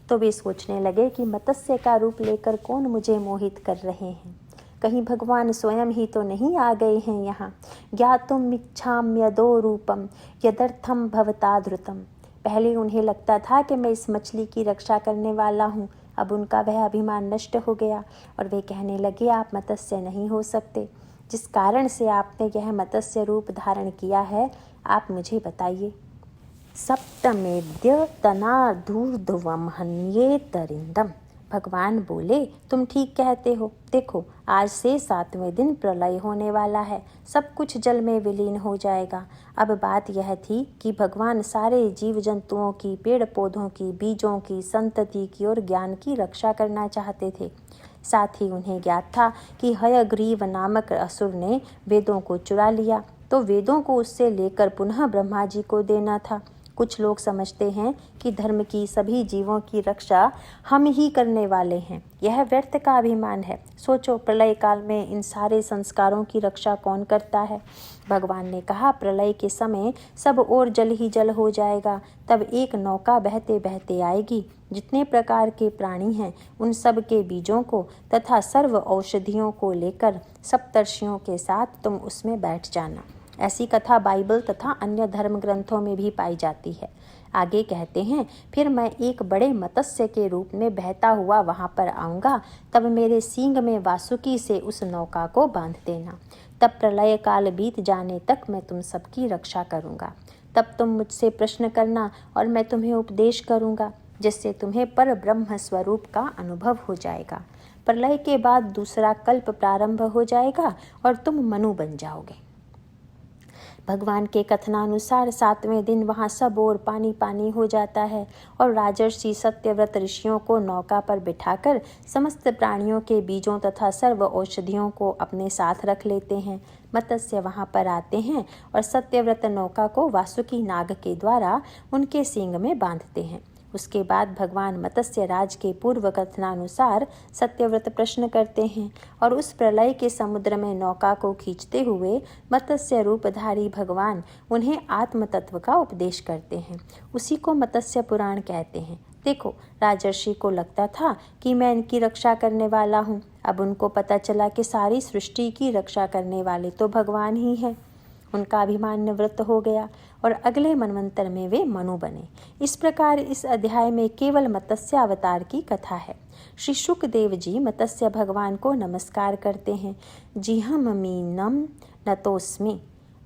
तो वे सोचने लगे कि मत्स्य का रूप लेकर कौन मुझे मोहित कर रहे हैं। कहीं भगवान स्वयं ही तो नहीं आ गए हैं यहाँ। ज्ञातुम इच्छाम्यदो रूपम यदर्थम भवता धृतम। पहले उन्हें लगता था कि मैं इस मछली की रक्षा करने वाला हूँ। अब उनका वह अभिमान नष्ट हो गया और वे कहने लगे, आप मत्स्य नहीं हो सकते। जिस कारण से आपने यह मत्स्य रूप धारण किया है, आप मुझे बताइए। सप्तमेद्य तनाधूर्ध्वम हन्ये तरिंदम। भगवान बोले, तुम ठीक कहते हो। देखो, आज से 7वें दिन प्रलय होने वाला है, सब कुछ जल में विलीन हो जाएगा। अब बात यह थी कि भगवान सारे जीव जंतुओं की, पेड़ पौधों की, बीजों की, संतति की और ज्ञान की रक्षा करना चाहते थे। साथ ही उन्हें ज्ञात था कि हयग्रीव नामक असुर ने वेदों को चुरा लिया, तो वेदों को उससे लेकर पुनः ब्रह्मा जी को देना था। कुछ लोग समझते हैं कि धर्म की, सभी जीवों की रक्षा हम ही करने वाले हैं। यह व्यर्थ का अभिमान है। सोचो, प्रलय काल में इन सारे संस्कारों की रक्षा कौन करता है? भगवान ने कहा, प्रलय के समय सब और जल ही जल हो जाएगा। तब एक नौका बहते बहते आएगी। जितने प्रकार के प्राणी हैं, उन सब के बीजों को तथा सर्व औषधियों को लेकर सप्तर्षियों के साथ तुम उसमें बैठ जाना। ऐसी कथा बाइबल तथा अन्य धर्म ग्रंथों में भी पाई जाती है। आगे कहते हैं, फिर मैं एक बड़े मत्स्य के रूप में बहता हुआ वहाँ पर आऊँगा। तब मेरे सींग में वासुकी से उस नौका को बांध देना। तब प्रलय काल बीत जाने तक मैं तुम सबकी रक्षा करूँगा। तब तुम मुझसे प्रश्न करना और मैं तुम्हें उपदेश करूँगा, जिससे तुम्हें पर ब्रह्म स्वरूप का अनुभव हो जाएगा। प्रलय के बाद दूसरा कल्प प्रारंभ हो जाएगा और तुम मनु बन जाओगे। भगवान के कथनानुसार 7वें दिन वहाँ सब ओर पानी पानी हो जाता है और राजर्षि सत्यव्रत ऋषियों को नौका पर बिठाकर समस्त प्राणियों के बीजों तथा सर्व औषधियों को अपने साथ रख लेते हैं। मत्स्य वहाँ पर आते हैं और सत्यव्रत नौका को वासुकी नाग के द्वारा उनके सींग में बांधते हैं। उसके बाद भगवान मत्स्य राज के पूर्व कथनानुसार सत्यव्रत प्रश्न करते हैं और उस प्रलय के समुद्र में नौका को खींचते हुए मत्स्य रूपधारी भगवान उन्हें आत्म तत्व का उपदेश करते हैं। उसी को मत्स्य पुराण कहते हैं। देखो, राजर्षि को लगता था कि मैं इनकी रक्षा करने वाला हूँ। अब उनको पता चला कि सारी सृष्टि की रक्षा करने वाले तो भगवान ही हैं। उनका अभिमान निवृत्त हो गया और अगले मनवंतर में वे मनु बने। इस प्रकार इस अध्याय में केवल मत्स्य अवतार की कथा है। श्री शुकदेव जी मत्स्य भगवान को नमस्कार करते हैं। जिहम मीनम नतोस्मि।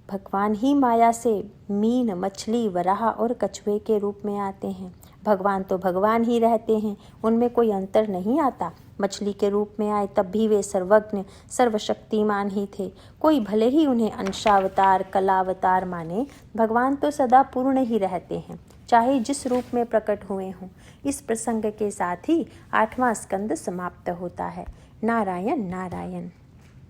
भगवान ही माया से मीन, मछली, वराह और कछुए के रूप में आते हैं। भगवान तो भगवान ही रहते हैं, उनमें कोई अंतर नहीं आता। मछली के रूप में आए तब भी वे सर्वज्ञ, सर्वशक्तिमान ही थे। कोई भले ही उन्हें अंशावतार, कलावतार माने, भगवान तो सदा पूर्ण ही रहते हैं, चाहे जिस रूप में प्रकट हुए हों। इस प्रसंग के साथ ही 8वां स्कंद समाप्त होता है। नारायण नारायण।